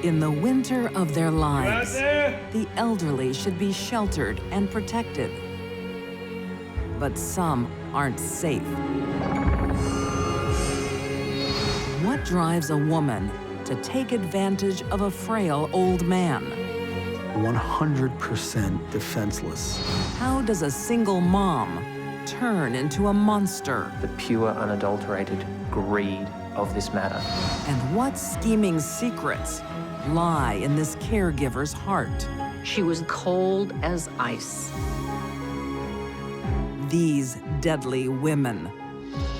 In the winter of their lives, the elderly should be sheltered and protected. But some aren't safe. What drives a woman to take advantage of a frail old man? 100% defenseless. How does a single mom turn into a monster? The pure, unadulterated greed of this matter. And what scheming secrets lie in this caregiver's heart? She was cold as ice. These deadly women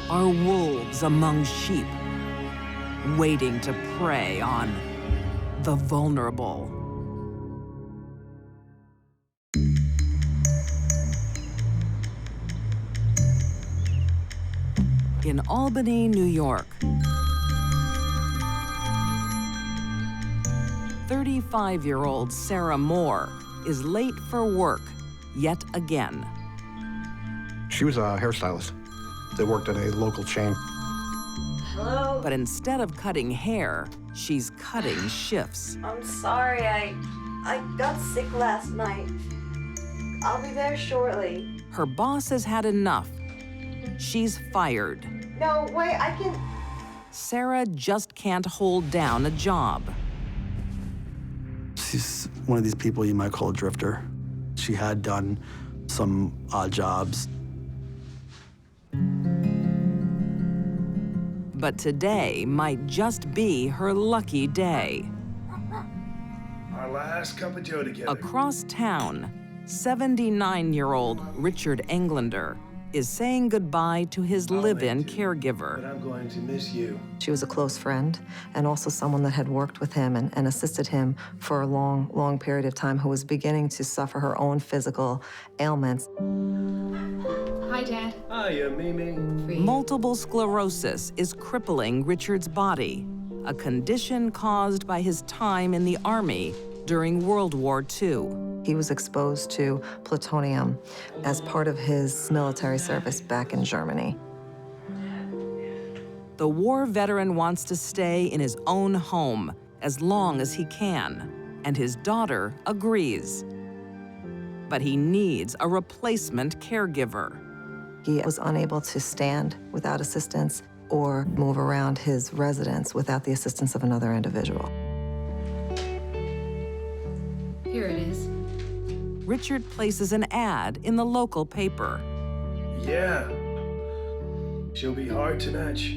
are wolves among sheep, waiting to prey on the vulnerable. In Albany, New York, 35-year-old Sarah Moore is late for work yet again. She was a hairstylist. They worked at a local chain. Hello? But instead of cutting hair, she's cutting shifts. I'm sorry, I got sick last night. I'll be there shortly. Her boss has had enough. She's fired. No, wait, I can... Sarah just can't hold down a job. She's one of these people you might call a drifter. She had done some odd jobs. But today might just be her lucky day. Our last cup of joe together. Across town, 79-year-old Richard Englander is saying goodbye to his live-in But caregiver. I'm going to miss you. She was a close friend and also someone that had worked with him and assisted him for a long, long period of time, who was beginning to suffer her own physical ailments. Hi, Dad. Hiya, Mimi. Multiple sclerosis is crippling Richard's body, a condition caused by his time in the Army during World War II. He was exposed to plutonium as part of his military service back in Germany. The war veteran wants to stay in his own home as long as he can, and his daughter agrees. But he needs a replacement caregiver. He was unable to stand without assistance or move around his residence without the assistance of another individual. Here it is. Richard places an ad in the local paper. Yeah. She'll be hard to match.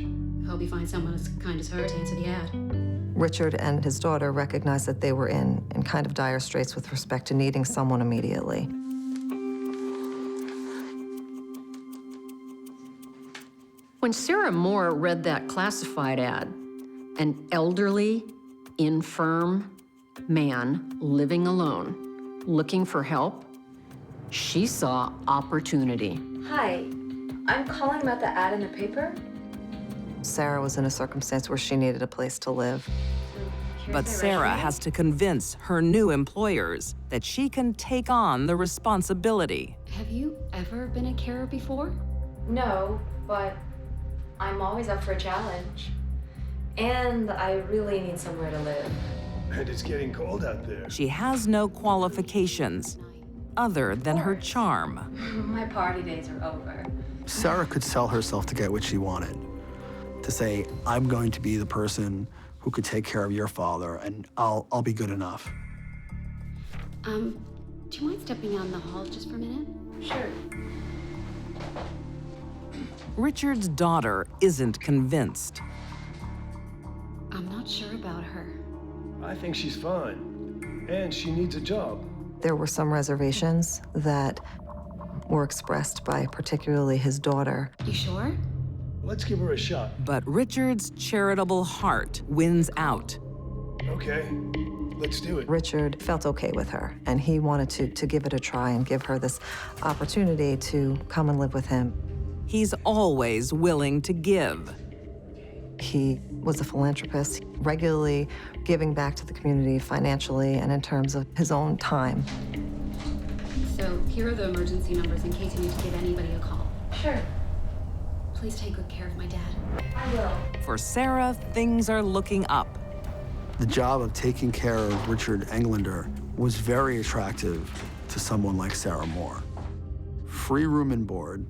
Hope you find someone as kind as her to answer the ad. Richard and his daughter recognized that they were in kind of dire straits with respect to needing someone immediately. When Sarah Moore read that classified ad, an elderly, infirm man living alone, looking for help, she saw opportunity. Hi, I'm calling about the ad in the paper. Sarah was in a circumstance where she needed a place to live. But Sarah has to convince her new employers that she can take on the responsibility. Have you ever been a carer before? No, but I'm always up for a challenge. And I really need somewhere to live. And it's getting cold out there. She has no qualifications other than her charm. My party days are over. Sarah could sell herself to get what she wanted. To say, I'm going to be the person who could take care of your father, and I'll be good enough. Do you mind stepping out in the hall just for a minute? Sure. Richard's daughter isn't convinced. I'm not sure about her. I think she's fine. And she needs a job. There were some reservations that were expressed by particularly his daughter. You sure? Let's give her a shot. But Richard's charitable heart wins out. Okay, let's do it. Richard felt okay with her, and he wanted to give it a try and give her this opportunity to come and live with him. He's always willing to give. He was a philanthropist, regularly giving back to the community financially and in terms of his own time. So here are the emergency numbers in case you need to give anybody a call. Sure. Please take good care of my dad. I will. For Sarah, things are looking up. The job of taking care of Richard Englander was very attractive to someone like Sarah Moore. Free room and board,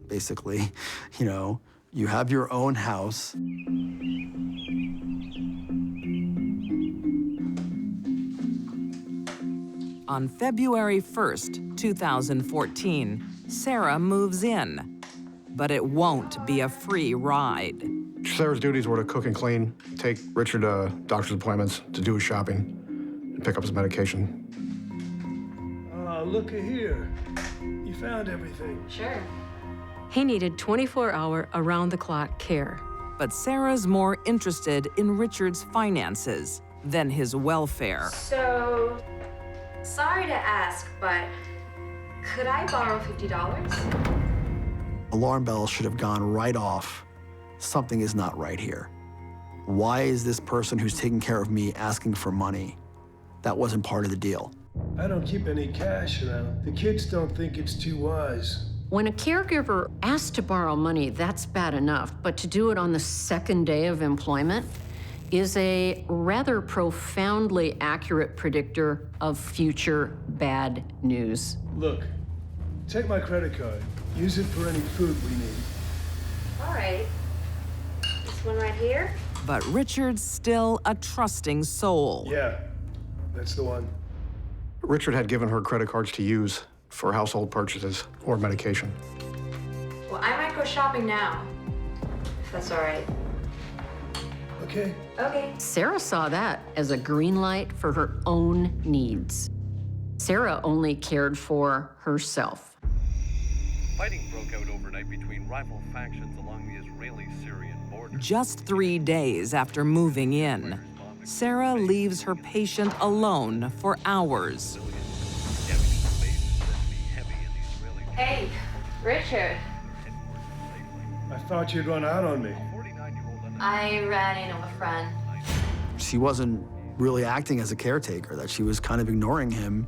basically. You know, you have your own house. On February 1st, 2014, Sarah moves in, but it won't be a free ride. Sarah's duties were to cook and clean, take Richard to doctor's appointments, to do his shopping, and pick up his medication. Look at here. You found everything. Sure. He needed 24-hour, around-the-clock care. But Sarah's more interested in Richard's finances than his welfare. So, sorry to ask, but could I borrow $50? Alarm bells should have gone right off. Something is not right here. Why is this person who's taking care of me asking for money? That wasn't part of the deal. I don't keep any cash around. The kids don't think it's too wise. When a caregiver asks to borrow money, that's bad enough, but to do it on the second day of employment is a rather profoundly accurate predictor of future bad news. Look, take my credit card. Use it for any food we need. All right. This one right here? But Richard's still a trusting soul. Yeah, that's the one. Richard had given her credit cards to use for household purchases or medication. Well, I might go shopping now, if that's all right. Okay. Okay. Sarah saw that as a green light for her own needs. Sarah only cared for herself. Fighting broke out overnight between rival factions along the Israeli-Syrian border. Just 3 days after moving in, Sarah leaves her patient alone for hours. Hey, Richard. I thought you'd run out on me. I ran into a friend. She wasn't really acting as a caretaker, that she was kind of ignoring him,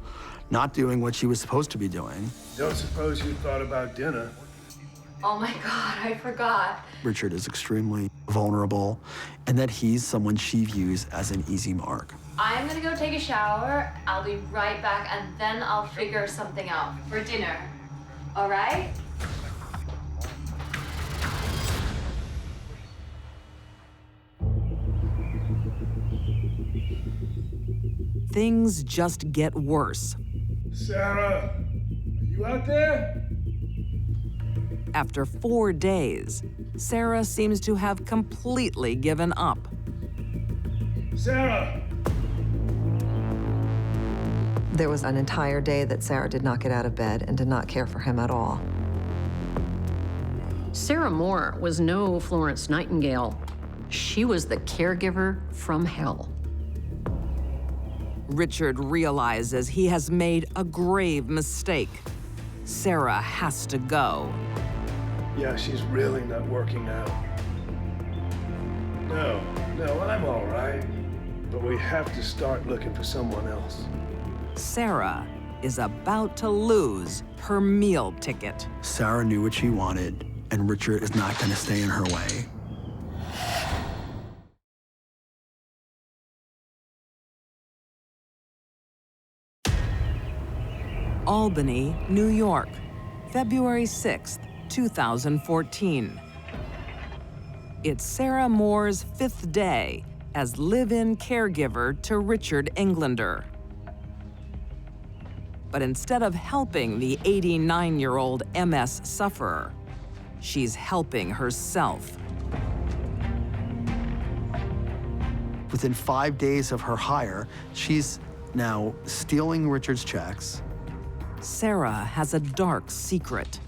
not doing what she was supposed to be doing. Don't suppose you thought about dinner? Oh my God, I forgot. Richard is extremely vulnerable, and that he's someone she views as an easy mark. I'm gonna go take a shower. I'll be right back, and then I'll figure something out for dinner. All right? Things just get worse. Sarah, are you out there? After 4 days, Sarah seems to have completely given up. Sarah! There was an entire day that Sarah did not get out of bed and did not care for him at all. Sarah Moore was no Florence Nightingale. She was the caregiver from hell. Richard realizes he has made a grave mistake. Sarah has to go. Yeah, she's really not working out. No, I'm all right. But we have to start looking for someone else. Sarah is about to lose her meal ticket. Sarah knew what she wanted, and Richard is not going to stay in her way. Albany, New York, February 6th, 2014. It's Sarah Moore's 5th day as live-in caregiver to Richard Englander. But instead of helping the 89-year-old MS sufferer, she's helping herself. Within 5 days of her hire, she's now stealing Richard's checks. Sarah has a dark secret.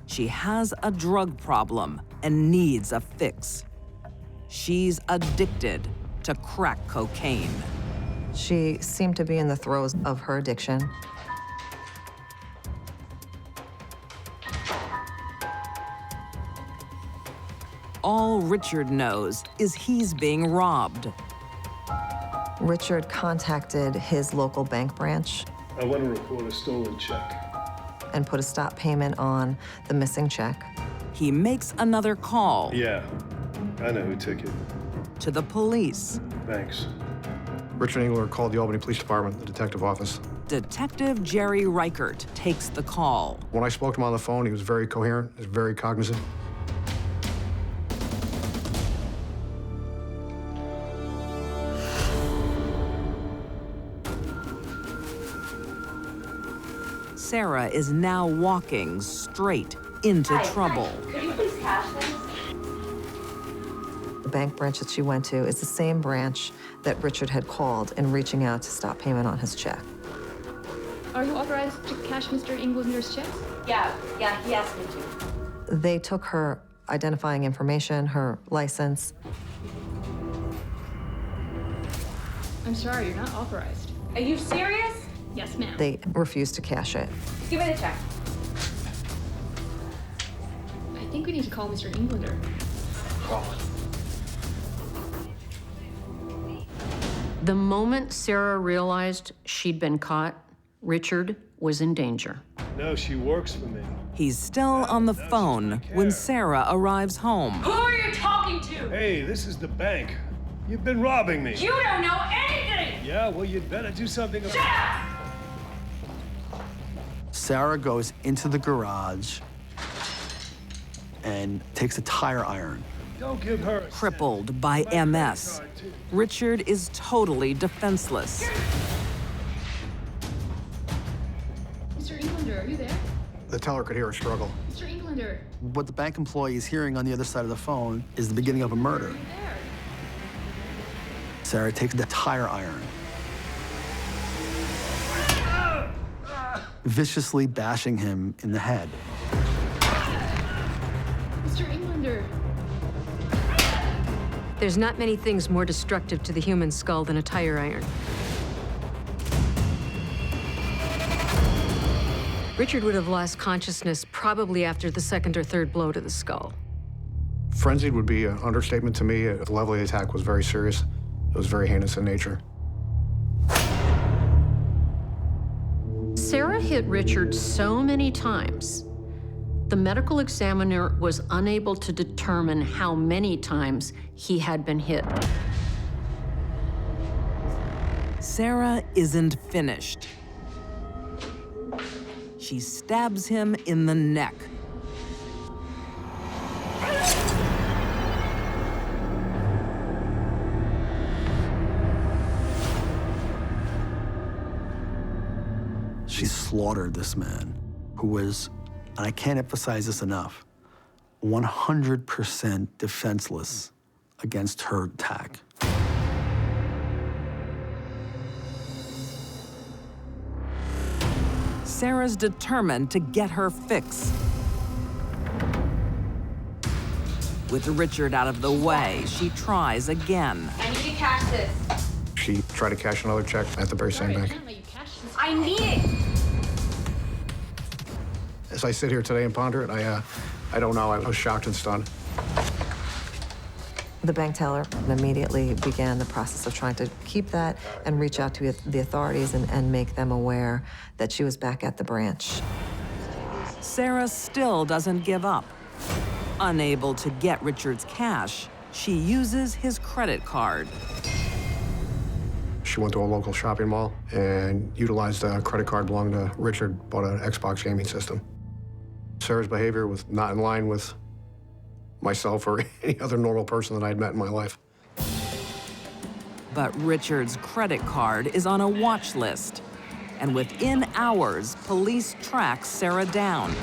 She has a drug problem and needs a fix. She's addicted to crack cocaine. She seemed to be in the throes of her addiction. All Richard knows is he's being robbed. Richard contacted his local bank branch I want to report a stolen check. and put a stop payment on the missing check. He makes another call Yeah, I know who took it. to the police. Thanks. Richard Engler called the Albany Police Department, the detective office. Detective Jerry Reichert takes the call. When I spoke to him on the phone, he was very coherent, he was very cognizant. Sarah is now walking straight into trouble. Could you please cash this? The bank branch that she went to is the same branch that Richard had called in reaching out to stop payment on his check. Are you authorized to cash Mr. Englander's checks? Yeah, he asked me to. They took her identifying information, her license. I'm sorry, you're not authorized. Are you serious? Yes, ma'am. They refused to cash it. Give me the check. I think we need to call Mr. Englander. The moment Sarah realized she'd been caught, Richard was in danger. No, she works for me. He's still on the phone when Sarah arrives home. Who are you talking to? Hey, this is the bank. You've been robbing me. You don't know anything! Yeah, well, you'd better do something about it. Sarah goes into the garage and takes a tire iron. Don't give her a Crippled by MS, Richard is totally defenseless. Mr. Englander, are you there? The teller could hear her struggle. Mr. Englander, What the bank employee is hearing on the other side of the phone is the beginning of a murder. are you there? Sarah takes the tire iron, viciously bashing him in the head. Mr. Englander. There's not many things more destructive to the human skull than a tire iron. Richard would have lost consciousness probably after the second or third blow to the skull. Frenzied would be an understatement to me. The level of the attack was very serious. It was very heinous in nature. Sarah hit Richard so many times, the medical examiner was unable to determine how many times he had been hit. Sarah isn't finished. She stabs him in the neck. She slaughtered this man who was, and I can't emphasize this enough, 100% defenseless against her attack. Sarah's determined to get her fix. With Richard out of the way, she tries again. I need to cash this. She tried to cash another check at the very same bank. I need it! As I sit here today and ponder it, I don't know. I was shocked and stunned. The bank teller immediately began the process of trying to keep that and reach out to the authorities and make them aware that she was back at the branch. Sarah still doesn't give up. Unable to get Richard's cash, she uses his credit card. She went to a local shopping mall and utilized a credit card belonging to Richard, bought an Xbox gaming system. Sarah's behavior was not in line with myself or any other normal person that I'd met in my life. But Richard's credit card is on a watch list, and within hours, police track Sarah down.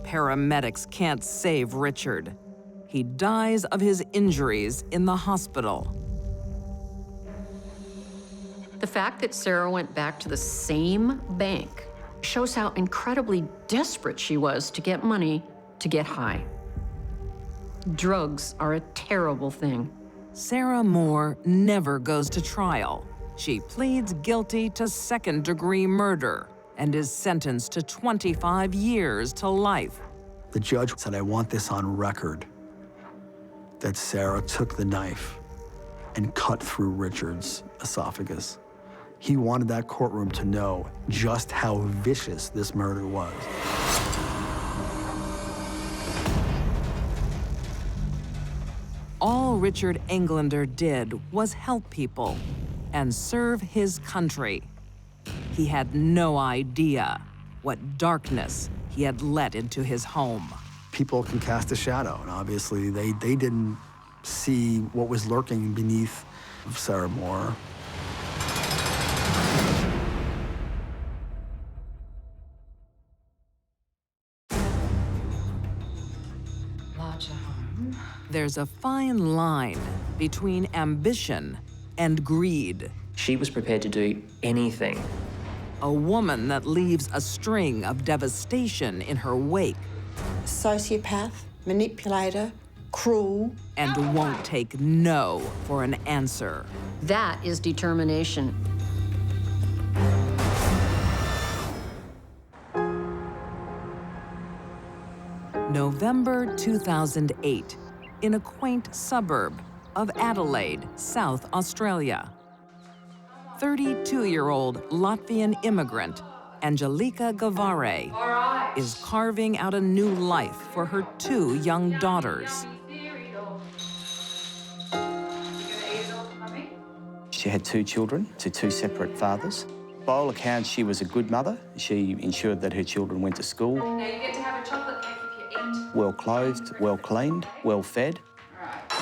Paramedics can't save Richard. He dies of his injuries in the hospital. The fact that Sarah went back to the same bank shows how incredibly desperate she was to get money to get high. Drugs are a terrible thing. Sarah Moore never goes to trial. She pleads guilty to second-degree murder and is sentenced to 25 years to life. The judge said, I want this on record that Sarah took the knife and cut through Richard's esophagus. He wanted that courtroom to know just how vicious this murder was. All Richard Englander did was help people and serve his country. He had no idea what darkness he had let into his home. People can cast a shadow, and obviously they didn't see what was lurking beneath Sarah Moore. Larger home. There's a fine line between ambition and greed. She was prepared to do anything. A woman that leaves a string of devastation in her wake. Sociopath, manipulator, cruel. And won't take no for an answer. That is determination. November 2008, in a quaint suburb of Adelaide, South Australia. 32-year-old Latvian immigrant Angelica is carving out a new life for her 2 young daughters. She had 2 children to 2 separate fathers. By all accounts, she was a good mother. She ensured that her children went to school. Now you get to have a chocolate cake if you eat. Well clothed, well cleaned, well fed.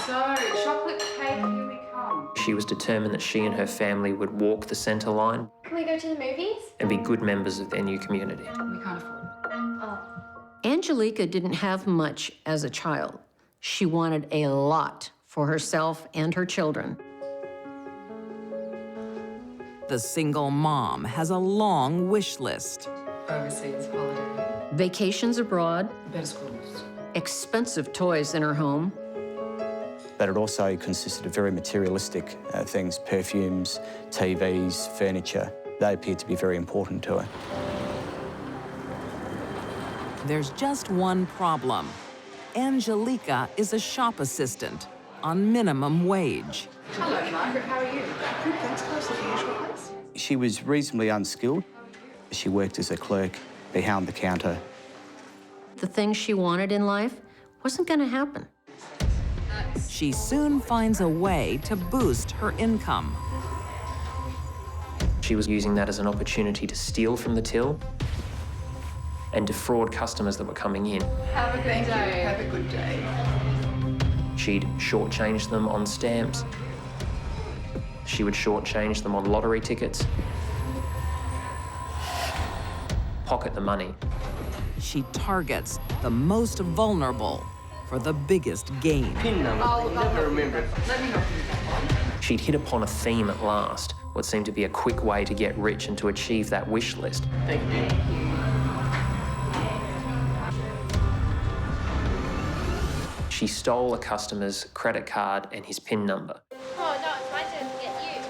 So, chocolate cake, here we come. She was determined that she and her family would walk the centre line Can we go to the movies? and be good members of their new community. We can't afford it. Oh. Angelica didn't have much as a child. She wanted a lot for herself and her children. The single mom has a long wish list. Overseas holiday. Vacations abroad, Better schools. expensive toys in her home, But it also consisted of very materialistic things, perfumes, TVs, furniture. They appeared to be very important to her. There's just one problem. Angelica is a shop assistant on minimum wage. Hello, Margaret, how are you? Good, thanks. Close to the usual place. She was reasonably unskilled. She worked as a clerk behind the counter. the things she wanted in life wasn't going to happen. She soon finds a way to boost her income. She was using that as an opportunity to steal from the till and defraud customers that were coming in. Have a good day. Have a good day. She'd shortchange them on stamps. She would shortchange them on lottery tickets. Pocket the money. She targets the most vulnerable for the biggest gain. PIN number. I'll Never remember. Let me help you with that one. She'd hit upon a theme at last, what seemed to be a quick way to get rich and to achieve that wish list. Thank you. She stole a customer's credit card and his PIN number. Oh, no, it's my turn to get you.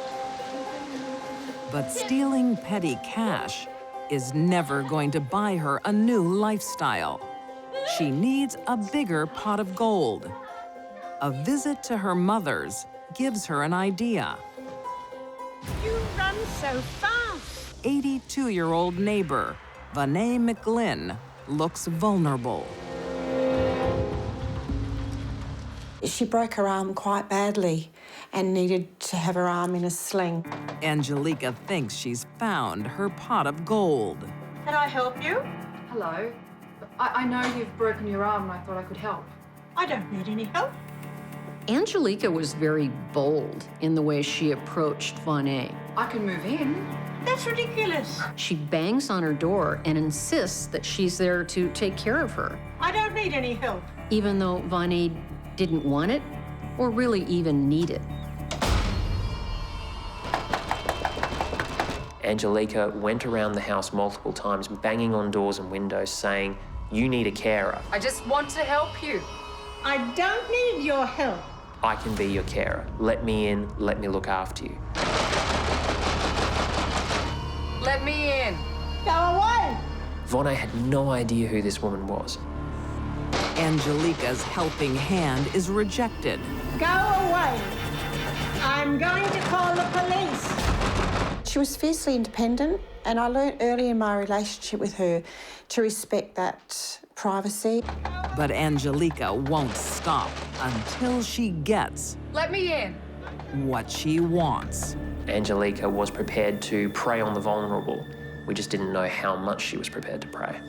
But stealing petty cash is never going to buy her a new lifestyle. She needs a bigger pot of gold. A visit to her mother's gives her an idea. You run so fast. 82-year-old neighbor, Vonne McGlynn, looks vulnerable. She broke her arm quite badly and needed to have her arm in a sling. Angelica thinks she's found her pot of gold. Can I help you? Hello. I know you've broken your arm and I thought I could help. I don't need any help. Angelica was very bold in the way she approached Vonne. I can move in. That's ridiculous. She bangs on her door and insists that she's there to take care of her, I don't need any help. even though Vonne didn't want it or really even need it. Angelica went around the house multiple times, banging on doors and windows, saying, "You need a carer. I just want to help you. I don't need your help. I can be your carer. Let me in, let me look after you." Let me in. Go away. Vonne had no idea who this woman was. Angelica's helping hand is rejected. Go away. I'm going to call the police. She was fiercely independent, and I learnt early in my relationship with her to respect that privacy. But Angelica won't stop. until she gets Let me in. what she wants. Angelica was prepared to prey on the vulnerable. We just didn't know how much she was prepared to prey.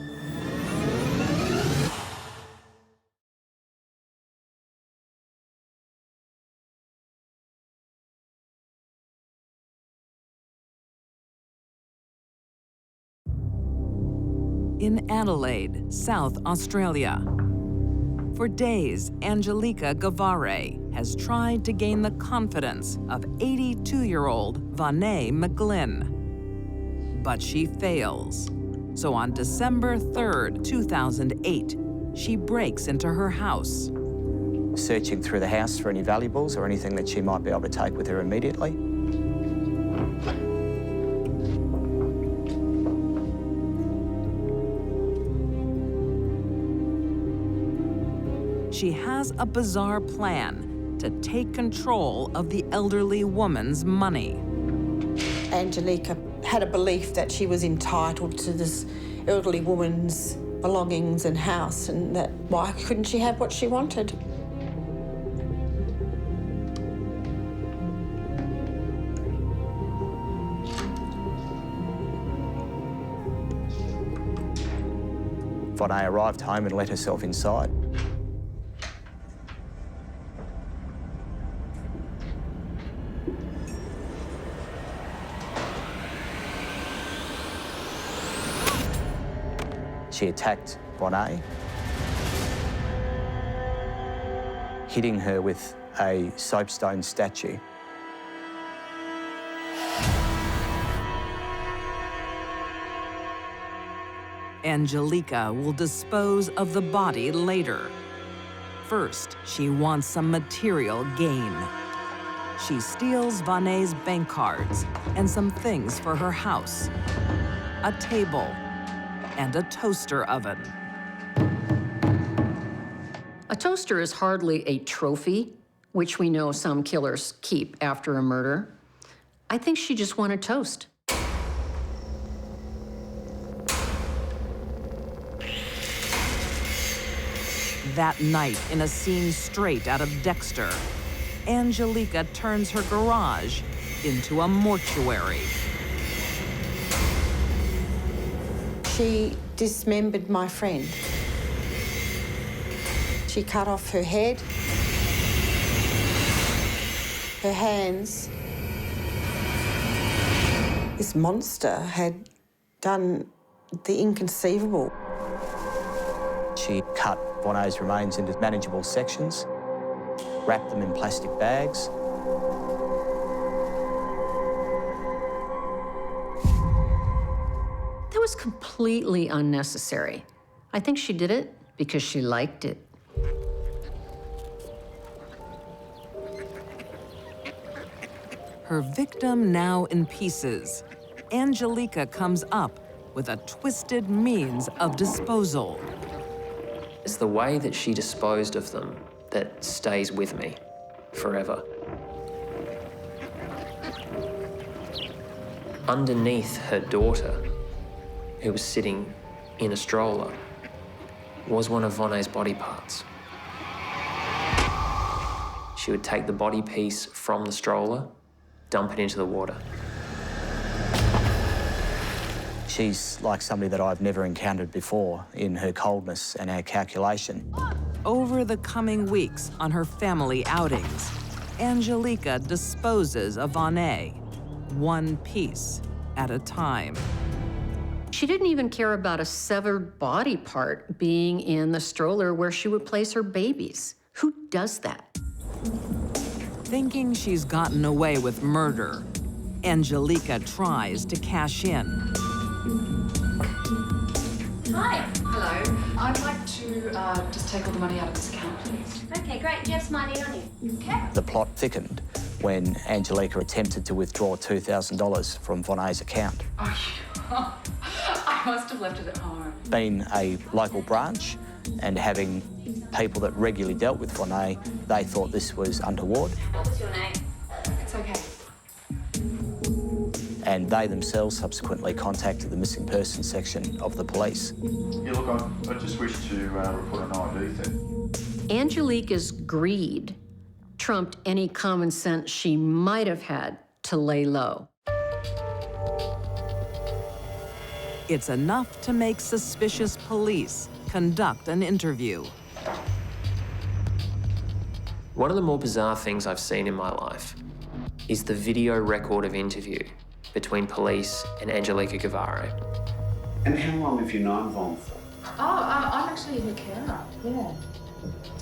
In Adelaide, South Australia. For days, Angelica Gavare has tried to gain the confidence of 82-year-old Vonne McGlynn. But she fails. So on December 3rd, 2008, she breaks into her house. Searching through the house for any valuables or anything that she might be able to take with her immediately. She has a bizarre plan to take control of the elderly woman's money. Angelica had a belief that she was entitled to this elderly woman's belongings and house, and that why couldn't she have what she wanted? Vonne arrived home and let herself inside. She attacked Vonne, hitting her with a soapstone statue. Angelica will dispose of the body later. First, she wants some material gain. She steals Vonne's bank cards and some things for her house, a table, and a toaster oven. A toaster is hardly a trophy, which we know some killers keep after a murder. I think she just wanted toast. That night, in a scene straight out of Dexter, Angelica turns her garage into a mortuary. She dismembered my friend. She cut off her head, her hands. This monster had done the inconceivable. She cut Vonne's remains into manageable sections, wrapped them in plastic bags. That was completely unnecessary. I think she did it because she liked it. Her victim now in pieces, Angelica comes up with a twisted means of disposal. It's the way that she disposed of them that stays with me forever. Underneath her daughter, who was sitting in a stroller, was one of Vonne's body parts. She would take the body piece from the stroller, dump it into the water. She's like somebody that I've never encountered before in her coldness and her calculation. Over the coming weeks on her family outings, Angelica disposes of Vonne, one piece at a time. She didn't even care about a severed body part being in the stroller where she would place her babies. Who does that? Thinking she's gotten away with murder, Angelica tries to cash in. Hi. Hello. I'd like to just take all the money out of this account, please. Okay, great. Do you have some ID on you? Okay. The plot thickened when Angelica attempted to withdraw $2,000 from Vonne's account. Oh, I must have left it at home. Being a local branch and having people that regularly dealt with Vonne, they thought this was untoward. What was your name? It's okay. And they themselves subsequently contacted the missing persons section of the police. Yeah, look, I just wish to report an ID theft. Angelica's greed trumped any common sense she might have had to lay low. It's enough to make suspicious police conduct an interview. One of the more bizarre things I've seen in my life is the video record of interview between police and Angelica Guevara. And how long have you known Vonne for? Oh, I'm actually her carer. Yeah.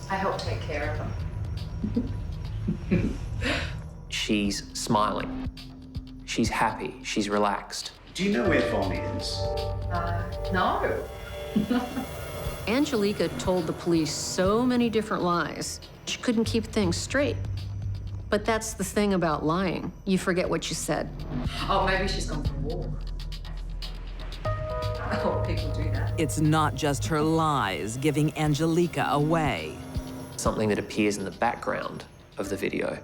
I help take care of them. She's smiling. She's happy. She's relaxed. Do you know where Vonne is? No. Angelica told the police so many different lies, she couldn't keep things straight. But that's the thing about lying. You forget what you said. Oh, maybe she's gone for a walk. Oh, people do that. It's not just her lies giving Angelica away. Something that appears in the background of the video.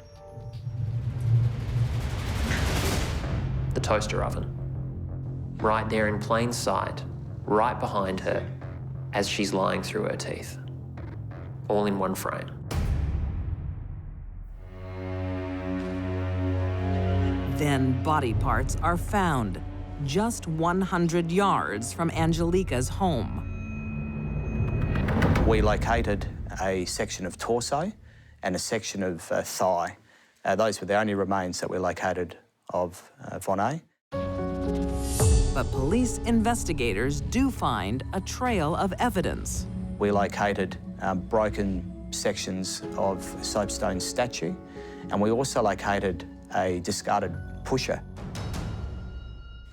The toaster oven. Right there in plain sight, right behind her, as she's lying through her teeth. All in one frame. Then body parts are found just 100 yards from Angelica's home. We located a section of torso and a section of thigh. Those were the only remains that we located of Vonne. But police investigators do find a trail of evidence. We located broken sections of soapstone statue, and we also located a discarded pusher.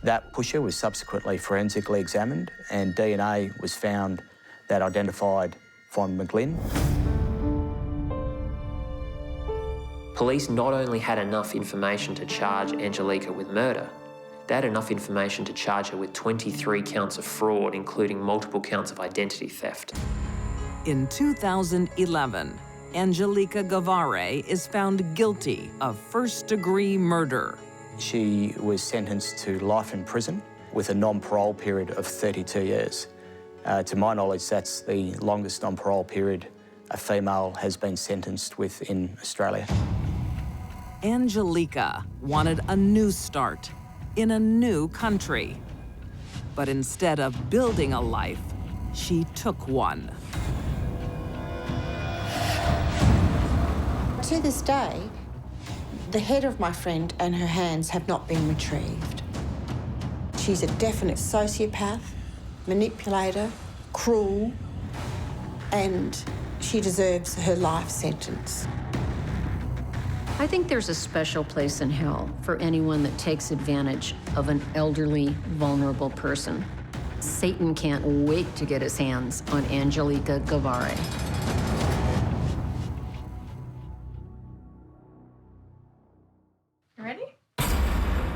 That pusher was subsequently forensically examined, and DNA was found that identified Vonne McGlynn. Police not only had enough information to charge Angelica with murder, they had enough information to charge her with 23 counts of fraud, including multiple counts of identity theft. In 2011, Angelica Guevara is found guilty of first-degree murder. She was sentenced to life in prison with a non-parole period of 32 years. To my knowledge, that's the longest non-parole period a female has been sentenced with in Australia. Angelica wanted a new start in a new country. But instead of building a life, she took one. To this day, the head of my friend and her hands have not been retrieved. She's a definite sociopath, manipulator, cruel, and she deserves her life sentence. I think there's a special place in hell for anyone that takes advantage of an elderly, vulnerable person. Satan can't wait to get his hands on Angelica Guevara. Ready?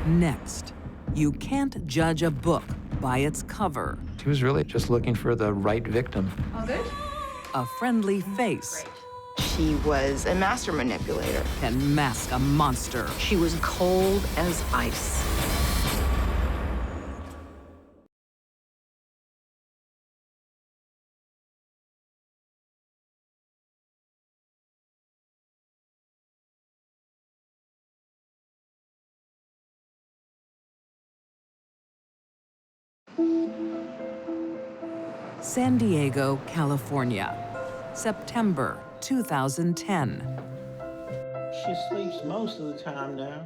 Next, you can't judge a book by its cover. She was really just looking for the right victim. All good? A friendly face. She was a master manipulator. Can mask a monster. She was cold as ice. San Diego, California, September 2010. She sleeps most of the time now.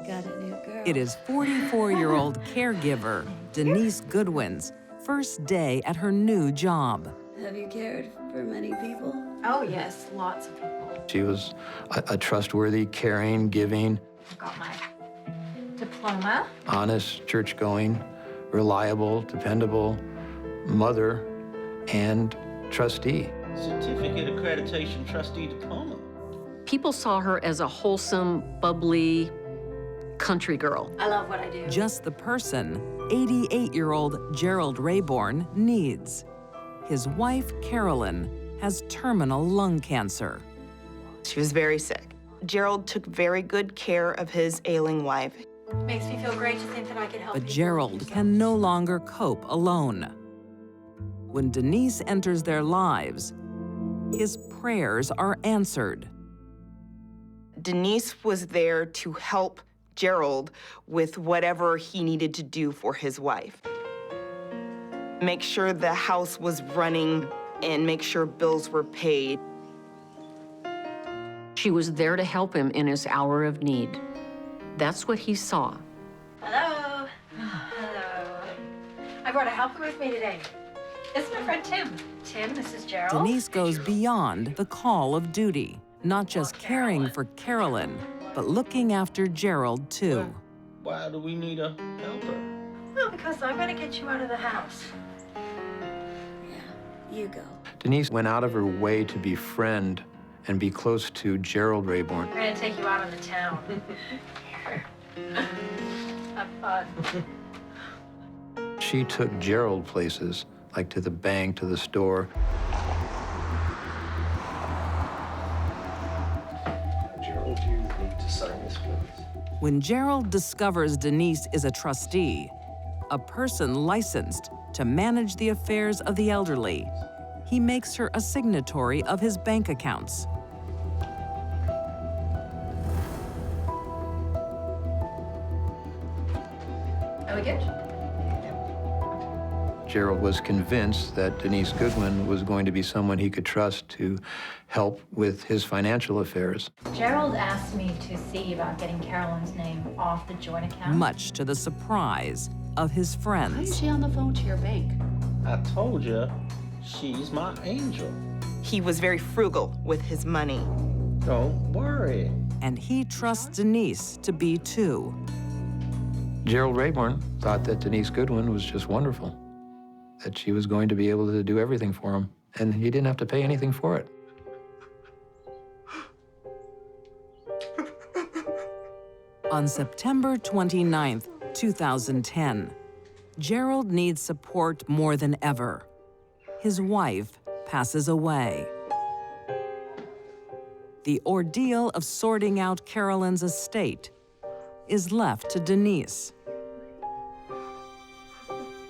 Got a new girl. It is 44-year-old caregiver Denise Goodwin's first day at her new job. Have you cared for many people? Oh, yes, lots of people. She was a trustworthy, caring, giving, I've got my diploma. honest, church-going, reliable, dependable mother and trustee. Certificate accreditation trustee diploma. People saw her as a wholesome, bubbly country girl. I love what I do. Just the person 88-year-old Gerald Rayborn needs. His wife, Carolyn, has terminal lung cancer. She was very sick. Gerald took very good care of his ailing wife. Makes me feel great to think that I can help But people. Gerald can no longer cope alone. When Denise enters their lives, his prayers are answered. Denise was there to help Gerald with whatever he needed to do for his wife. Make sure the house was running and make sure bills were paid. She was there to help him in his hour of need. That's what he saw. Hello. Hello. I brought a helper with me today. This is my friend Tim. Tim, this is Gerald. Denise goes beyond the call of duty, not just caring for Carolyn, but looking after Gerald, too. Why do we need a helper? Well, because I'm going to get you out of the house. Yeah, you go. Denise went out of her way to befriend and be close to Gerald Rayborn. I'm going to take you out on the town. Here. Have fun. She took Gerald places, like to the bank, to the store. Gerald, you need to sign this, please. When Gerald discovers Denise is a trustee, a person licensed to manage the affairs of the elderly, he makes her a signatory of his bank accounts. Are we good? Gerald was convinced that Denise Goodwin was going to be someone he could trust to help with his financial affairs. Gerald asked me to see about getting Carolyn's name off the joint account. Much to the surprise of his friends. How is she on the phone to your bank? I told you, she's my angel. He was very frugal with his money. Don't worry. And he trusts Denise to be too. Gerald Rayborn thought that Denise Goodwin was just wonderful, that she was going to be able to do everything for him, and he didn't have to pay anything for it. On September 29th, 2010, Gerald needs support more than ever. His wife passes away. The ordeal of sorting out Carolyn's estate is left to Denise.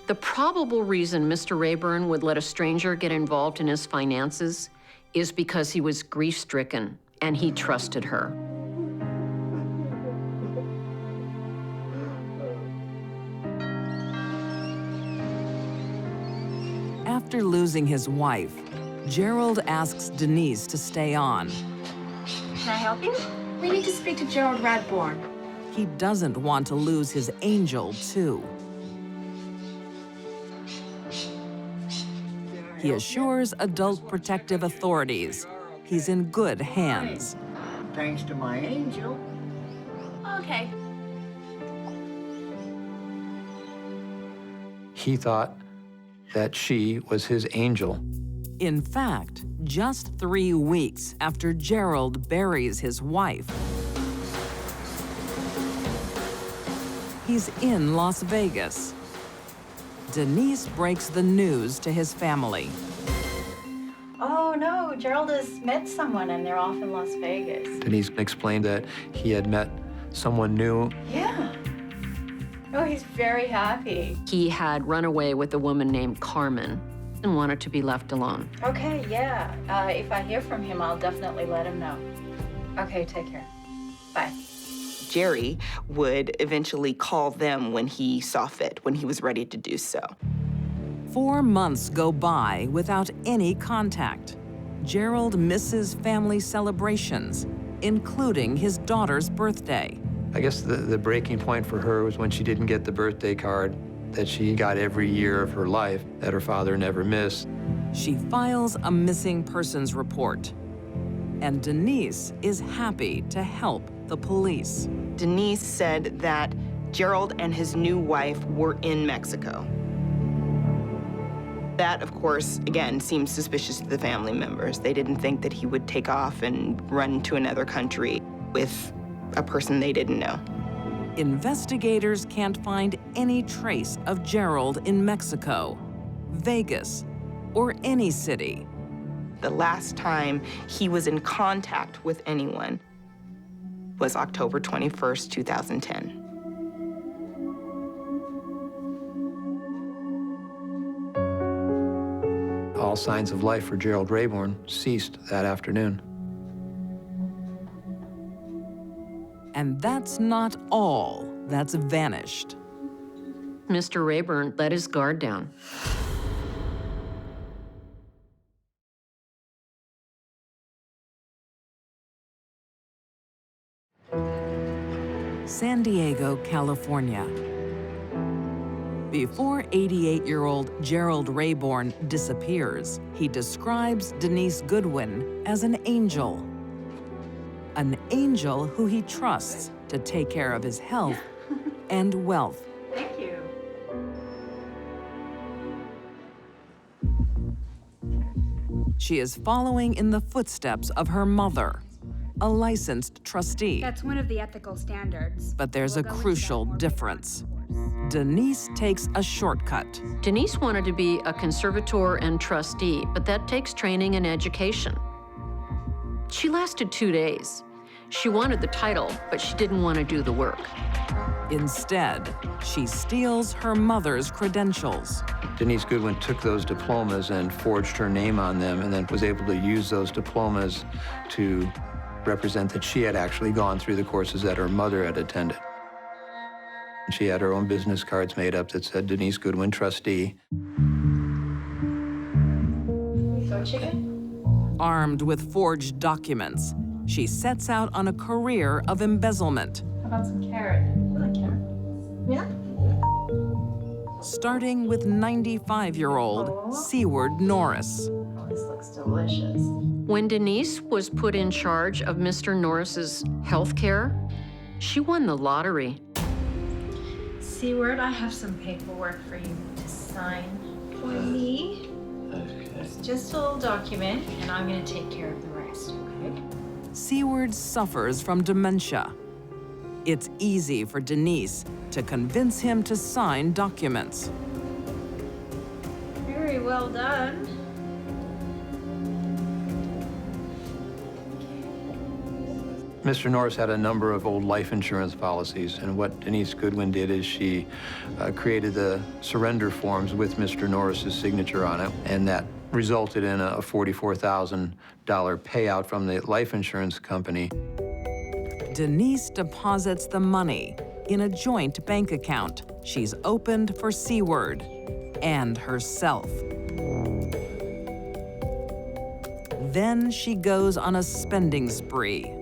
The probable reason Mr. Rayburn would let a stranger get involved in his finances is because he was grief-stricken and he trusted her. After losing his wife, Gerald asks Denise to stay on. Can I help you? We need to speak to Gerald Radbourne. He doesn't want to lose his angel, too. He assures adult protective authorities he's in good hands. Thanks to my angel. Okay. He thought that she was his angel. In fact, just 3 weeks after Gerald buries his wife, he's in Las Vegas. Denise breaks the news to his family. Oh, no, Gerald has met someone and they're off in Las Vegas. Denise explained that he had met someone new. Yeah. Oh, he's very happy. He had run away with a woman named Carmen and wanted to be left alone. Okay, yeah. If I hear from him, I'll definitely let him know. Okay, take care. Bye. Jerry would eventually call them when he saw fit, when he was ready to do so. 4 months go by without any contact. Gerald misses family celebrations, including his daughter's birthday. I guess the breaking point for her was when she didn't get the birthday card that she got every year of her life that her father never missed. She files a missing persons report. And Denise is happy to help the police. Denise said that Gerald and his new wife were in Mexico. That, of course, again, seems suspicious to the family members. They didn't think that he would take off and run to another country with a person they didn't know. Investigators can't find any trace of Gerald in Mexico, Vegas, or any city. The last time he was in contact with anyone was October 21st, 2010. signs of life for Gerald Rayborn ceased that afternoon. And that's not all that's vanished. Mr. Rayburn let his guard down. San Diego, California. Before 88-year-old Gerald Rayborn disappears, he describes Denise Goodwin as an angel. An angel who he trusts to take care of his health and wealth. Thank you. She is following in the footsteps of her mother, a licensed trustee. That's one of the ethical standards. But there's a crucial difference. Denise takes a shortcut. Denise wanted to be a conservator and trustee, but that takes training and education. She lasted 2 days. She wanted the title, but she didn't want to do the work. Instead, she steals her mother's credentials. Denise Goodwin took those diplomas and forged her name on them, and then was able to use those diplomas to represent that she had actually gone through the courses that her mother had attended. She had her own business cards made up that said Denise Goodwin, trustee. So chicken? Armed with forged documents, she sets out on a career of embezzlement. How about some carrot? You like carrot? Yeah? Starting with 95-year-old Seward Norris. Oh, this looks delicious. When Denise was put in charge of Mr. Norris's health care, she won the lottery. Seward, I have some paperwork for you to sign for me. Okay. It's just a little document, and I'm gonna take care of the rest, okay? Seward suffers from dementia. It's easy for Denise to convince him to sign documents. Very well done. Mr. Norris had a number of old life insurance policies, and what Denise Goodwin did is she created the surrender forms with Mr. Norris's signature on it, and that resulted in a $44,000 payout from the life insurance company. Denise deposits the money in a joint bank account she's opened for Seward and herself. Then she goes on a spending spree.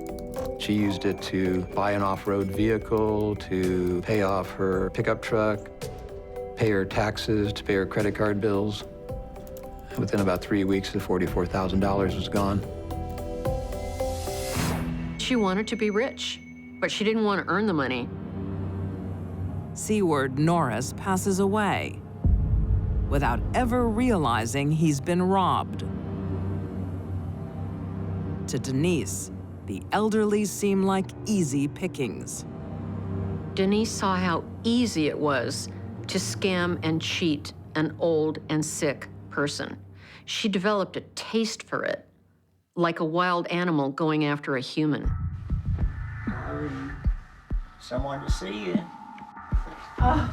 She used it to buy an off-road vehicle, to pay off her pickup truck, pay her taxes, to pay her credit card bills. And within about 3 weeks, the $44,000 was gone. She wanted to be rich, but she didn't want to earn the money. Seward Norris passes away without ever realizing he's been robbed. To Denise, the elderly seem like easy pickings. Denise saw how easy it was to scam and cheat an old and sick person. She developed a taste for it, like a wild animal going after a human. Someone to see you. Oh,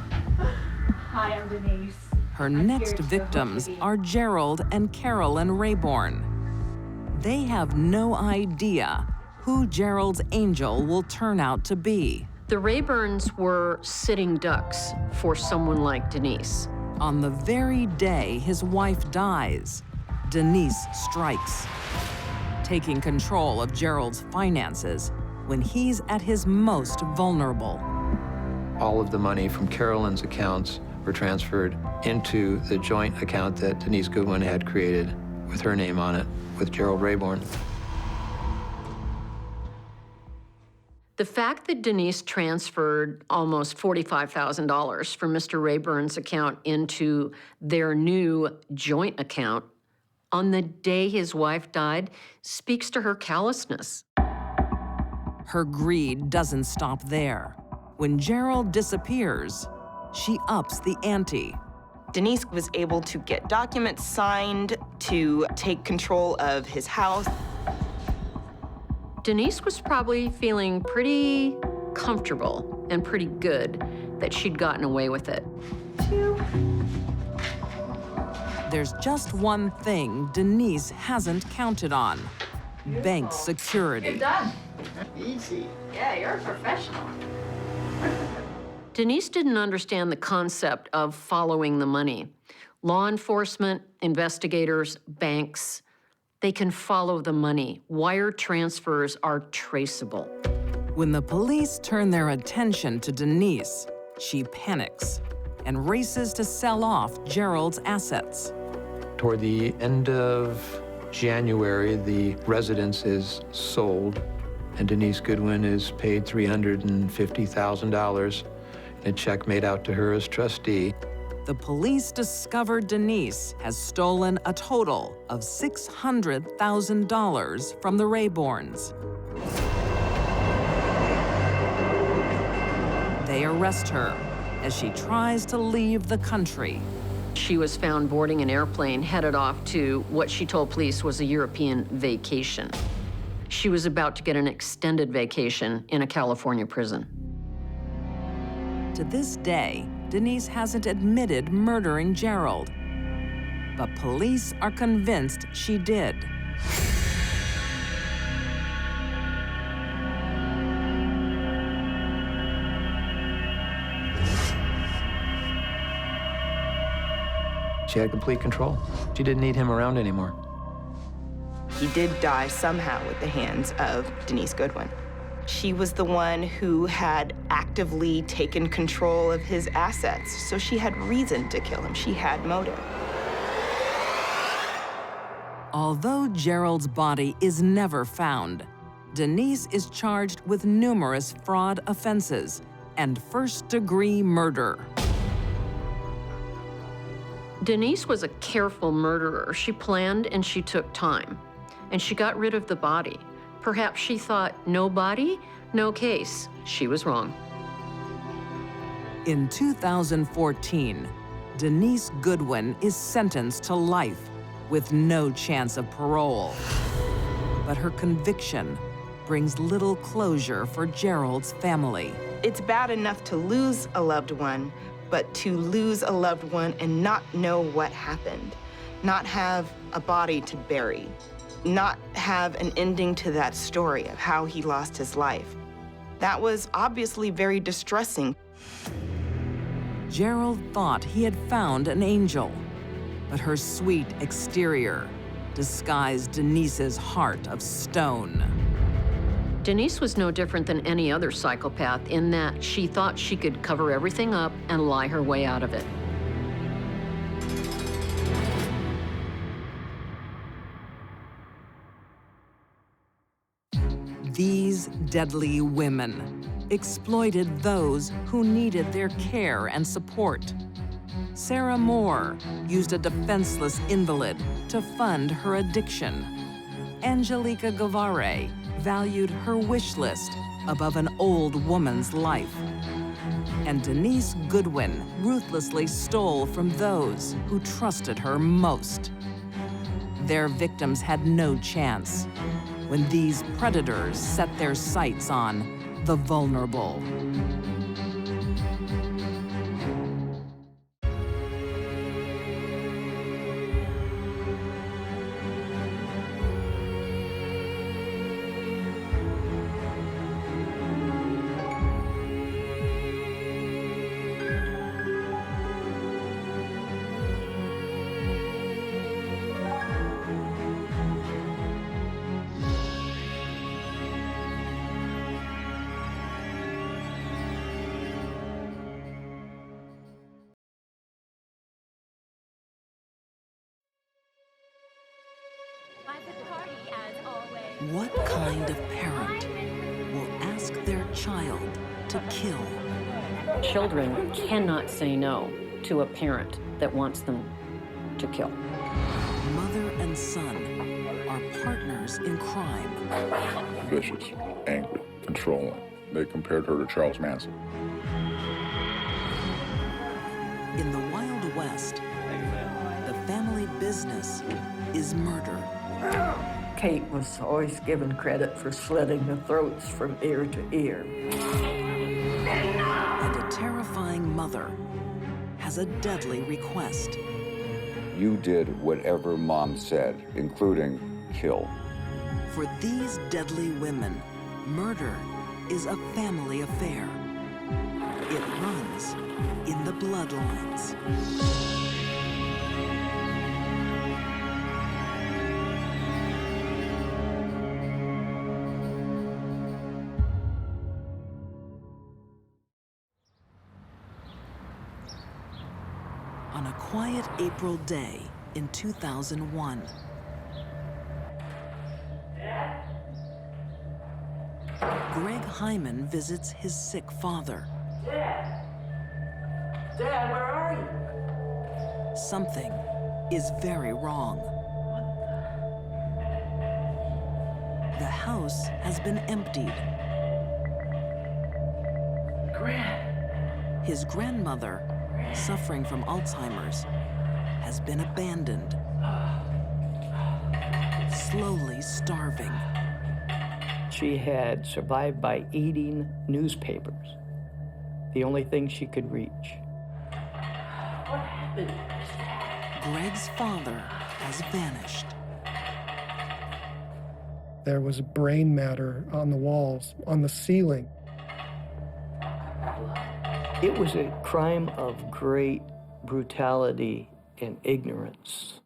hi, I'm Denise. Her next victims are Gerald and Carolyn Rayborn. They have no idea who Gerald's angel will turn out to be. The Rayburns were sitting ducks for someone like Denise. On the very day his wife dies, Denise strikes, taking control of Gerald's finances when he's at his most vulnerable. All of the money from Carolyn's accounts were transferred into the joint account that Denise Goodwin had created with her name on it, with Gerald Rayborn. The fact that Denise transferred almost $45,000 from Mr. Rayburn's account into their new joint account on the day his wife died speaks to her callousness. Her greed doesn't stop there. When Gerald disappears, she ups the ante. Denise was able to get documents signed to take control of his house. Denise was probably feeling pretty comfortable and pretty good that she'd gotten away with it. There's just one thing Denise hasn't counted on: bank security. You're done. Easy. Yeah, you're a professional. Denise didn't understand the concept of following the money. Law enforcement, investigators, banks, they can follow the money. Wire transfers are traceable. When the police turn their attention to Denise, she panics and races to sell off Gerald's assets. Toward the end of January, the residence is sold, and Denise Goodwin is paid $350,000 in a check made out to her as trustee. The police discover Denise has stolen a total of $600,000 from the Rayborns. They arrest her as she tries to leave the country. She was found boarding an airplane headed off to what she told police was a European vacation. She was about to get an extended vacation in a California prison. To this day, Denise hasn't admitted murdering Gerald, but police are convinced she did. She had complete control. She didn't need him around anymore. He did die somehow at the hands of Denise Goodwin. She was the one who had actively taken control of his assets, so she had reason to kill him. She had motive. Although Gerald's body is never found, Denise is charged with numerous fraud offenses and first-degree murder. Denise was a careful murderer. She planned and she took time, and she got rid of the body. Perhaps she thought, no body, no case. She was wrong. In 2014, Denise Goodwin is sentenced to life with no chance of parole. But her conviction brings little closure for Gerald's family. It's bad enough to lose a loved one, but to lose a loved one and not know what happened, not have a body to bury, not have an ending to that story of how he lost his life. That was obviously very distressing. Gerald thought he had found an angel, but her sweet exterior disguised Denise's heart of stone. Denise was no different than any other psychopath in that she thought she could cover everything up and lie her way out of it. These deadly women exploited those who needed their care and support. Sarah Moore used a defenseless invalid to fund her addiction. Angelica Guevara valued her wish list above an old woman's life. And Denise Goodwin ruthlessly stole from those who trusted her most. Their victims had no chance when these predators set their sights on the vulnerable. What kind of parent will ask their child to kill? Children cannot say no to a parent that wants them to kill. Mother and son are partners in crime. Vicious, angry, controlling. They compared her to Charles Manson. In the Wild West, the family business is murder. Kate was always given credit for slitting the throats from ear to ear. And a terrifying mother has a deadly request. you did whatever Mom said, including kill. For these deadly women, murder is a family affair. It runs in the bloodlines. On a quiet April day in 2001, Greg Hyman visits his sick father. Dad! Dad, where are you? Something is very wrong. The house has been emptied. Greg! His grandmother, suffering from Alzheimer's, has been abandoned, slowly starving. She had survived by eating newspapers, the only thing she could reach. What happened? Greg's father has vanished. There was brain matter on the walls, on the ceiling. It was a crime of great brutality and ignorance.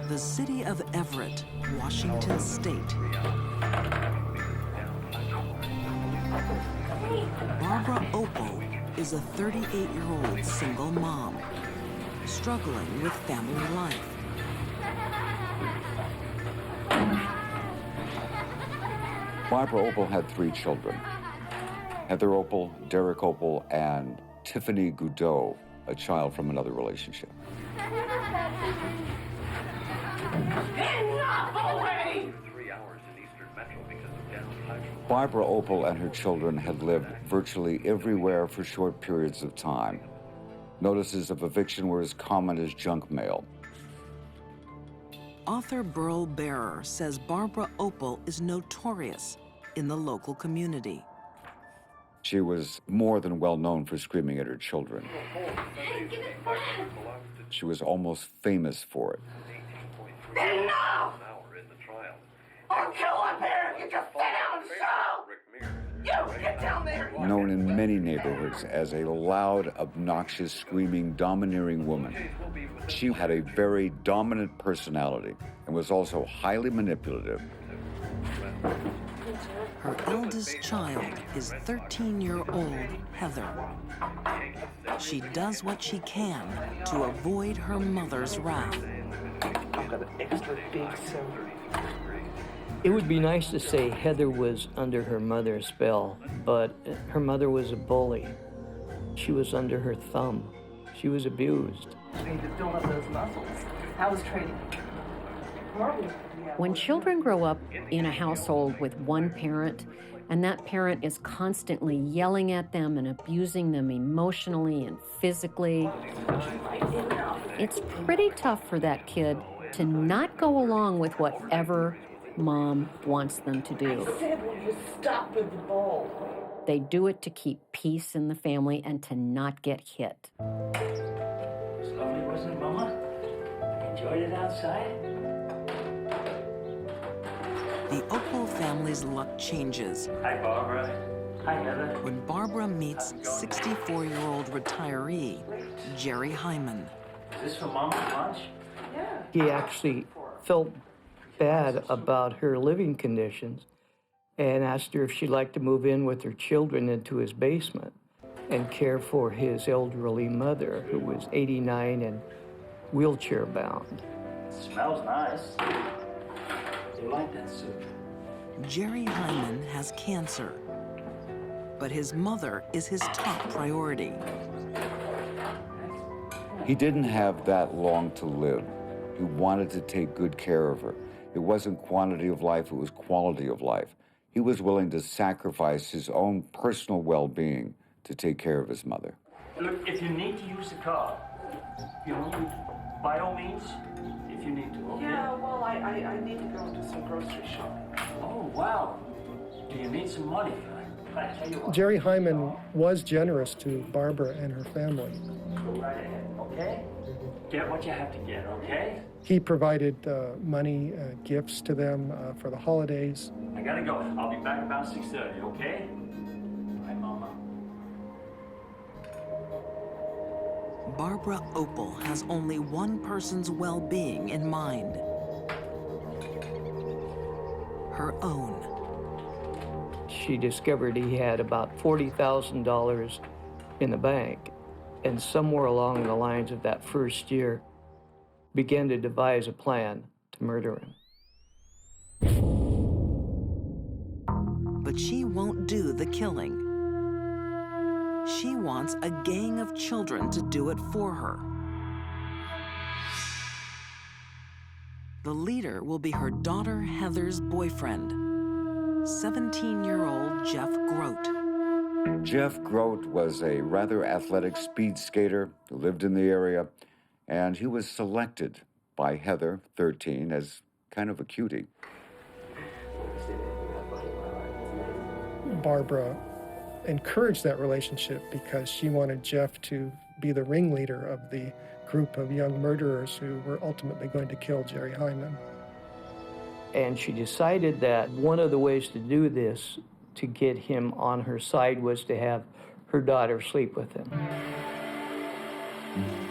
The city of Everett, Washington State. Barbara Opal is a 38-year-old single mom, struggling with family life. Barbara Opal had 3 children. Heather Opal, Derek Opal, and Tiffany Goudot, a child from another relationship. Enough already! Barbara Opal and her children had lived virtually everywhere for short periods of time. Notices of eviction were as common as junk mail. Author Burl Barer says Barbara Opal is notorious in the local community. She was more than well known for screaming at her children. She was almost famous for it. Enough! I'll kill my parents! You just sit down and shout! You get down there! Known in many neighborhoods as a loud, obnoxious, screaming, domineering woman. She had a very dominant personality and was also highly manipulative. Her eldest child is 13-year-old Heather. She does what she can to avoid her mother's wrath. I've got an extra big soda. It would be nice to say Heather was under her mother's spell, but her mother was a bully. She was under her thumb. She was abused. You need to build up those muscles. How was training? When children grow up in a household with one parent, and that parent is constantly yelling at them and abusing them emotionally and physically, it's pretty tough for that kid to not go along with whatever Mom wants them to do. I said, will you stop with the ball? They do it to keep peace in the family and to not get hit. It was lovely, wasn't it, Mama? Enjoyed it outside? The Opal family's luck changes. Hi, Barbara. Hi, Heather. When Barbara meets 64-year-old retiree Jerry Hyman. Is this for Mama's lunch? Yeah. He actually felt bad about her living conditions and asked her if she'd like to move in with her children into his basement and care for his elderly mother, who was 89 and wheelchair bound. Smells nice. You like that soup? Jerry Hyman has cancer, but his mother is his top priority. He didn't have that long to live. He wanted to take good care of her. It wasn't quantity of life, it was quality of life. He was willing to sacrifice his own personal well-being to take care of his mother. Look, if you need to use the car, you know, by all means, if you need to. Okay? Yeah, well, I need to go to some grocery shopping. Oh, wow. Do you need some money? I tell you what. Jerry Hyman was generous to Barbara and her family. Go right ahead, okay? Get what you have to get, okay? He provided money, gifts to them for the holidays. I gotta go. I'll be back about 6:30, okay? Bye, Mama. Barbara Opal has only one person's well-being in mind. Her own. She discovered he had about $40,000 in the bank, and somewhere along the lines of that first year, began to devise a plan to murder him. But she won't do the killing. She wants a gang of children to do it for her. The leader will be her daughter Heather's boyfriend, 17-year-old Jeff Grote. Jeff Grote was a rather athletic speed skater who lived in the area, and he was selected by Heather, 13, as kind of a cutie. Barbara encouraged that relationship because she wanted Jeff to be the ringleader of the group of young murderers who were ultimately going to kill Jerry Hyman. And she decided that one of the ways to do this, to get him on her side, was to have her daughter sleep with him.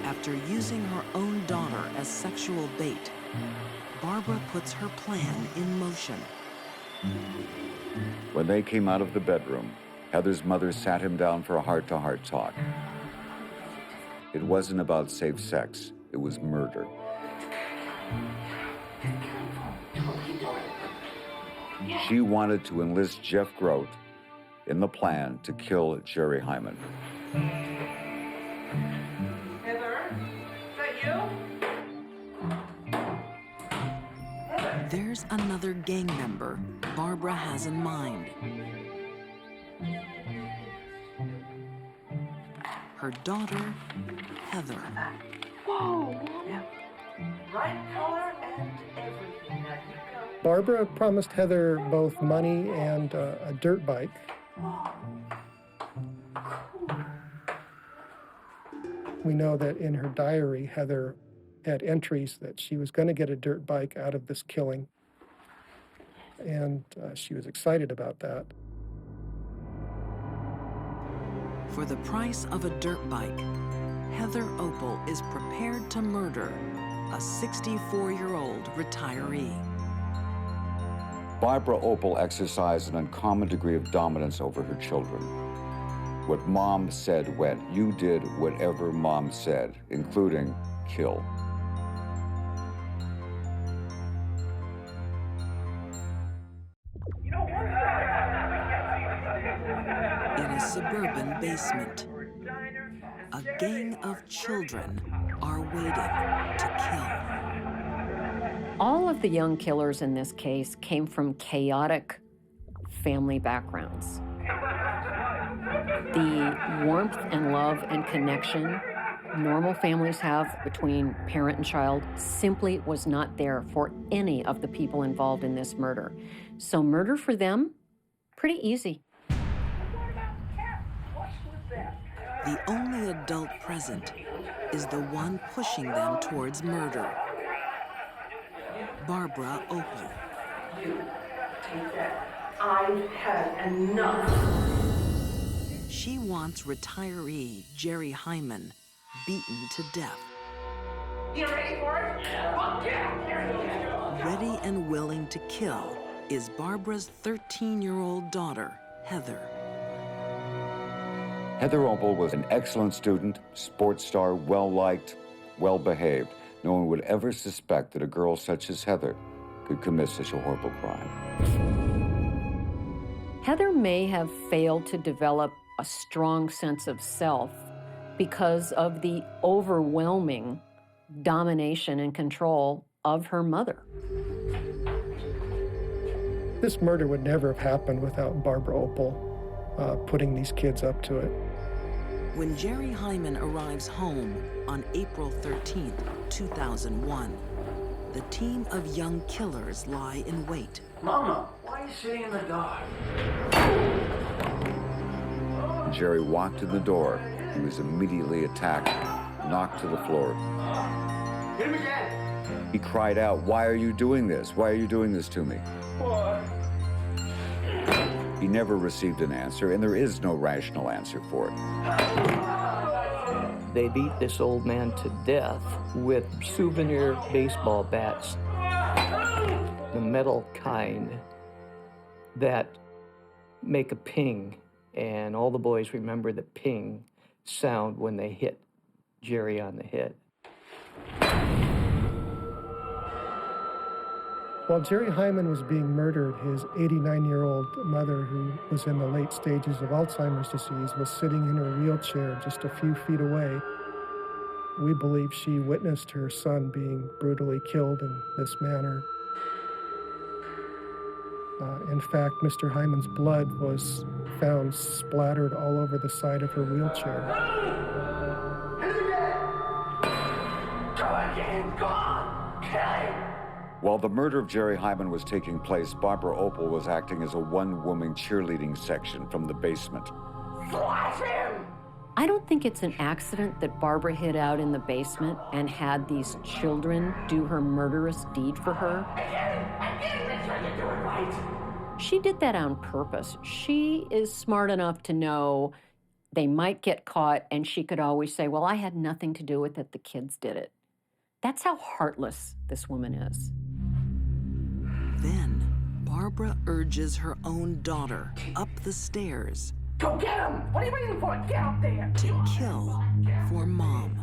After using her own daughter as sexual bait, Barbara puts her plan in motion. When they came out of the bedroom, Heather's mother sat him down for a heart-to-heart talk. It wasn't about safe sex, it was murder. She wanted to enlist Jeff Grote in the plan to kill Jerry Hyman. Heather, is that you? There's another gang member Barbara has in mind. Her daughter, Heather. Whoa! Right color and everything. There you go. Barbara promised Heather both money and a dirt bike. We know that in her diary, Heather had entries that she was going to get a dirt bike out of this killing. And she was excited about that. For the price of a dirt bike, Heather Opal is prepared to murder a 64-year-old retiree. Barbara Opal exercised an uncommon degree of dominance over her children. What Mom said went. You did whatever Mom said, including kill. In a suburban basement, a gang of children are waiting to kill. All of the young killers in this case came from chaotic family backgrounds. The warmth and love and connection normal families have between parent and child simply was not there for any of the people involved in this murder. So murder for them, pretty easy. The only adult present is the one pushing them towards murder. Barbara Opal. I've had enough. She wants retiree Jerry Hyman beaten to death. You ready for it? Fuck yeah! Ready and willing to kill is Barbara's 13-year-old daughter, Heather. Heather Opal was an excellent student, sports star, well-liked, well-behaved. No one would ever suspect that a girl such as Heather could commit such a horrible crime. Heather may have failed to develop a strong sense of self because of the overwhelming domination and control of her mother. This murder would never have happened without Barbara Opal putting these kids up to it. When Jerry Hyman arrives home on April 13th, 2001, the team of young killers lie in wait. Mama, why are you sitting in the dark? When Jerry walked in the door, he was immediately attacked, knocked to the floor. Hit him again! He cried out, "Why are you doing this? Why are you doing this to me?" What? He never received an answer, and there is no rational answer for it. They beat this old man to death with souvenir baseball bats, the metal kind that make a ping, and all the boys remember the ping sound when they hit Jerry on the head. While Jerry Hyman was being murdered, his 89-year-old mother, who was in the late stages of Alzheimer's disease, was sitting in her wheelchair just a few feet away. We believe she witnessed her son being brutally killed in this manner. In fact, Mr. Hyman's blood was found splattered all over the side of her wheelchair. Go again! Go on! Kill him! While the murder of Jerry Hyman was taking place, Barbara Opel was acting as a one-woman cheerleading section from the basement. Slash him! I don't think it's an accident that Barbara hid out in the basement and had these children do her murderous deed for her. I get it! Make sure you do it right! She did that on purpose. She is smart enough to know they might get caught, and she could always say, well, I had nothing to do with it, the kids did it. That's how heartless this woman is. Then, Barbara urges her own daughter up the stairs. Go get him! What are you waiting for? Get up there! To kill for Mom.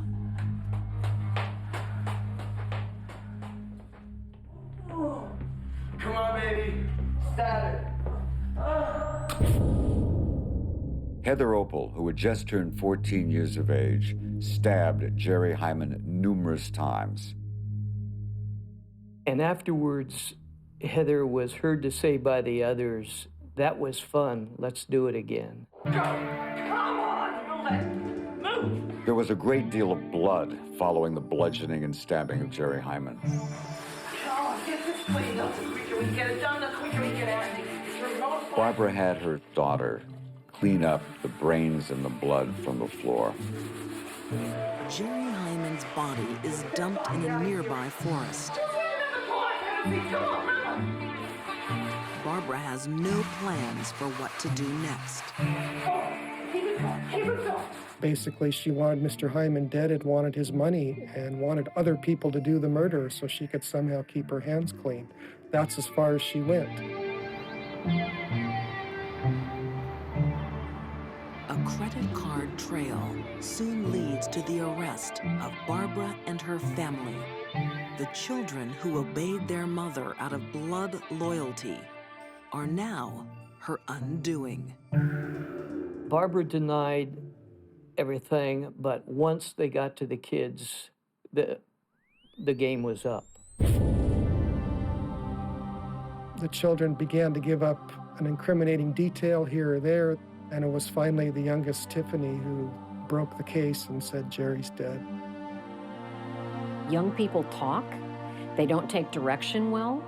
Come on, baby. Stab it. Heather Opel, who had just turned 14 years of age, stabbed Jerry Hyman numerous times. And afterwards, Heather was heard to say by the others, "That was fun, let's do it again." Go! Come on! Move! There was a great deal of blood following the bludgeoning and stabbing of Jerry Hyman. Oh, get this cleaned up. The quicker we get it done, the quicker we get out of here. Barbara had her daughter clean up the brains and the blood from the floor. Jerry Hyman's body is dumped in a nearby forest. Barbara has no plans for what to do next. Basically, she wanted Mr. Hyman dead and wanted his money and wanted other people to do the murder so she could somehow keep her hands clean. That's as far as she went. A credit card trail soon leads to the arrest of Barbara and her family. The children who obeyed their mother out of blood loyalty are now her undoing. Barbara denied everything, but once they got to the kids, the game was up. The children began to give up an incriminating detail here or there, and it was finally the youngest, Tiffany, who broke the case and said Jerry's dead. Young people talk, they don't take direction well,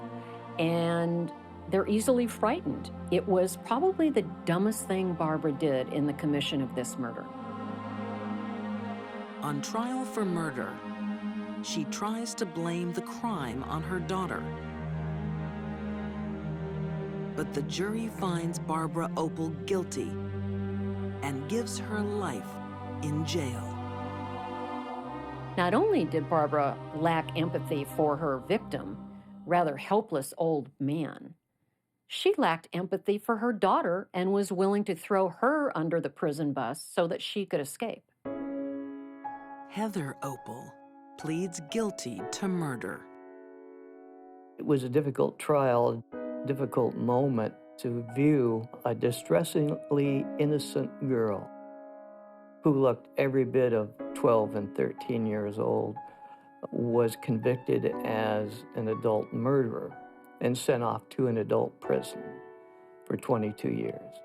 and they're easily frightened. It was probably the dumbest thing Barbara did in the commission of this murder. On trial for murder, she tries to blame the crime on her daughter. But the jury finds Barbara Opel guilty and gives her life in jail. Not only did Barbara lack empathy for her victim, rather helpless old man, she lacked empathy for her daughter and was willing to throw her under the prison bus so that she could escape. Heather Opel pleads guilty to murder. It was a difficult trial, difficult moment to view a distressingly innocent girl who looked every bit of 12 and 13 years old, was convicted as an adult murderer and sent off to an adult prison for 22 years.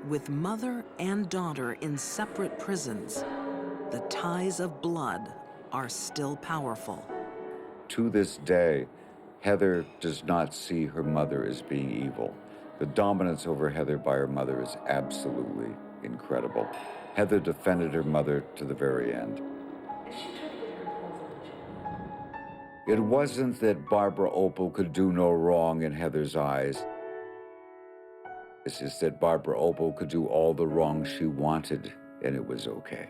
With mother and daughter in separate prisons, the ties of blood are still powerful. To this day, Heather does not see her mother as being evil. The dominance over Heather by her mother is absolutely incredible. Heather defended her mother to the very end. It wasn't that Barbara Opel could do no wrong in Heather's eyes. It's just that Barbara Opel could do all the wrong she wanted, and it was okay.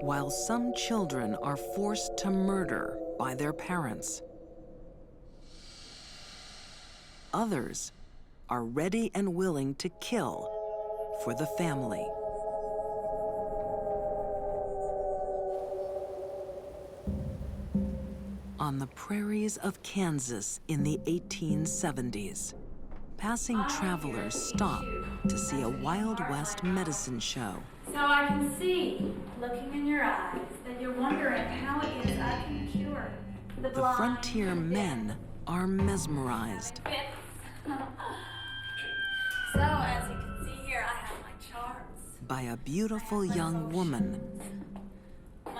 While some children are forced to murder by their parents, others are ready and willing to kill for the family. On the prairies of Kansas in the 1870s, passing travelers stop to see a Wild West medicine show. So I can see, looking in your eyes, that you're wondering how it is I can cure the The blind. frontier men are mesmerized So as you can see here, I have my charts. by a beautiful young woman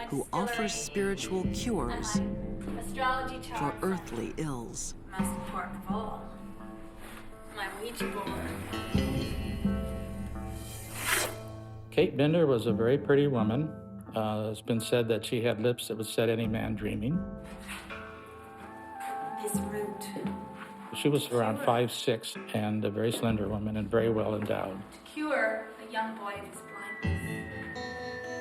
who offers spiritual cures Astrology for charts. earthly ills. Most important of all, my Ouija board. Kate Bender was a very pretty woman. It's been said that she had lips that would set any man dreaming. This root. She was around 5'6" and a very slender woman and very well endowed. To cure a young boy of his blindness.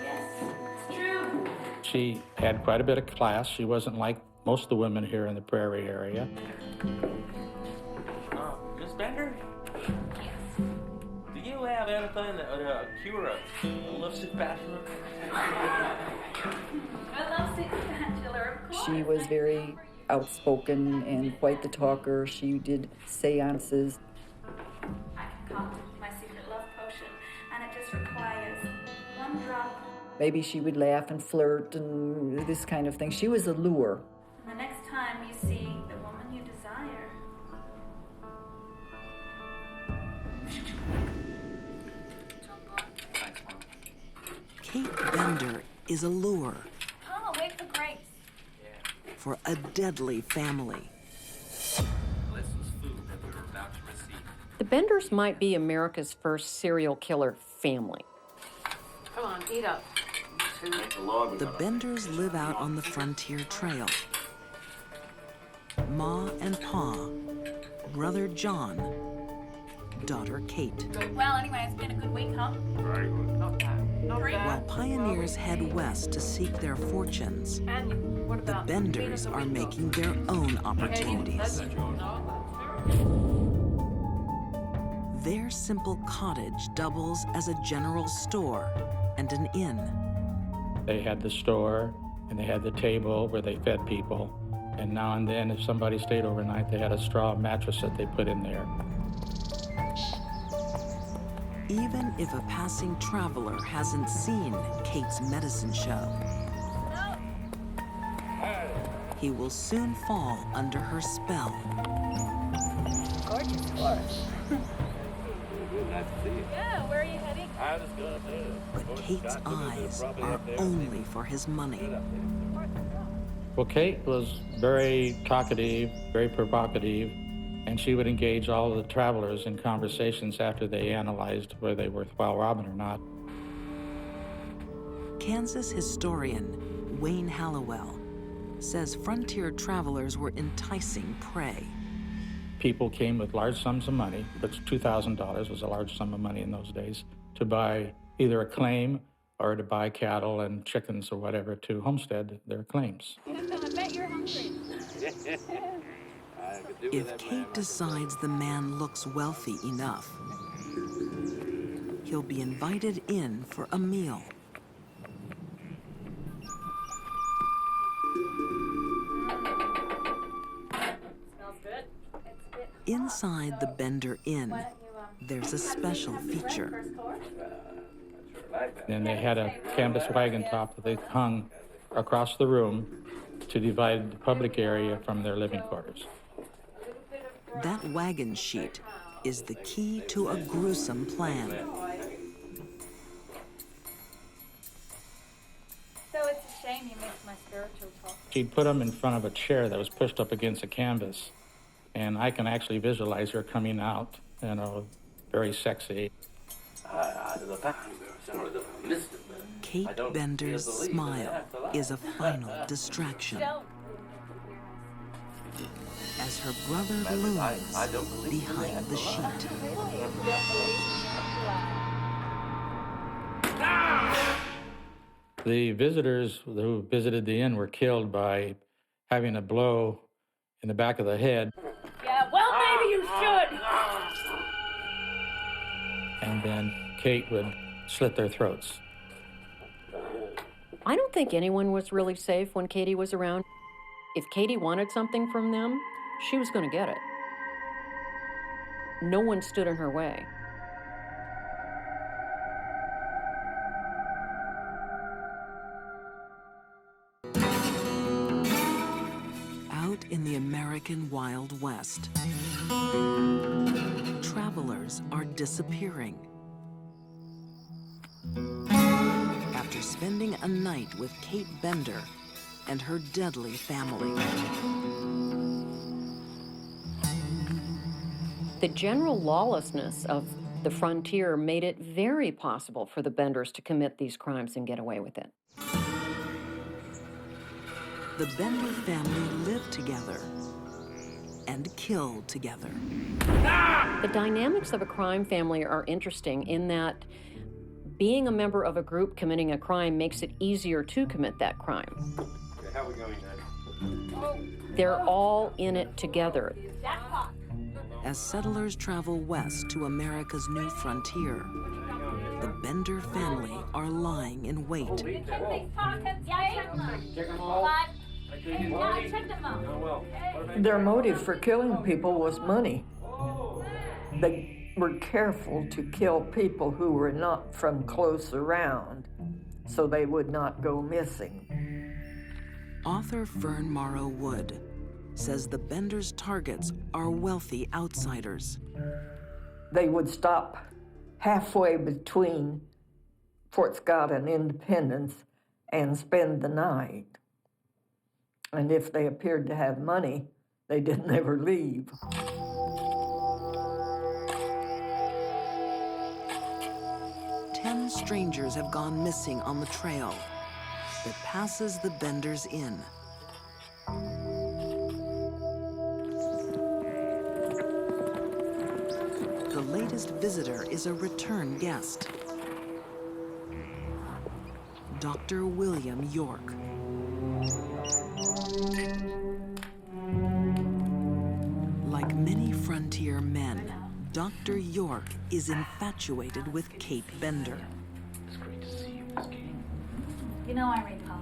Yes, it's true. She had quite a bit of class. She wasn't like most of the women here in the prairie area. Miss Bender? Do you have anything that would cure a lovesick bachelor? A lovesick bachelor, of course. She was very outspoken and quite the talker. She did seances. I can concoct my secret love potion, and it just requires one drop. Maybe she would laugh and flirt and this kind of thing. She was a lure. And the next time you see the woman you desire, Kate Bender is a lure oh, wait for Grace. for a deadly family. The Benders might be America's first serial killer family. Come on, eat up. The Benders live out on the frontier trail. Ma and Pa, brother John, daughter Kate. Well, anyway, it's been a good week, huh? Very good. Not bad. Not bad. While pioneers head west to seek their fortunes, And what the about Benders are making their own opportunities. Their simple cottage doubles as a general store and an inn. They had the store and they had the table where they fed people. And now and then, if somebody stayed overnight, they had a straw mattress that they put in there. Even if a passing traveler hasn't seen Kate's medicine show, he will soon fall under her spell. Gorgeous horse. Nice to see you. Yeah, where are you heading? I was going up there. But Kate's eyes are only for his money. Well, Kate was very talkative, very provocative, and she would engage all the travelers in conversations after they analyzed whether they were worthwhile robbing or not. Kansas historian Wayne Hallowell says frontier travelers were enticing prey. People came with large sums of money, which $2,000 was a large sum of money in those days, to buy either a claim or to buy cattle and chickens or whatever to homestead their claims. I bet you're hungry. If Kate decides the man looks wealthy enough, he'll be invited in for a meal. Smells good. It's a bit Inside the Bender Inn, there's a special feature. Then they had a canvas wagon top that they hung across the room to divide the public area from their living quarters. That wagon sheet is the key to a gruesome plan. name, you missed my spiritual talk. She'd put them in front of a chair that was pushed up against a canvas, and I can actually visualize her coming out, you know, very sexy. Kate Bender's smile is a final distraction as her brother looms behind the sheet. The visitors who visited the inn were killed by having a blow in the back of the head. Yeah, well, maybe you should. And then Kate would slit their throats. I don't think anyone was really safe when Katie was around. If Katie wanted something from them, she was going to get it. No one stood in her way. Out in the American Wild West, travelers are disappearing. After spending a night with Kate Bender and her deadly family. The general lawlessness of the frontier made it very possible for the Benders to commit these crimes and get away with it. The Bender family lived together and killed together. The dynamics of a crime family are interesting in that being a member of a group committing a crime makes it easier to commit that crime. Okay, how are we going then? They're all in it together. As settlers travel west to America's new frontier, the Bender family are lying in wait. Check them all. Yeah, I checked them out. Their motive for killing people was money. They were careful to kill people who were not from close around, so they would not go missing. Author Fern Morrow Wood says the Benders' targets are wealthy outsiders. They would stop halfway between Fort Scott and Independence and spend the night. And if they appeared to have money, they didn't ever leave. Strangers have gone missing on the trail that passes the Benders Inn. The latest visitor is a return guest, Dr. William York. Like many frontier men, Dr. York is infatuated with Kate Bender. It's great to see you, Miss Kate. You know I recall.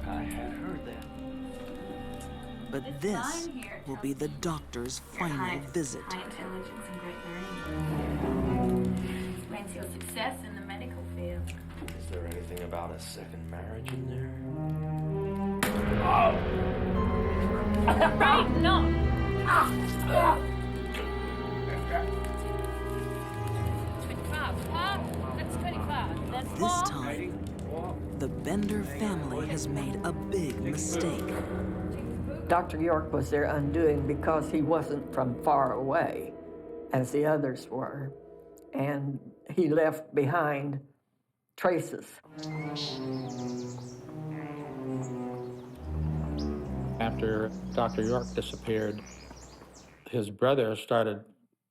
I had heard that. But this will be the doctor's final visit. High intelligence and great learning. Explains your success in the medical field. Is there anything about a second marriage in there? Right? No. This time, the Bender family has made a big mistake. Dr. York was their undoing because he wasn't from far away, as the others were, and he left behind traces. After Dr. York disappeared, his brother started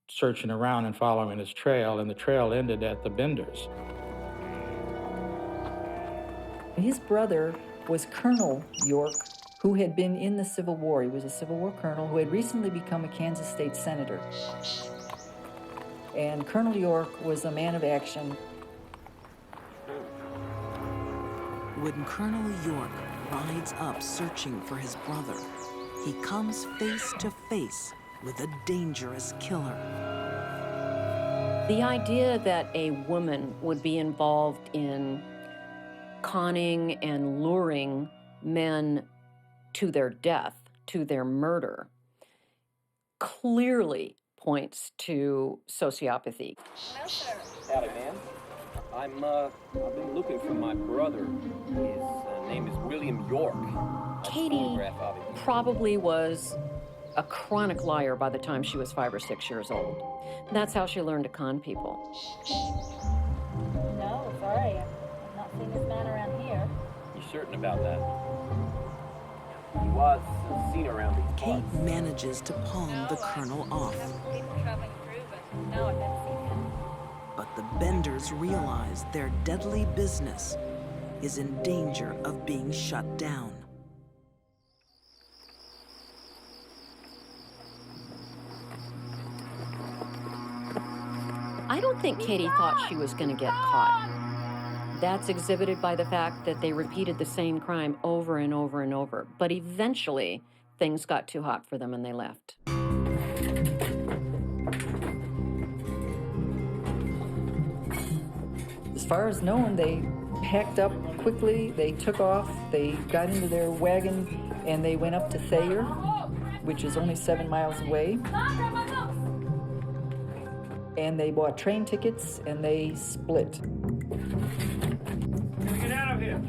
searching around and following his trail, and the trail ended at the Benders. His brother was Colonel York, who had been in the Civil War. He was a Civil War colonel who had recently become a Kansas state senator. And Colonel York was a man of action. When Colonel York rides up searching for his brother, he comes face to face with a dangerous killer. The idea that a woman would be involved in conning and luring men to their death, to their murder, clearly points to sociopathy. Howdy, man. I've been looking for my brother. His name is William York. Katie probably was a chronic liar by the time she was 5 or 6 years old. That's how she learned to con people. No, sorry. I've not seen this man around here. You certain about that? He was seen around these Kate parts. manages to palm the colonel off. People traveling through, but no, I've never seen him. But the Benders realize their deadly business is in danger of being shut down. I don't think Katie thought she was going to get caught. That's exhibited by the fact that they repeated the same crime over and over and over. But eventually, things got too hot for them and they left. As far as known, they packed up quickly, they took off, they got into their wagon, and they went up to Thayer, which is only 7 miles away. And they bought train tickets and they split. Get out of here!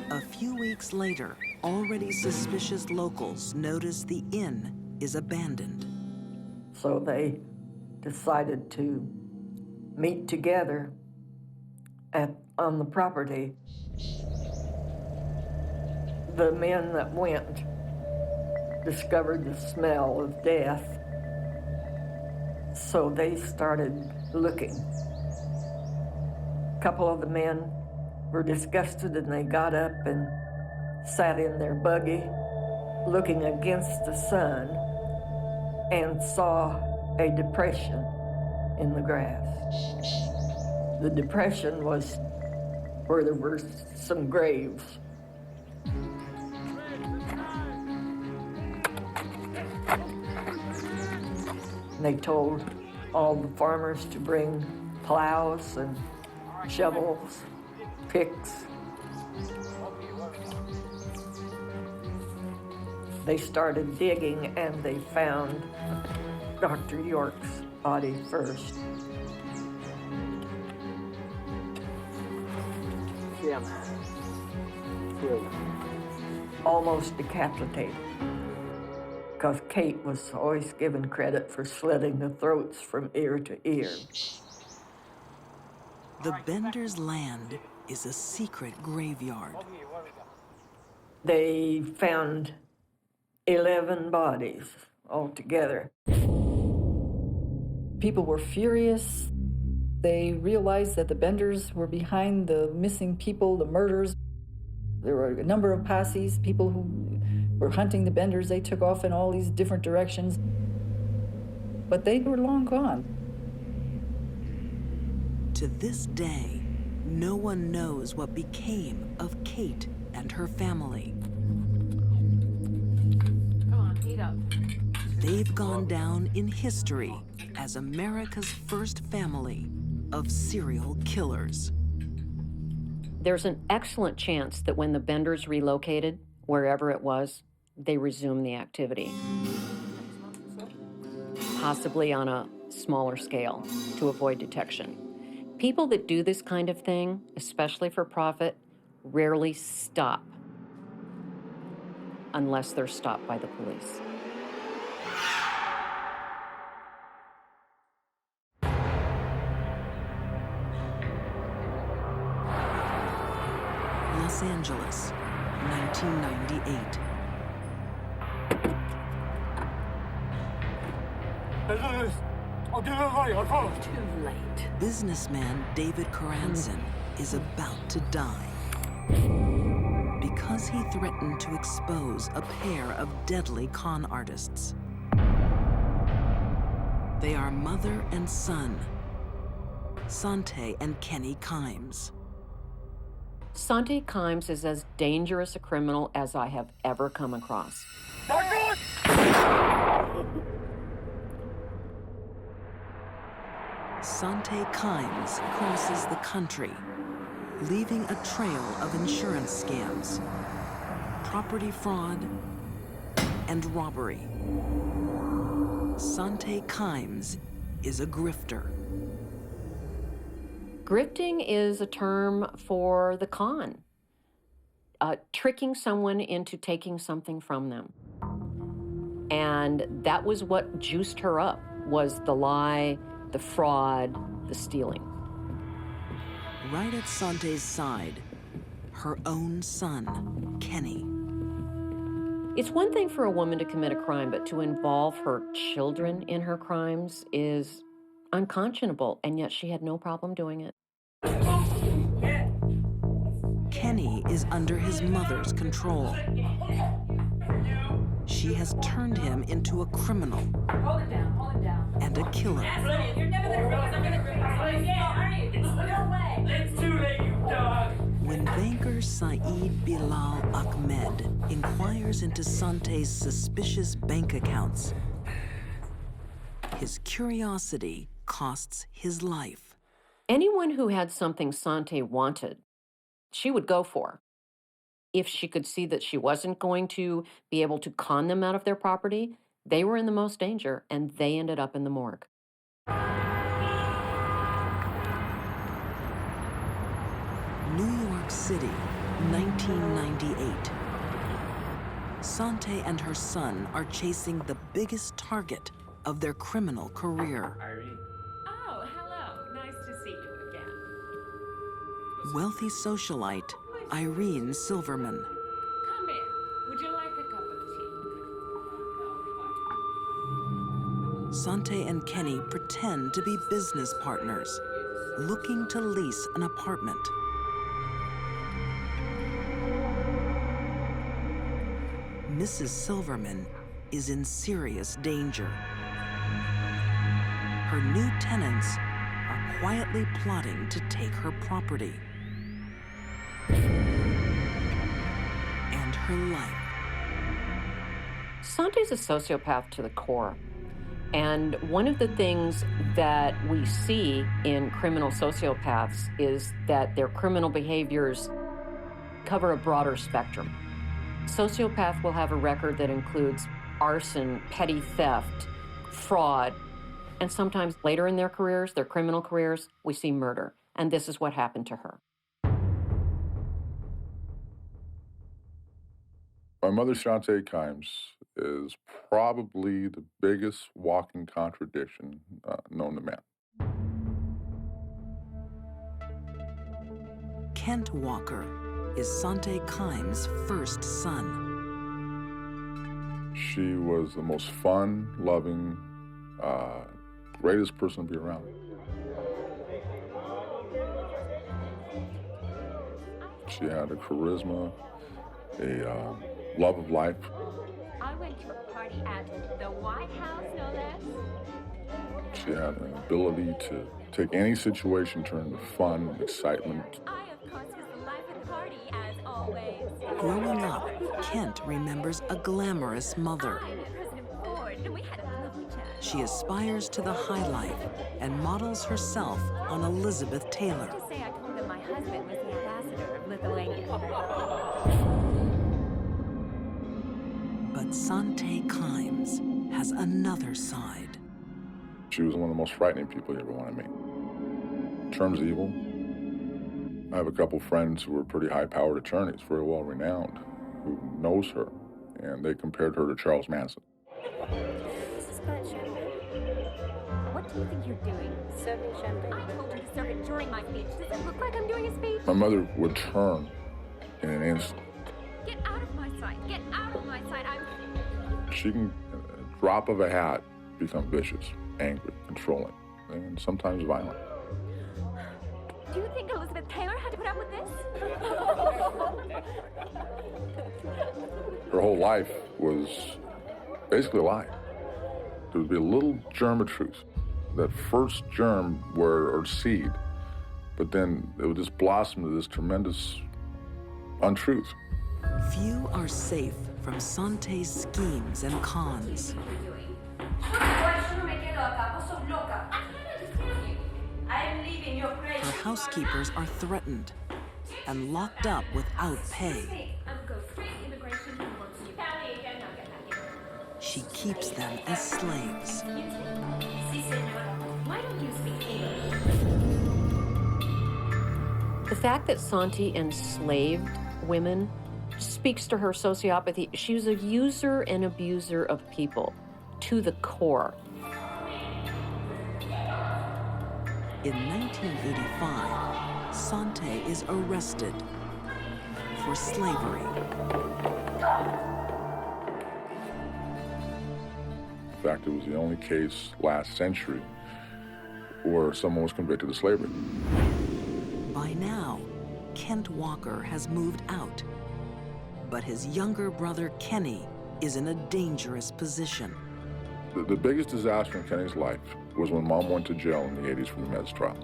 A few weeks later, already suspicious locals notice the inn is abandoned. So they decided to meet together on the property. The men that went discovered the smell of death, so they started looking. A couple of the men were disgusted and they got up and sat in their buggy looking against the sun and saw a depression in the grass. The depression was where there were some graves. They told all the farmers to bring plows and shovels, picks. They started digging and they found Dr. York's body first. Jim, almost decapitated, because Kate was always given credit for slitting the throats from ear to ear. The Benders' land is a secret graveyard. They found 11 bodies altogether. People were furious. They realized that the Benders were behind the missing people, the murders. There were a number of posses, people who were hunting the Benders. They took off in all these different directions. But they were long gone. To this day, no one knows what became of Kate and her family. Come on, eat up. They've gone down in history as America's first family of serial killers. There's an excellent chance that when the Benders relocated, wherever it was, they resumed the activity. Possibly on a smaller scale to avoid detection. People that do this kind of thing, especially for profit, rarely stop unless they're stopped by the police. Los Angeles, 1998. Too late. Businessman David Carranson is about to die because he threatened to expose a pair of deadly con artists. They are mother and son, Sante and Kenny Kimes. Sante Kimes is as dangerous a criminal as I have ever come across. Sante Kimes crosses the country leaving a trail of insurance scams, property fraud, and robbery. Sante Kimes is a grifter. Grifting is a term for the con, tricking someone into taking something from them. And that was what juiced her up, was the lie, the fraud, the stealing. Right at Sante's side, her own son, Kenny. It's one thing for a woman to commit a crime, but to involve her children in her crimes is unconscionable, and yet she had no problem doing it. Kenny is under his mother's control. She has turned him into a criminal and a killer. When banker Saeed Bilal Ahmed inquires into Sante's suspicious bank accounts, his curiosity costs his life. Anyone who had something Sante wanted, she would go for. If she could see that she wasn't going to be able to con them out of their property, they were in the most danger, and they ended up in the morgue. New York City, 1998. Sante and her son are chasing the biggest target of their criminal career. Irene. Oh, hello. Nice to see you again. Wealthy socialite Irene Silverman. Come in. Would you like a cup of tea? Sante and Kenny pretend to be business partners, looking to lease an apartment. Mrs. Silverman is in serious danger. Her new tenants are quietly plotting to take her property and her life. Sante's a sociopath to the core. And one of the things that we see in criminal sociopaths is that their criminal behaviors cover a broader spectrum. Sociopath will have a record that includes arson, petty theft, fraud, and sometimes later in their careers, their criminal careers, we see murder. And this is what happened to her. My mother, Sante Kimes, is probably the biggest walking contradiction known to man. Kent Walker is Sante Kimes' first son. She was the most fun, loving, greatest person to be around. She had a charisma, a love of life. I went to a party at the White House, no less. She had an ability to take any situation, turn into fun, excitement. I, of course, was the life of the party, as always. Growing up, Kent remembers a glamorous mother. I knew President Ford, and we had a lovely chat. She aspires to the high life and models herself on Elizabeth Taylor. Just say I told them my husband was the ambassador of Lithuania. But Sante Kimes has another side. She was one of the most frightening people you ever want to meet. In terms of evil, I have a couple friends who were pretty high-powered attorneys, very well-renowned, who knows her, and they compared her to Charles Manson. This is not champagne. What do you think you're doing? Serving champagne. I told you to serve it during my speech. Does it look like I'm doing a speech? My mother would turn in an instant. Get out of my sight. Get out of my sight. She can, at a drop of a hat, become vicious, angry, controlling, and sometimes violent. Do you think Elizabeth Taylor had to put up with this? Her whole life was basically a lie. There would be a little germ of truth. That first germ or seed, but then it would just blossom to this tremendous untruth. Few are safe from Sante's schemes and cons. Her housekeepers are threatened. and locked up without pay. I will go straight to immigration and work for you. Howdy again, now get back here. She keeps them as slaves. Why don't you speak English? The fact that Sante enslaved women speaks to her sociopathy. She was a user and abuser of people to the core. In 1985, Sante is arrested for slavery. In fact, it was the only case last century where someone was convicted of slavery. By now, Kent Walker has moved out, but his younger brother Kenny is in a dangerous position. The biggest disaster in Kenny's life was when Mom went to jail in the 80s for the meds trial.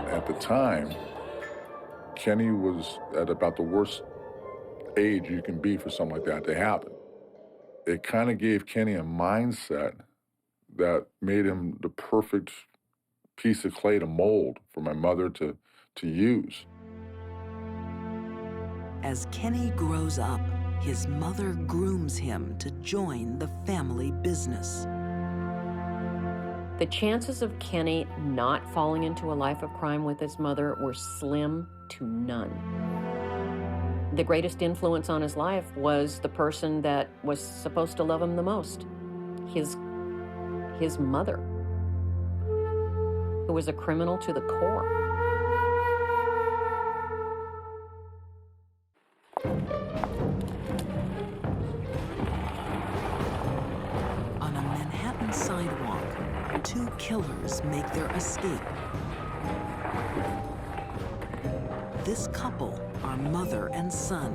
At the time, Kenny was at about the worst age you can be for something like that to happen. It kind of gave Kenny a mindset that made him the perfect piece of clay to mold for my mother to use. As Kenny grows up, his mother grooms him to join the family business. The chances of Kenny not falling into a life of crime with his mother were slim to none. The greatest influence on his life was the person that was supposed to love him the most, his mother, who was a criminal to the core. On a Manhattan sidewalk, two killers make their escape. This couple are mother and son.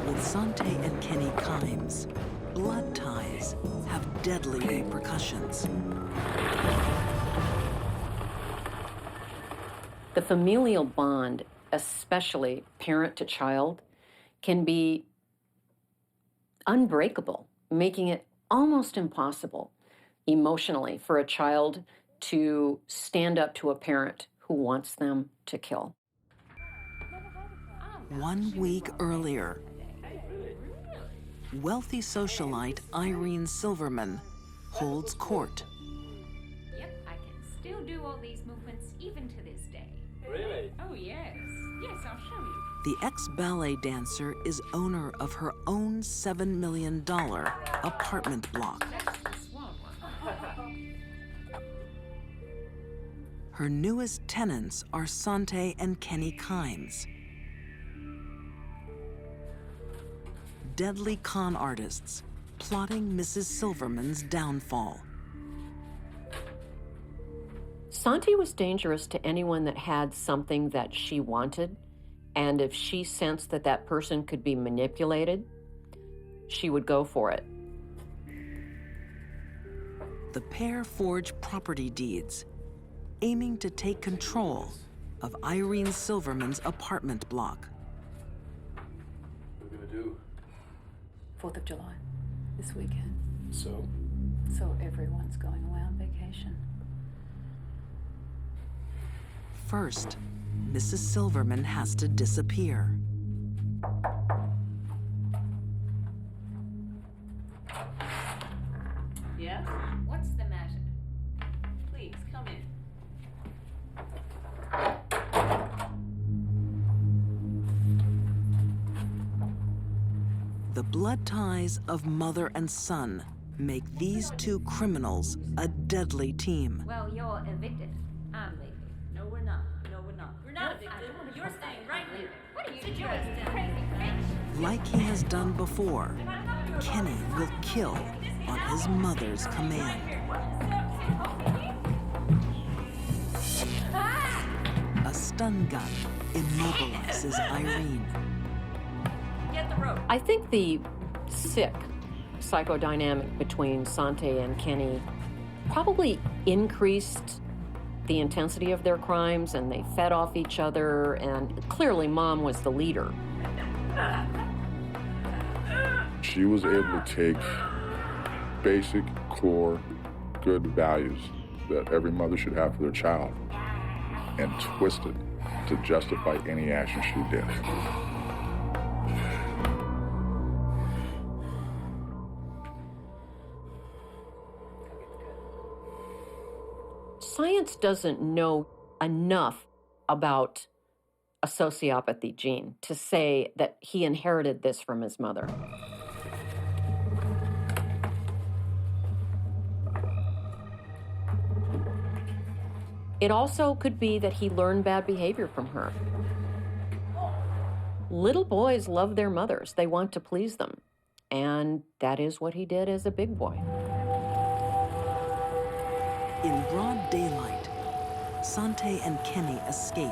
With Sante and Kenny Kimes, blood ties have deadly repercussions. The familial bond, especially parent to child, can be unbreakable, making it almost impossible emotionally for a child to stand up to a parent who wants them to kill. 1 week earlier, wealthy socialite Irene Silverman holds court. Yep, I can still do all these movements even to this day. Really? Oh, yes. Yes, I'll show you. The ex-ballet dancer is owner of her own $7 million apartment block. Her newest tenants are Sante and Kenny Kimes. Deadly con artists plotting Mrs. Silverman's downfall. Sante was dangerous to anyone that had something that she wanted, and if she sensed that that person could be manipulated, she would go for it. The pair forge property deeds, aiming to take control of Irene Silverman's apartment block. What are we gonna do? 4th of July, this weekend. So? So everyone's going away on vacation. First, Mrs. Silverman has to disappear. Yes? What's the matter? Please, come in. The blood ties of mother and son make these two criminals a deadly team. Well, you're evicted. I'm leaving. No, we're not. No, we're not. We're not evicted. You're staying right here. What are you doing, crazy bitch? Like he has done before, Kenny will kill on his mother's command. A stun gun immobilizes Irene. Get the rope. I think the sick psychodynamic between Sante and Kenny probably increased the intensity of their crimes, and they fed off each other, and clearly Mom was the leader. She was able to take basic, core, good values that every mother should have for their child and twisted to justify any action she did. Science doesn't know enough about a sociopathy gene to say that he inherited this from his mother. It also could be that he learned bad behavior from her. Little boys love their mothers. They want to please them. And that is what he did as a big boy. In broad daylight, Sante and Kenny escape.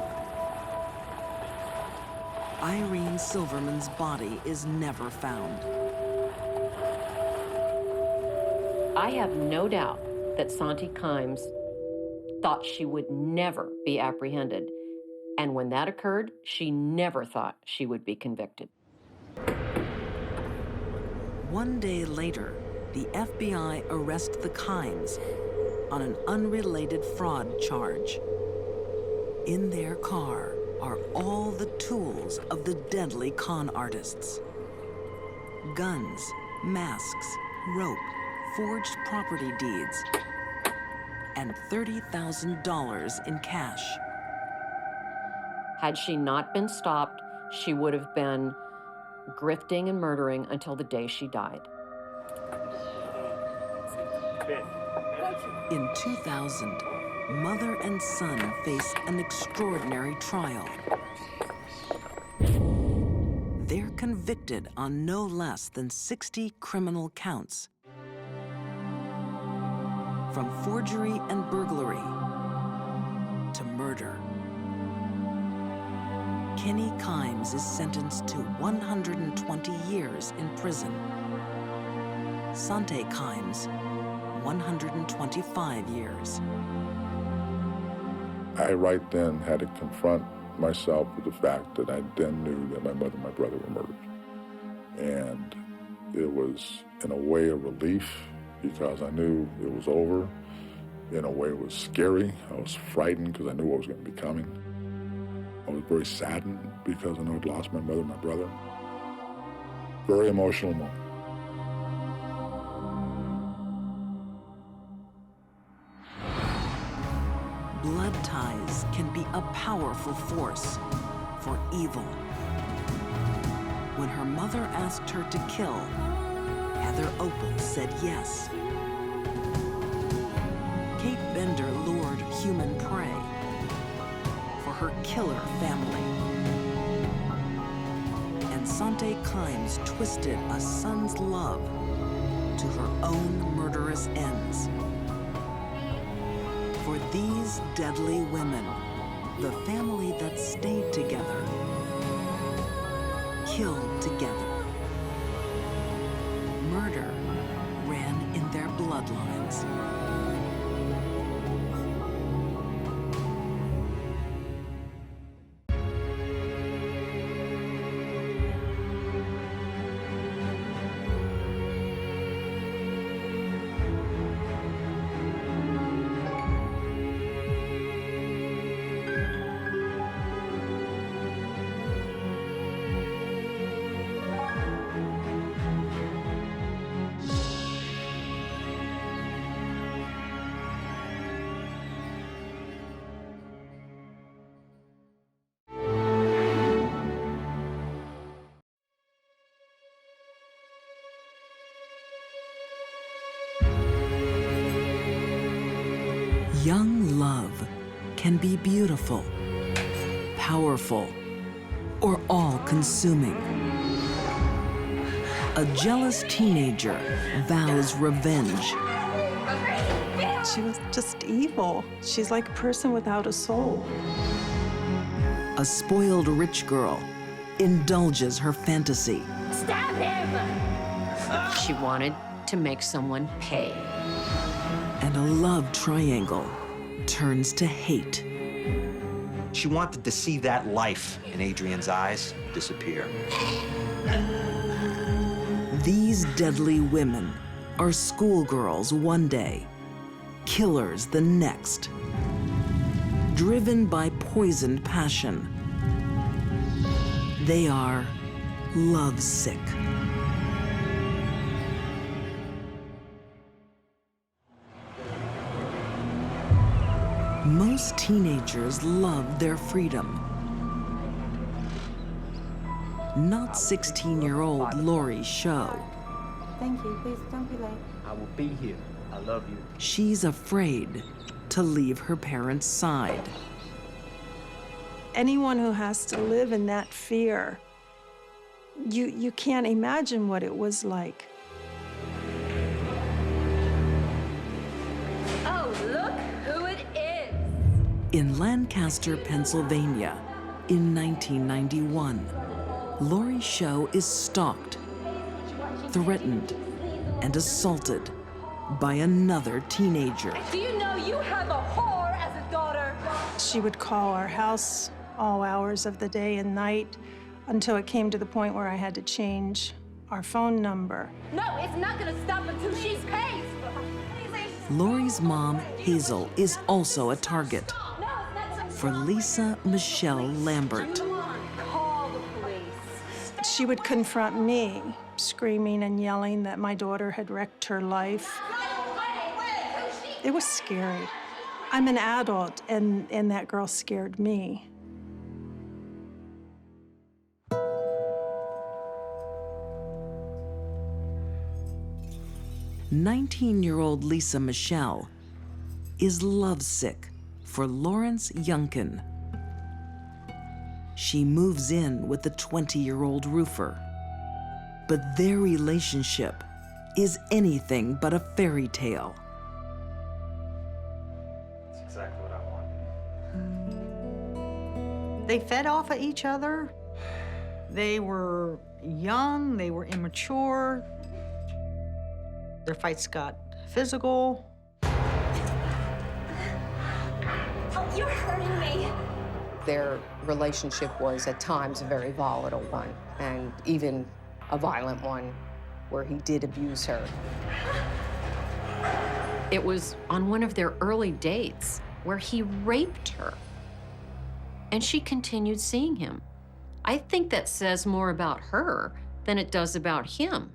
Irene Silverman's body is never found. I have no doubt that Sante Kimes thought she would never be apprehended. And when that occurred, she never thought she would be convicted. One day later, the FBI arrest the Kimes on an unrelated fraud charge. In their car are all the tools of the deadly con artists. Guns, masks, rope, forged property deeds, and $30,000 in cash. Had she not been stopped, she would have been grifting and murdering until the day she died. In 2000, mother and son face an extraordinary trial. They're convicted on no less than 60 criminal counts, from forgery and burglary to murder. Kenny Kimes is sentenced to 120 years in prison. Sante Kimes, 125 years. I right then had to confront myself with the fact that I then knew that my mother and my brother were murdered. And it was, in a way, a relief because I knew it was over. In a way, it was scary. I was frightened because I knew what was going to be coming. I was very saddened because I know I'd lost my mother and my brother. Very emotional moment. Blood ties can be a powerful force for evil. When her mother asked her to kill, Heather Opal said yes. Kate Bender lured human prey for her killer family. And Sante Kimes twisted a son's love to her own murderous ends. For these deadly women, the family that stayed together, killed together. Murder ran in their bloodlines. Young love can be beautiful, powerful, or all-consuming. A jealous teenager vows revenge. She was just evil. She's like a person without a soul. A spoiled rich girl indulges her fantasy. Stab him! She wanted to make someone pay. And a love triangle turns to hate. She wanted to see that life in Adrian's eyes disappear. These deadly women are schoolgirls one day killers the next. Driven by poisoned passion, they are lovesick. Most teenagers love their freedom. Not 16-year-old Lori Show. Thank you. Please don't be late. I will be here. I love you. She's afraid to leave her parents' side. Anyone who has to live in that fear, you can't imagine what it was like. Oh, look who it is! In Lancaster, Pennsylvania, in 1991, Lori Show is stalked, threatened, and assaulted by another teenager. Do you know you have a whore as a daughter? She would call our house all hours of the day and night until it came to the point where I had to change our phone number. No, it's not gonna stop until she's paid. Lori's mom, Hazel, is also a target for Lisa Michelle Lambert. Call the police. She would confront me, screaming and yelling that my daughter had wrecked her life. It was scary. I'm an adult, and that girl scared me. "19-year-old Lisa Michelle is lovesick for Lawrence Youngkin. She moves in with the 20-year-old roofer, but their relationship is anything but a fairy tale. That's exactly what I want. They fed off of each other. They were young, they were immature. Their fights got physical. Oh, you're hurting me. Their relationship was at times a very volatile one, and even a violent one where he did abuse her. It was on one of their early dates where he raped her, and she continued seeing him. I think that says more about her than it does about him.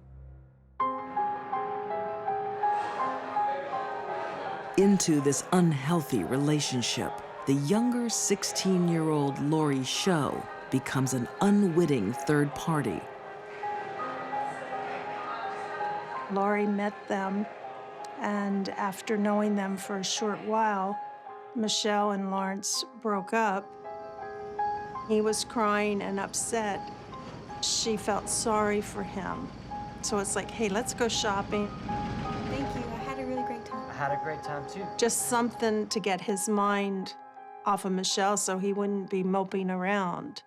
Into this unhealthy relationship, the younger 16-year-old Lori Show becomes an unwitting third party. Lori met them, and after knowing them for a short while, Michelle and Lawrence broke up. He was crying and upset. She felt sorry for him. So it's like, hey, let's go shopping. Thank you. I had a really great time. I had a great time too. Just something to get his mind off of Michelle so he wouldn't be moping around.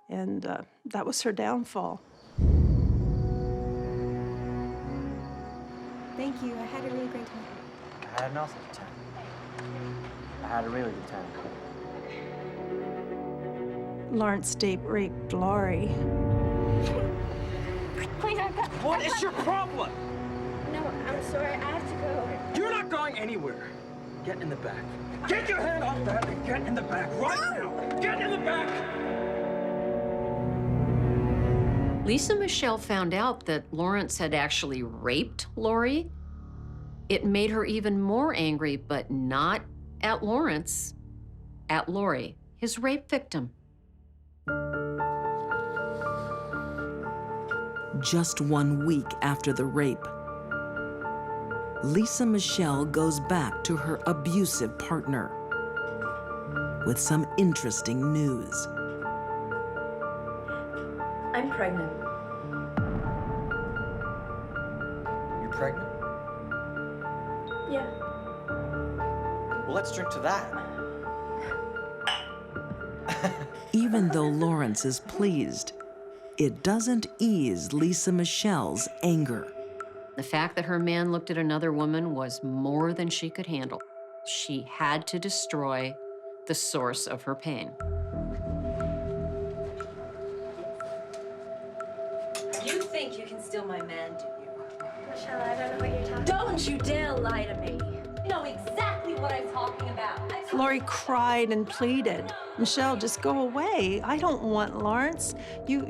And that was her downfall. Thank you. I had a really great time. I had an awesome time. I had a really good time. Lawrence date raped Lori. Please, What is your problem? No, I'm sorry. I have to go. You're not going anywhere. Get in the back. Get your hand off that and get in the back right now. Get in the back! Lisa Michelle found out that Lawrence had actually raped Lori. It made her even more angry, but not at Lawrence, at Lori, his rape victim. Just 1 week after the rape, Lisa Michelle goes back to her abusive partner with some interesting news. I'm pregnant. You're pregnant? Yeah. Well, let's drink to that. Even though Lawrence is pleased, it doesn't ease Lisa Michelle's anger. The fact that her man looked at another woman was more than she could handle. She had to destroy the source of her pain. You think you can steal my man, do you? Michelle, I don't know what you're talking about. Don't you dare lie to me. No, know exactly what I'm talking about. Lori cried and pleaded, Michelle, just go away. I don't want Lawrence. You're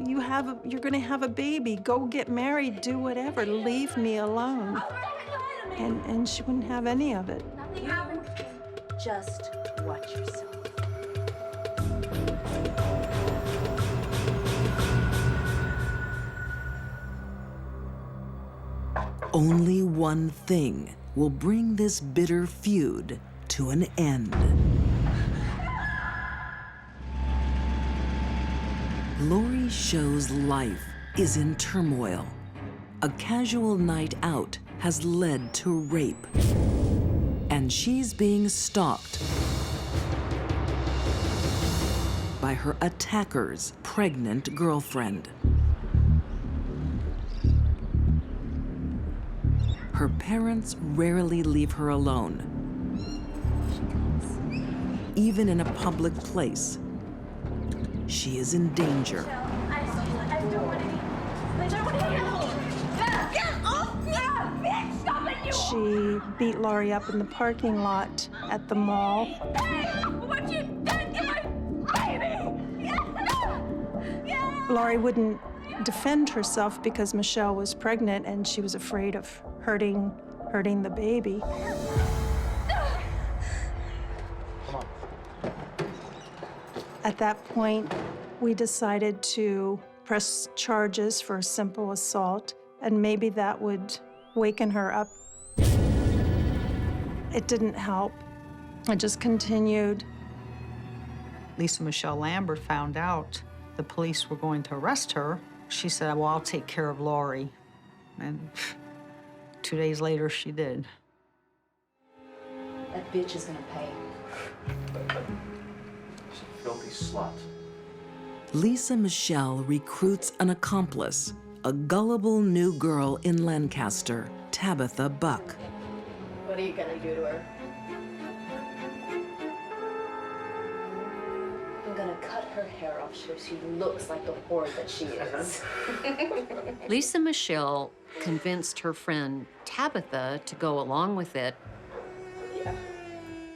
gonna have a baby. Go get married, do whatever. Leave me alone. And she wouldn't have any of it. Nothing happened. Just watch yourself. Only one thing will bring this bitter feud to an end. Lori shows life is in turmoil. A casual night out has led to rape. And she's being stalked by her attacker's pregnant girlfriend. Her parents rarely leave her alone, even in a public place. She is in danger. I don't want to get off me! Bitch, stop it, you! She beat Lori up in the parking lot at the mall. Hey, what you done to my baby? Lori wouldn't defend herself because Michelle was pregnant and she was afraid of hurting the baby. At that point, we decided to press charges for simple assault, and maybe that would waken her up. It didn't help. It just continued. Lisa Michelle Lambert found out the police were going to arrest her. She said, well, I'll take care of Lori. And 2 days later, she did. That bitch is gonna pay. She's a filthy slut. Lisa Michelle recruits an accomplice, a gullible new girl in Lancaster, Tabitha Buck. What are you gonna do to her? I'm gonna cut her hair off so she looks like the whore that she is. Lisa Michelle convinced her friend Tabitha to go along with it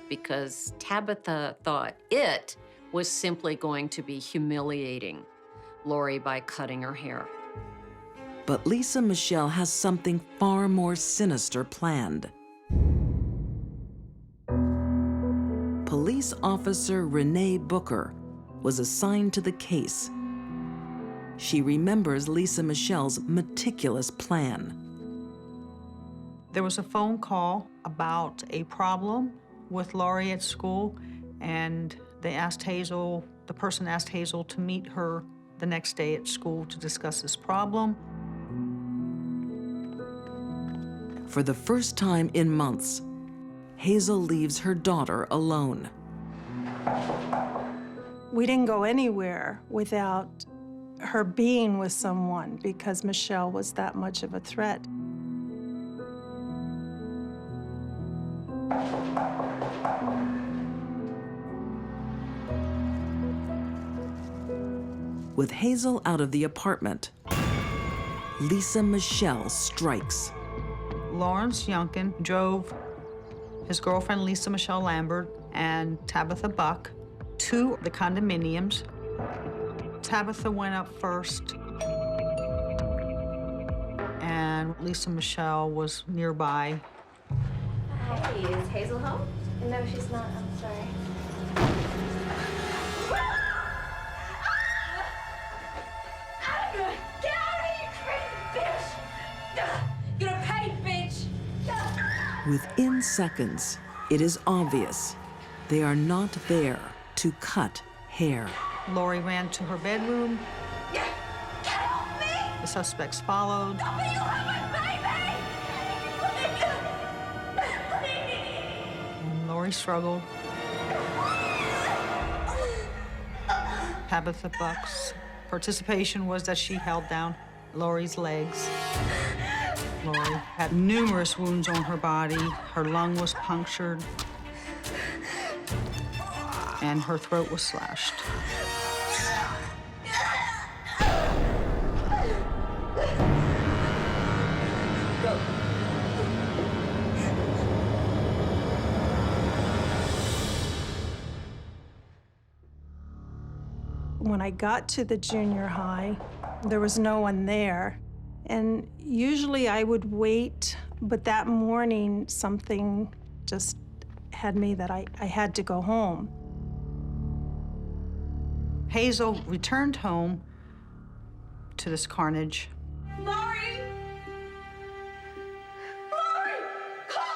because Tabitha thought it was simply going to be humiliating Lori by cutting her hair. But Lisa Michelle has something far more sinister planned. Police officer Renee Booker was assigned to the case. She remembers Lisa Michelle's meticulous plan. There was a phone call about a problem with Lori at school, and they asked Hazel, the person asked Hazel to meet her the next day at school to discuss this problem. For the first time in months, Hazel leaves her daughter alone. We didn't go anywhere without her being with someone because Michelle was that much of a threat. With Hazel out of the apartment, Lisa Michelle strikes. Lawrence Youngkin drove his girlfriend Lisa Michelle Lambert and Tabitha Buck to the condominiums. Tabitha went up first, and Lisa Michelle was nearby. Hey, is Hazel home? No, she's not. I'm sorry. Get out of here, you crazy bitch! You're gonna pay, bitch! Within seconds, it is obvious they are not there to cut hair. Lori ran to her bedroom. Get off me! The suspects followed. Stop it, you have my And Lori struggled. Tabitha Buck's participation was that she held down Lori's legs. Lori had numerous wounds on her body. Her lung was punctured, and her throat was slashed. When I got to the junior high, there was no one there. And usually I would wait, but that morning something just had me that I had to go home. Hazel returned home to this carnage.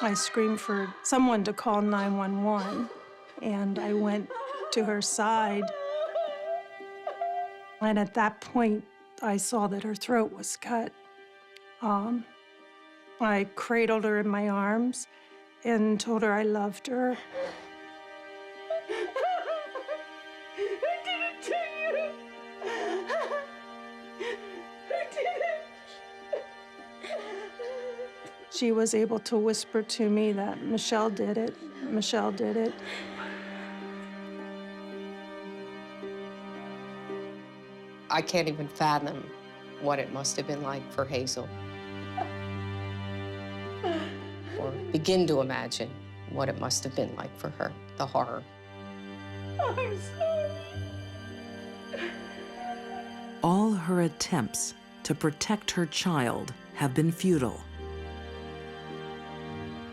I screamed for someone to call 911, and I went to her side. And at that point, I saw that her throat was cut. I cradled her in my arms and told her I loved her. She was able to whisper to me that Michelle did it, Michelle did it. I can't even fathom what it must have been like for Hazel. Or begin to imagine what it must have been like for her, the horror. I'm sorry. All her attempts to protect her child have been futile.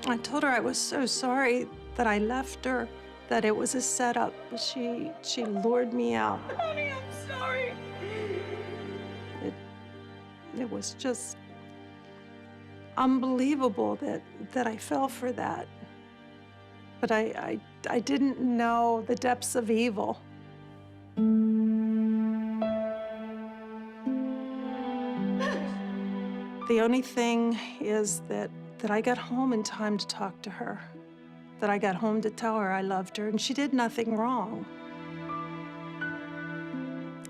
I told her I was so sorry that I left her, that it was a setup. She lured me out. Honey, I'm sorry. It was just unbelievable that I fell for that. But I didn't know the depths of evil. The only thing is that I got home in time to talk to her, that I got home to tell her I loved her, and she did nothing wrong.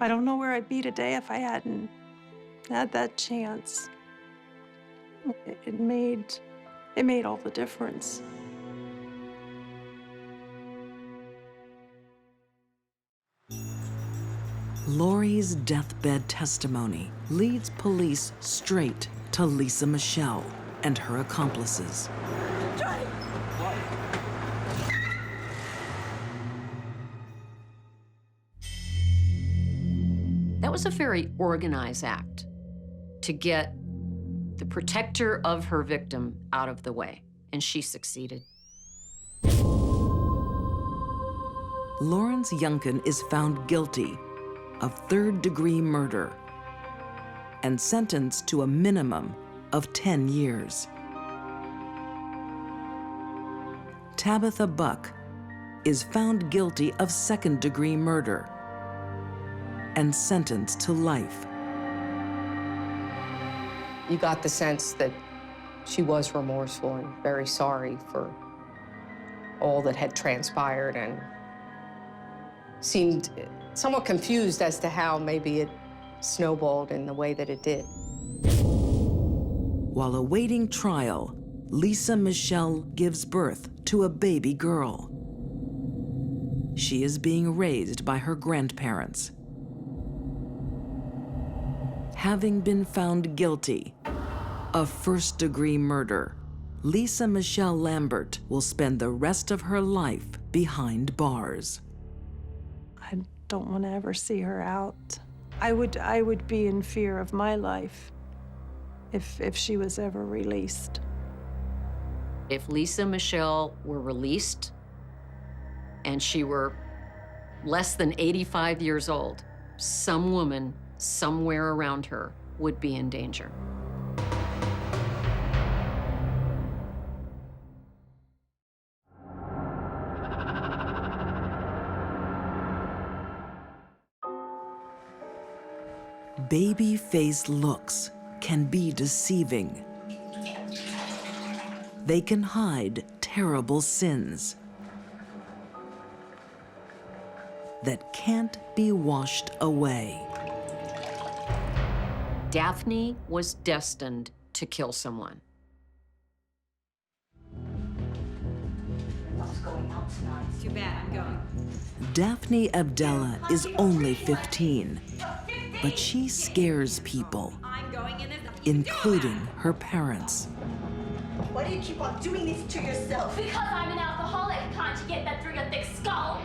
I don't know where I'd be today if I hadn't had that chance. It made all the difference. Lori's deathbed testimony leads police straight to Lisa Michelle and her accomplices. That was a very organized act to get the protector of her victim out of the way, and she succeeded. Lawrence Yunkin is found guilty of third-degree murder and sentenced to a minimum of 10 years. Tabitha Buck is found guilty of second-degree murder and sentenced to life. You got the sense that she was remorseful and very sorry for all that had transpired, and seemed somewhat confused as to how maybe it snowballed in the way that it did. While awaiting trial, Lisa Michelle gives birth to a baby girl. She is being raised by her grandparents. Having been found guilty of first-degree murder, Lisa Michelle Lambert will spend the rest of her life behind bars. I don't want to ever see her out. I would be in fear of my life if she was ever released. If Lisa Michelle were released and she were less than 85 years old, some woman somewhere around her would be in danger. Baby-faced looks can be deceiving. They can hide terrible sins that can't be washed away. Daphne was destined to kill someone. What's going on tonight? Too bad, I'm going. Daphne Abdella is only 15, but she scares people, including her parents. Why do you keep on doing this to yourself? Because I'm an alcoholic. Can't you get that through your thick skull?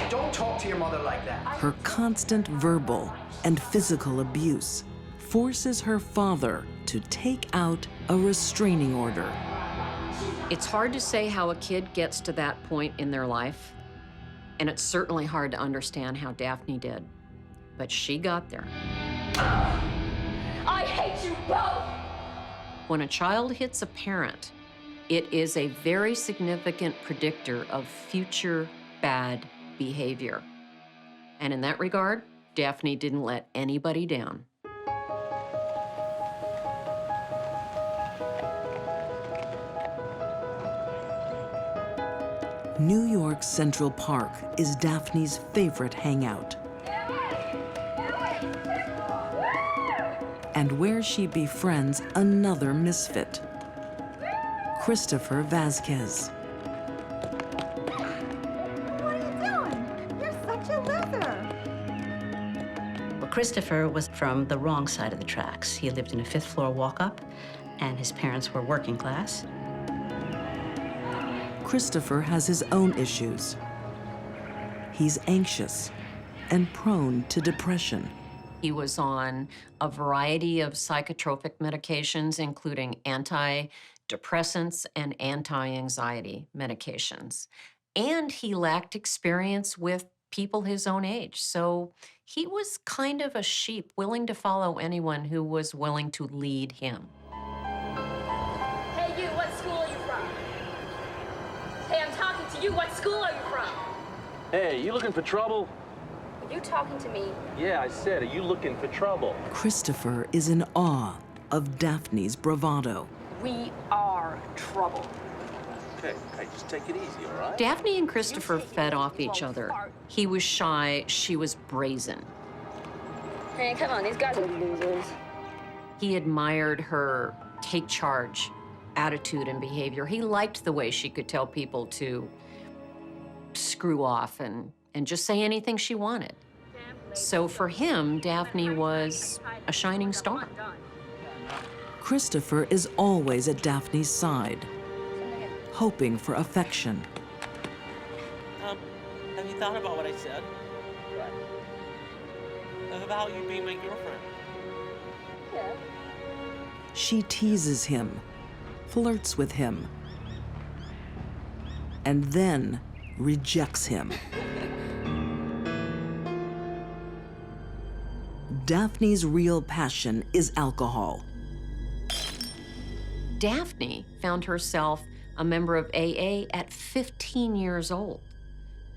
Don't don't talk to your mother like that. Her constant verbal and physical abuse forces her father to take out a restraining order. It's hard to say how a kid gets to that point in their life, and it's certainly hard to understand how Daphne did, but she got there. I hate you both! When a child hits a parent, it is a very significant predictor of future bad behavior. And in that regard, Daphne didn't let anybody down. New York's Central Park is Daphne's favorite hangout, and where she befriends another misfit, Christopher Vasquez. What are you doing? You're such a loser. Well, Christopher was from the wrong side of the tracks. He lived in a 5th floor walk-up, and his parents were working class. Christopher has his own issues. He's anxious and prone to depression. He was on a variety of psychotropic medications, including antidepressants and anti-anxiety medications. And he lacked experience with people his own age. So he was kind of a sheep, willing to follow anyone who was willing to lead him. Hey, you, what school are you from? Hey, I'm talking to you. What school are you from? Hey, you looking for trouble? Are you talking to me? Yeah, I said, are you looking for trouble? Christopher is in awe of Daphne's bravado. We are trouble. Okay, just take it easy, all right? Daphne and Christopher fed off each other. He was shy, she was brazen. Hey, come on, these guys are losers. He admired her take charge attitude and behavior. He liked the way she could tell people to screw off and just say anything she wanted. So for him, Daphne was a shining star. Christopher is always at Daphne's side, hoping for affection. Have you thought about what I said? About you being my girlfriend? Yeah. She teases him, flirts with him, and then rejects him. Daphne's real passion is alcohol. Daphne found herself a member of AA at 15 years old.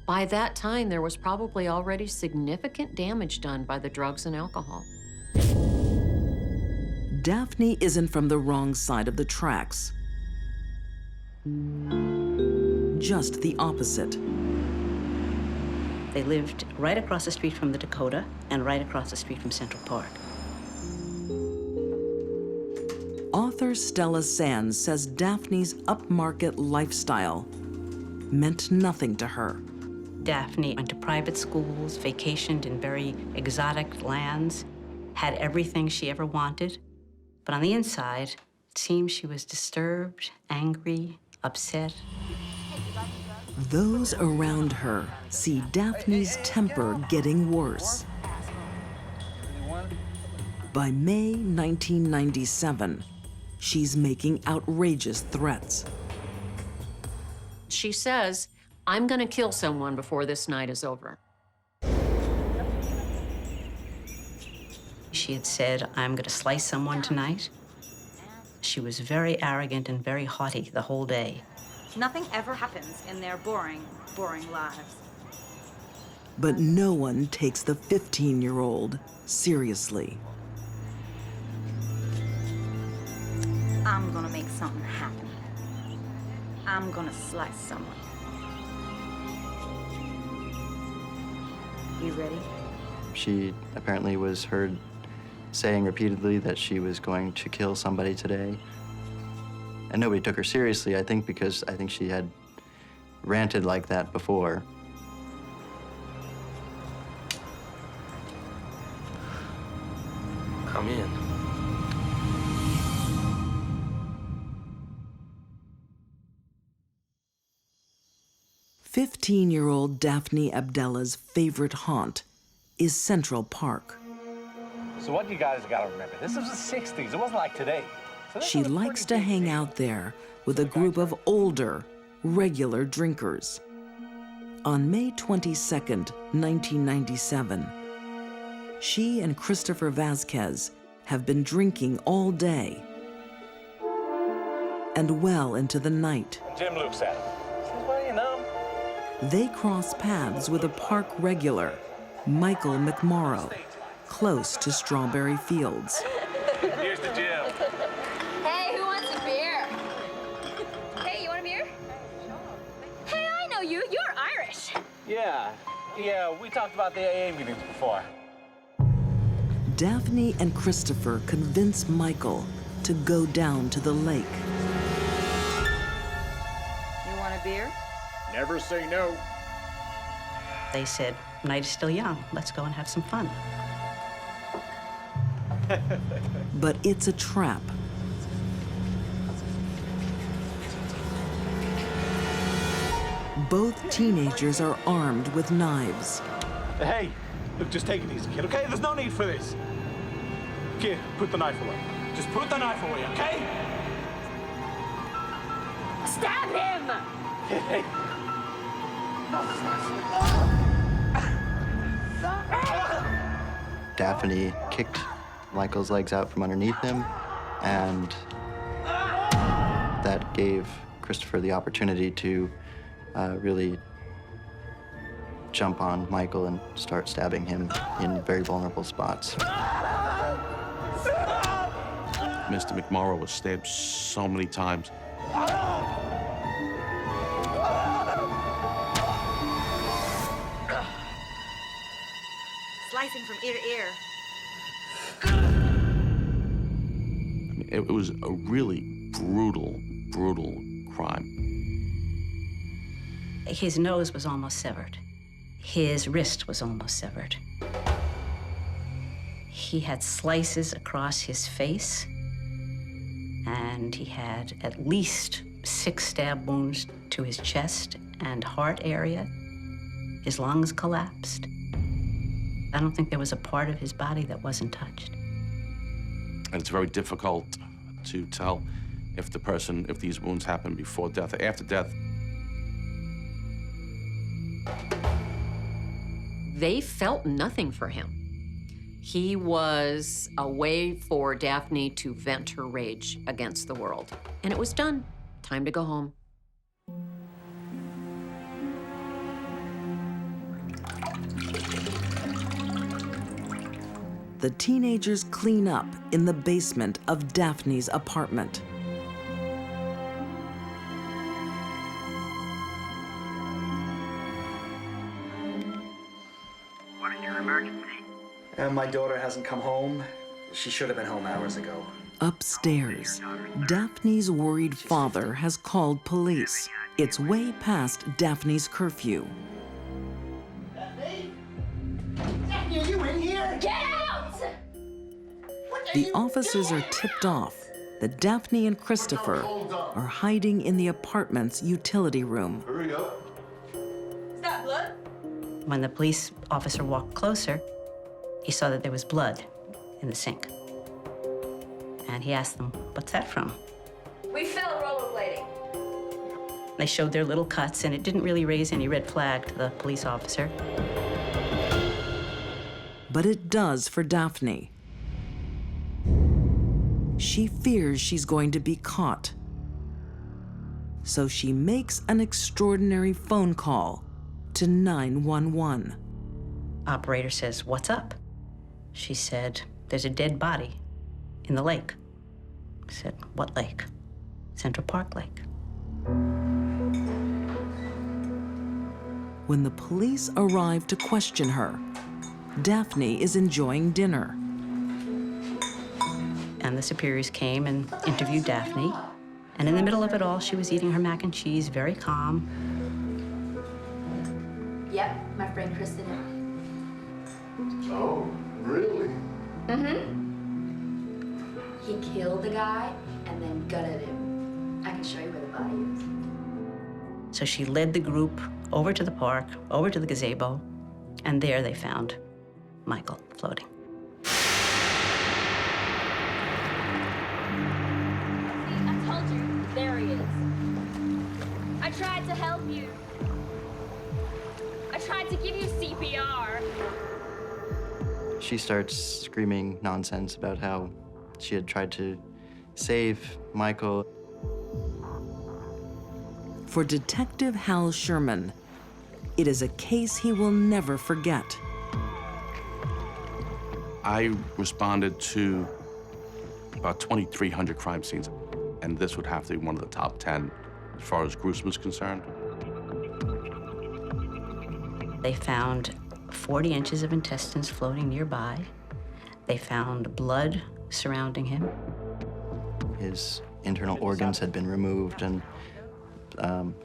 By that time, there was probably already significant damage done by the drugs and alcohol. Daphne isn't from the wrong side of the tracks. Just the opposite. They lived right across the street from the Dakota and right across the street from Central Park. Author Stella Sands says Daphne's upmarket lifestyle meant nothing to her. Daphne went to private schools, vacationed in very exotic lands, had everything she ever wanted. But on the inside, it seemed she was disturbed, angry, upset. Those around her see Daphne's temper getting worse. By May 1997, she's making outrageous threats. She says, "I'm gonna kill someone before this night is over." She had said, "I'm gonna slice someone tonight." She was very arrogant and very haughty the whole day. Nothing ever happens in their boring, boring lives. But no one takes the 15-year-old seriously. I'm gonna make something happen. I'm gonna slice someone. You ready? She apparently was heard saying repeatedly that she was going to kill somebody today. And nobody took her seriously, I think, because I think she had ranted like that before. I'm in. 15-year-old Daphne Abdella's favorite haunt is Central Park. So what you guys got to remember, this was the 60s. It wasn't like today. So this She was a likes to pretty big hang deal. out there with a group of older, regular drinkers. On May 22nd, 1997, she and Christopher Vasquez have been drinking all day and well into the night. Jim looks at him. He says, well, you know. They cross paths with a park regular, Michael McMorrow, close to Strawberry Fields. Here's the Jim. Hey, who wants a beer? Hey, you want a beer? Hey, I know you. You're Irish. Yeah, we talked about the AA meetings before. Daphne and Christopher convince Michael to go down to the lake. You want a beer? Never say no. They said, night is still young. Let's go and have some fun. But it's a trap. Both teenagers are armed with knives. Hey, look, just take it easy, kid, okay? There's no need for this. Kid, put the knife away. Just put the knife away, okay? Stab him! Hey. Daphne kicked Michael's legs out from underneath him, and that gave Christopher the opportunity to really jump on Michael and start stabbing him in very vulnerable spots. Mr. McMorrow was stabbed so many times. Slicing from ear to ear. It was a really brutal crime. His nose was almost severed. His wrist was almost severed. He had slices across his face, and he had at least 6 stab wounds to his chest and heart area. His lungs collapsed. I don't think there was a part of his body that wasn't touched. And it's very difficult to tell if these wounds happened before death or after death. They felt nothing for him. He was a way for Daphne to vent her rage against the world. And it was done. Time to go home. The teenagers clean up in the basement of Daphne's apartment. What is your emergency? My daughter hasn't come home. She should have been home hours ago. Upstairs, Daphne's worried father has called police. It's way past Daphne's curfew. Daphne, are you in here? Get out! The officers are tipped off that Daphne and Christopher are hiding in the apartment's utility room. Hurry up. Is that blood? When the police officer walked closer, he saw that there was blood in the sink. And he asked them, what's that from? We fell rollerblading. They showed their little cuts, and it didn't really raise any red flag to the police officer. But it does for Daphne. She fears she's going to be caught. So she makes an extraordinary phone call to 911. Operator says, what's up? She said, there's a dead body in the lake. I said, what lake? Central Park Lake. When the police arrive to question her, Daphne is enjoying dinner. And the superiors came and interviewed Daphne. And in the middle of it all, she was eating her mac and cheese, very calm. Yep, my friend Chris did it. Oh, really? Mm-hmm. He killed the guy and then gutted him. I can show you where the body is. So she led the group over to the park, over to the gazebo, and there they found Michael floating. I told you, there he is. I tried to help you. I tried to give you CPR. She starts screaming nonsense about how she had tried to save Michael. For Detective Hal Sherman, it is a case he will never forget. I responded to about 2,300 crime scenes, and this would have to be one of the top 10 as far as Gruesome is concerned. They found 40 inches of intestines floating nearby. They found blood surrounding him. His internal organs had been removed, and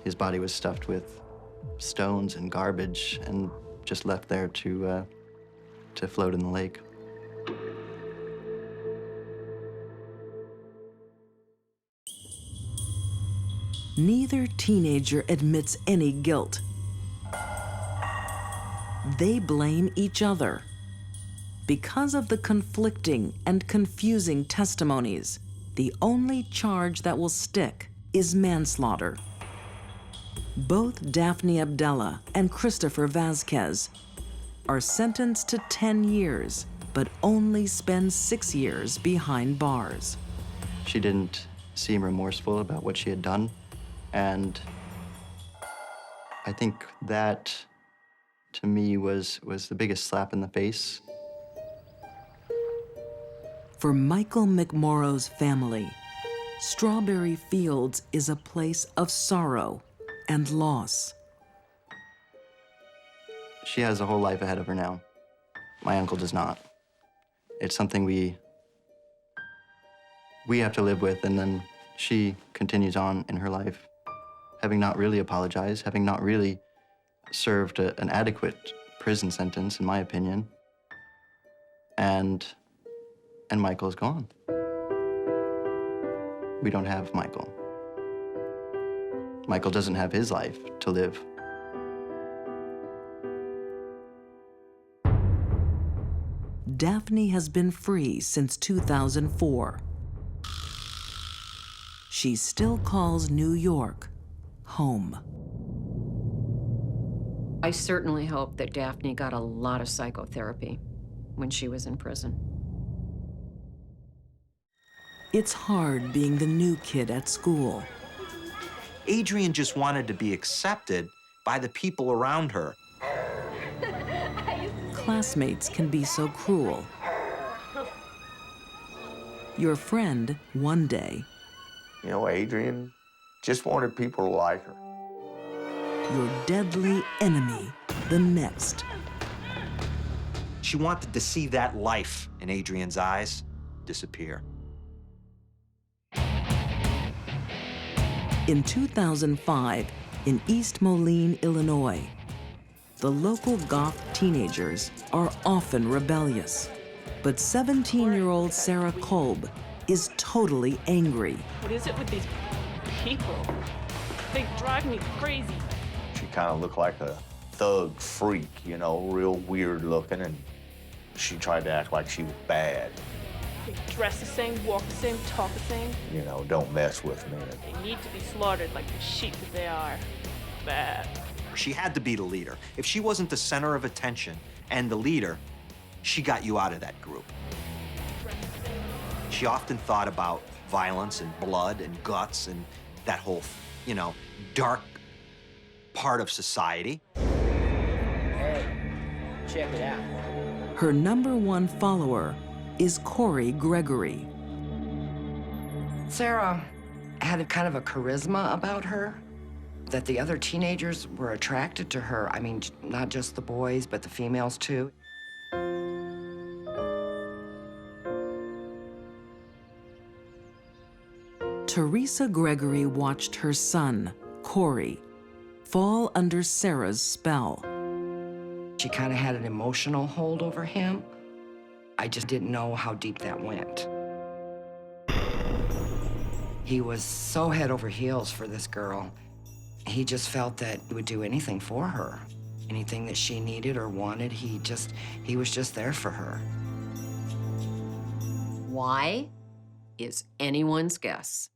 his body was stuffed with stones and garbage and just left there to float in the lake. Neither teenager admits any guilt. They blame each other. Because of the conflicting and confusing testimonies, the only charge that will stick is manslaughter. Both Daphne Abdella and Christopher Vasquez are sentenced to 10 years, but only spend 6 years behind bars. She didn't seem remorseful about what she had done, and I think that, to me, was the biggest slap in the face. For Michael McMorrow's family, Strawberry Fields is a place of sorrow and loss. She has a whole life ahead of her now. My uncle does not. It's something we have to live with, and then she continues on in her life, having not really apologized, having not really served an adequate prison sentence, in my opinion. And Michael's gone. We don't have Michael. Michael doesn't have his life to live. Daphne has been free since 2004. She still calls New York home. I certainly hope that Daphne got a lot of psychotherapy when she was in prison. It's hard being the new kid at school. Adrian just wanted to be accepted by the people around her. Classmates can be so cruel. Your friend, one day. You know, Adrian just wanted people to like her. Your deadly enemy, the next. She wanted to see that life in Adrian's eyes disappear. In 2005, in East Moline, Illinois, the local goth teenagers are often rebellious. But 17-year-old Sarah Kolb is totally angry. What is it with these people? They drive me crazy. She kind of looked like a thug freak, you know, real weird looking, and she tried to act like she was bad. They dress the same, walk the same, talk the same. You know, don't mess with me. They need to be slaughtered like the sheep that they are. Bad. She had to be the leader. If she wasn't the center of attention and the leader, she got you out of that group. She often thought about violence and blood and guts and that whole, you know, dark part of society. Hey, check it out. Her #1 follower is Corey Gregory. Sarah had a kind of a charisma about her, that the other teenagers were attracted to her. I mean, not just the boys, but the females too. Teresa Gregory watched her son, Corey, fall under Sarah's spell. She kind of had an emotional hold over him. I just didn't know how deep that went. He was so head over heels for this girl. He just felt that he would do anything for her. Anything that she needed or wanted, he was just there for her. Why is anyone's guess.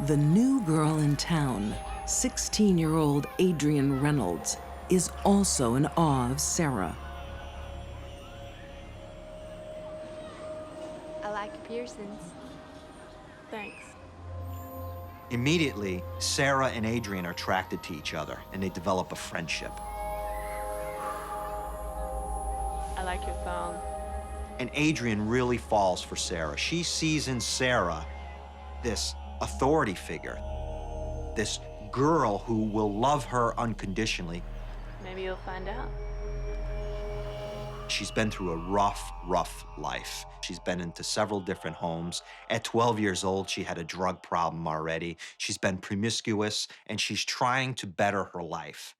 The new girl in town, 16-year-old Adrienne Reynolds, is also in awe of Sarah. I like piercings. Thanks. Immediately, Sarah and Adrienne are attracted to each other, and they develop a friendship. I like your phone. And Adrienne really falls for Sarah. She sees in Sarah this authority figure, this girl who will love her unconditionally. Maybe you'll find out. She's been through a rough, rough life. She's been into several different homes. At 12 years old, she had a drug problem already. She's been promiscuous, and she's trying to better her life.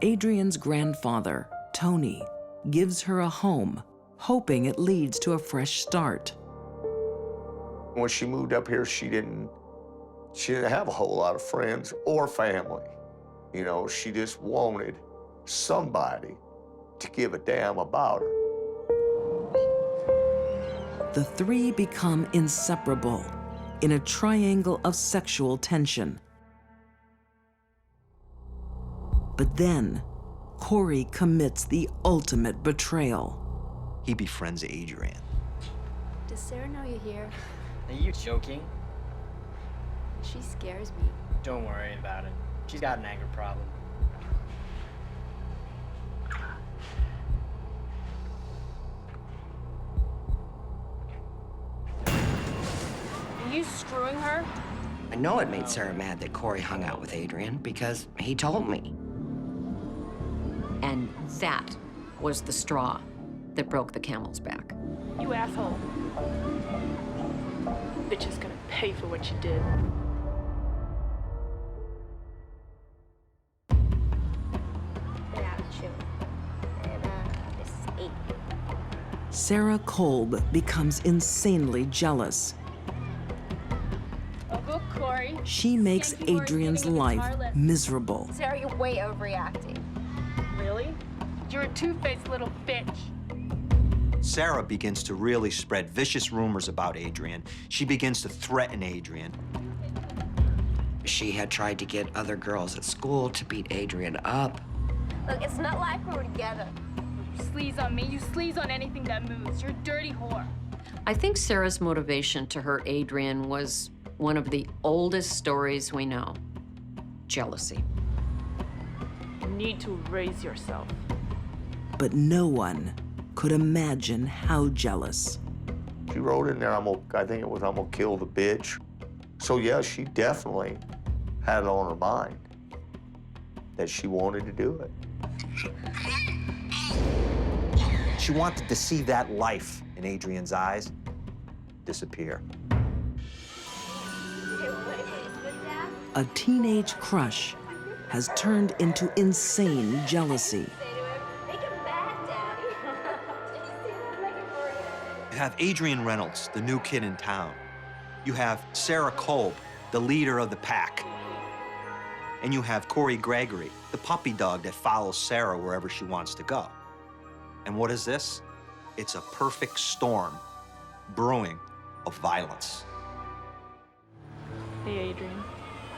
Adrienne's grandfather, Tony, gives her a home, hoping it leads to a fresh start. When she moved up here, she didn't have a whole lot of friends or family. You know, she just wanted somebody to give a damn about her. The three become inseparable in a triangle of sexual tension. But then, Corey commits the ultimate betrayal. He befriends Adrienne. Does Sarah know you're here? Are you joking? She scares me. Don't worry about it. She's got an anger problem. Are you screwing her? I know it made Sarah mad that Corey hung out with Adrienne because he told me. And that was the straw that broke the camel's back. You asshole. Bitch is gonna pay for what you did. This is 8. Sarah Kolb becomes insanely jealous. Oh, go, Corey. She makes Adrienne's life miserable. Sarah, you're way overreacting. Really? You're a two-faced little bitch. Sarah begins to really spread vicious rumors about Adrienne. She begins to threaten Adrienne. She had tried to get other girls at school to beat Adrienne up. Look, it's not like we were together. You sleaze on me, you sleaze on anything that moves. You're a dirty whore. I think Sarah's motivation to hurt Adrienne was one of the oldest stories we know: jealousy. You need to raise yourself. But no one could imagine how jealous. She wrote in there, I think it was, I'm gonna kill the bitch. So yeah, she definitely had it on her mind that she wanted to do it. She wanted to see that life in Adrienne's eyes disappear. A teenage crush has turned into insane jealousy. You have Adrienne Reynolds, the new kid in town. You have Sarah Kolb, the leader of the pack. And you have Corey Gregory, the puppy dog that follows Sarah wherever she wants to go. And what is this? It's a perfect storm brewing of violence. Hey, Adrienne.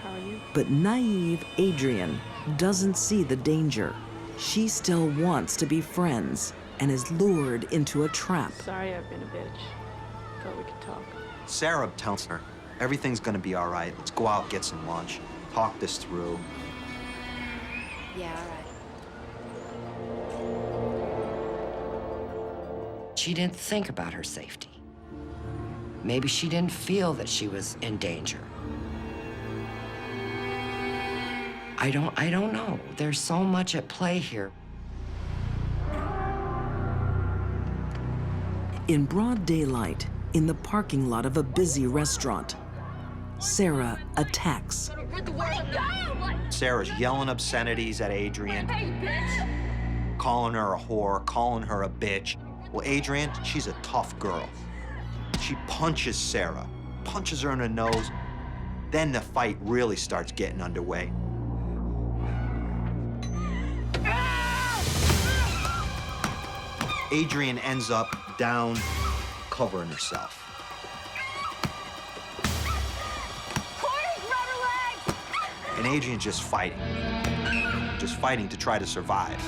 How are you? But naive Adrienne doesn't see the danger. She still wants to be friends and is lured into a trap. Sorry I've been a bitch. Thought we could talk. Sarah tells her, everything's gonna be all right. Let's go out, get some lunch, talk this through. Yeah, all right. She didn't think about her safety. Maybe she didn't feel that she was in danger. I don't know. There's so much at play here. In broad daylight, in the parking lot of a busy restaurant, Sarah attacks. Sarah's yelling obscenities at Adrienne, calling her a whore, calling her a bitch. Well, Adrienne, she's a tough girl. She punches Sarah, punches her in the nose. Then the fight really starts getting underway. Adrian ends up down, covering herself. And Adrian's just fighting to try to survive.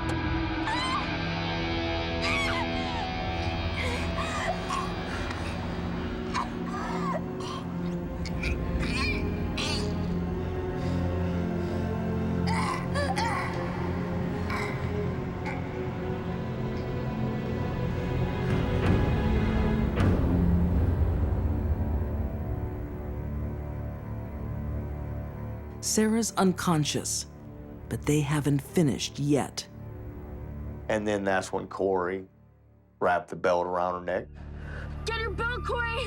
Sarah's unconscious, but they haven't finished yet. And then that's when Corey wrapped the belt around her neck. Get her belt, Corey!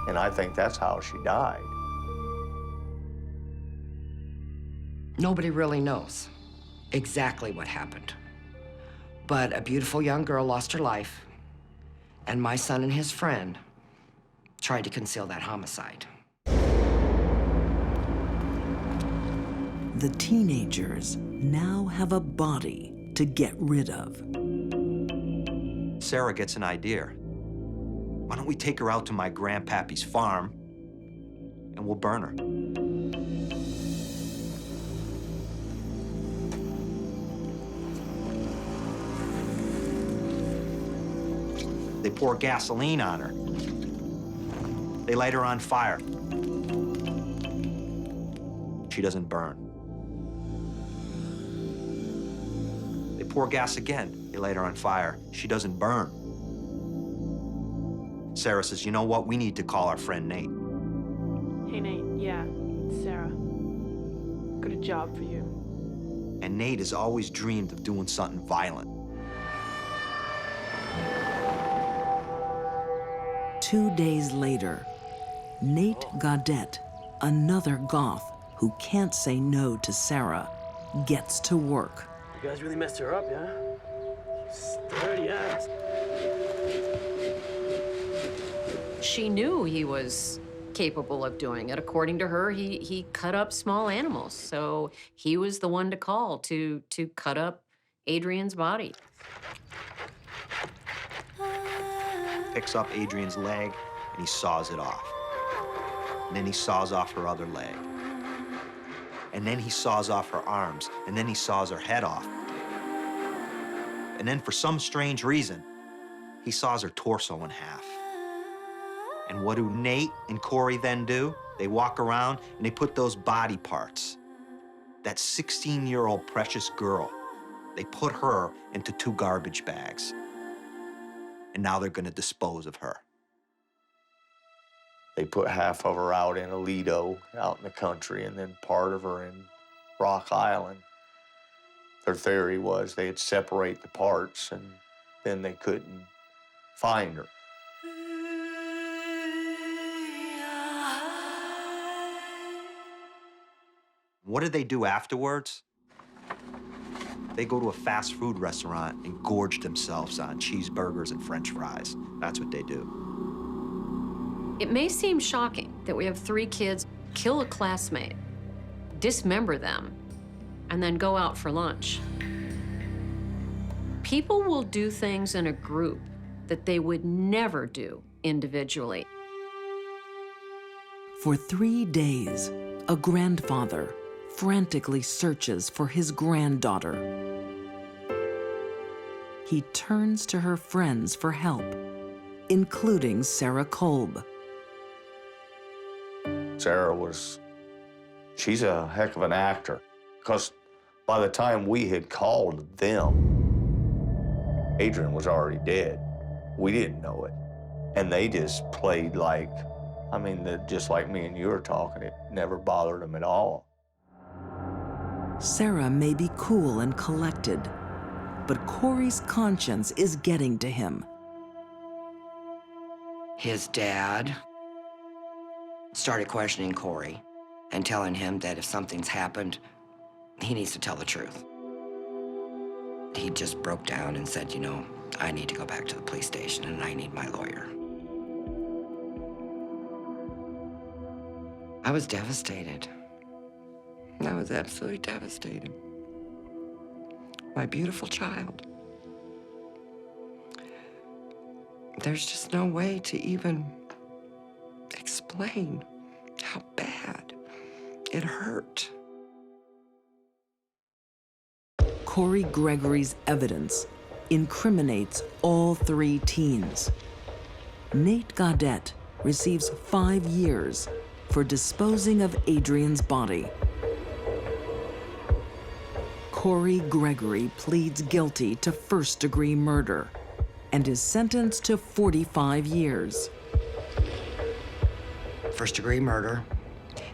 And I think that's how she died. Nobody really knows exactly what happened. But a beautiful young girl lost her life, and my son and his friend tried to conceal that homicide. The teenagers now have a body to get rid of. Sarah gets an idea. Why don't we take her out to my grandpappy's farm, and we'll burn her. They pour gasoline on her. They light her on fire. She doesn't burn. They pour gas again. They light her on fire. She doesn't burn. Sarah says, you know what? We need to call our friend Nate. Hey, Nate. Yeah, it's Sarah. Got a job for you. And Nate has always dreamed of doing something violent. 2 days later, Nate Gaudette, another goth who can't say no to Sarah, gets to work. You guys really messed her up, yeah? Sturdy ass. She knew he was capable of doing it. According to her, he cut up small animals, so he was the one to call to cut up Adrian's body. Picks up Adrian's leg, and he saws it off. And then he saws off her other leg. And then he saws off her arms, and then he saws her head off. And then for some strange reason, he saws her torso in half. And what do Nate and Corey then do? They walk around and they put those body parts, that 16-year-old precious girl, they put her into 2 garbage bags. And now they're gonna dispose of her. They put half of her out in Aledo, out in the country, and then part of her in Rock Island. Their theory was they'd separate the parts, and then they couldn't find her. What did they do afterwards? They go to a fast food restaurant and gorge themselves on cheeseburgers and French fries. That's what they do. It may seem shocking that we have 3 kids kill a classmate, dismember them, and then go out for lunch. People will do things in a group that they would never do individually. For 3 days, a grandfather frantically searches for his granddaughter. He turns to her friends for help, including Sarah Kolb. Sarah she's a heck of an actor, because by the time we had called them, Adrian was already dead. We didn't know it. And they just played like, just like me and you were talking, it never bothered them at all. Sarah may be cool and collected, but Corey's conscience is getting to him. His dad started questioning Corey and telling him that if something's happened, he needs to tell the truth. He just broke down and said, you know, I need to go back to the police station and I need my lawyer. I was devastated. I was absolutely devastated. My beautiful child. There's just no way to even explain how bad it hurt. Corey Gregory's evidence incriminates all 3 teens. Nate Gaudette receives 5 years for disposing of Adrian's body. Corey Gregory pleads guilty to first-degree murder and is sentenced to 45 years. First-degree murder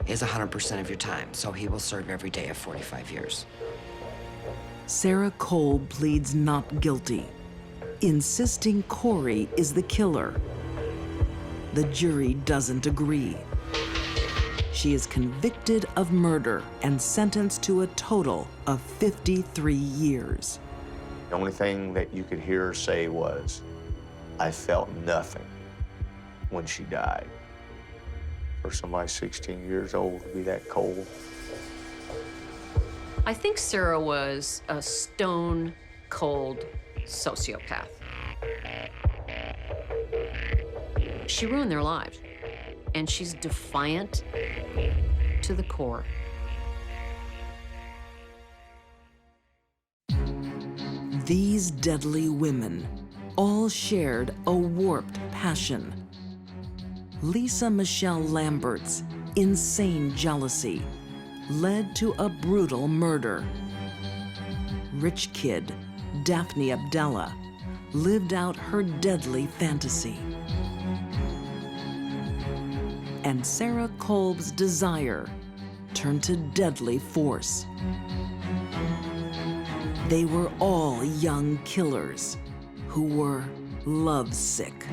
is 100% of your time, so he will serve every day of 45 years. Sarah Kolb pleads not guilty, insisting Corey is the killer. The jury doesn't agree. She is convicted of murder and sentenced to a total of 53 years. The only thing that you could hear her say was, I felt nothing when she died. For somebody 16 years old to be that cold. I think Sarah was a stone-cold sociopath. She ruined their lives, and she's defiant to the core. These deadly women all shared a warped passion. Lisa Michelle Lambert's insane jealousy led to a brutal murder. Rich kid Daphne Abdella lived out her deadly fantasy. And Sarah Kolb's desire turned to deadly force. They were all young killers who were lovesick.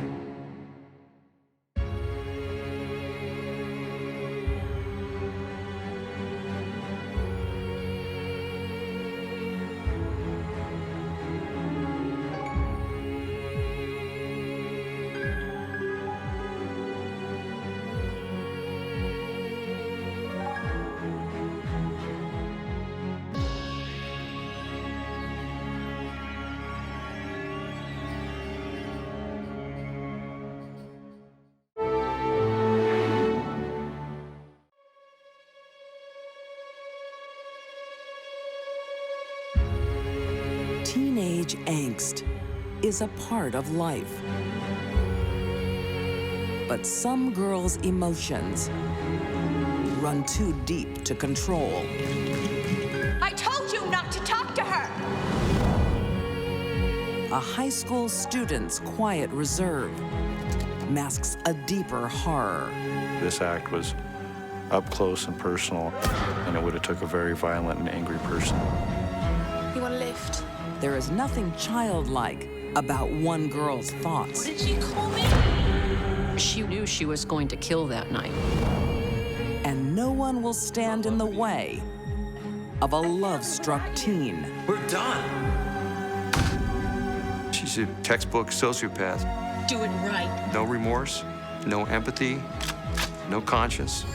Teenage angst is a part of life. But some girls' emotions run too deep to control. I told you not to talk to her! A high school student's quiet reserve masks a deeper horror. This act was up close and personal, and it would have took a very violent and angry person. You want a lift? There is nothing childlike about one girl's thoughts. What did she call me? She knew she was going to kill that night. And no one will stand in the way of a love-struck teen. We're done. She's a textbook sociopath. Do it right. No remorse, no empathy, no conscience.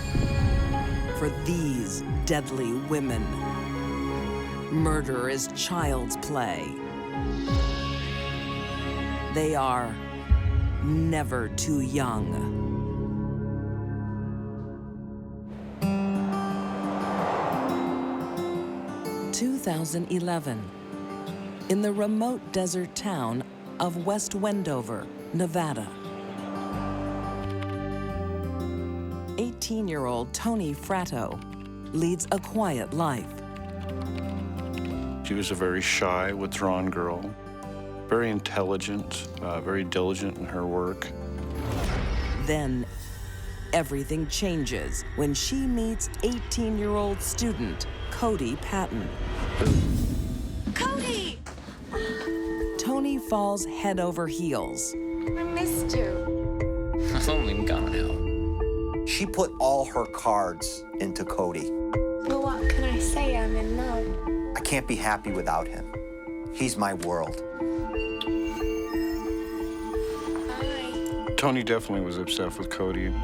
For these deadly women, murder is child's play. They are never too young. In 2011, in the remote desert town of West Wendover, Nevada. 18-year-old Tony Fratto leads a quiet life. She was a very shy, withdrawn girl, very intelligent, very diligent in her work. Then, everything changes when she meets 18-year-old student Cody Patton. Cody! Tony falls head over heels. I missed you. I've only been gone an hour. She put all her cards into Cody. Well, what can I say? I'm in love. can't be happy without him. He's my world. Tony definitely was obsessed with Cody.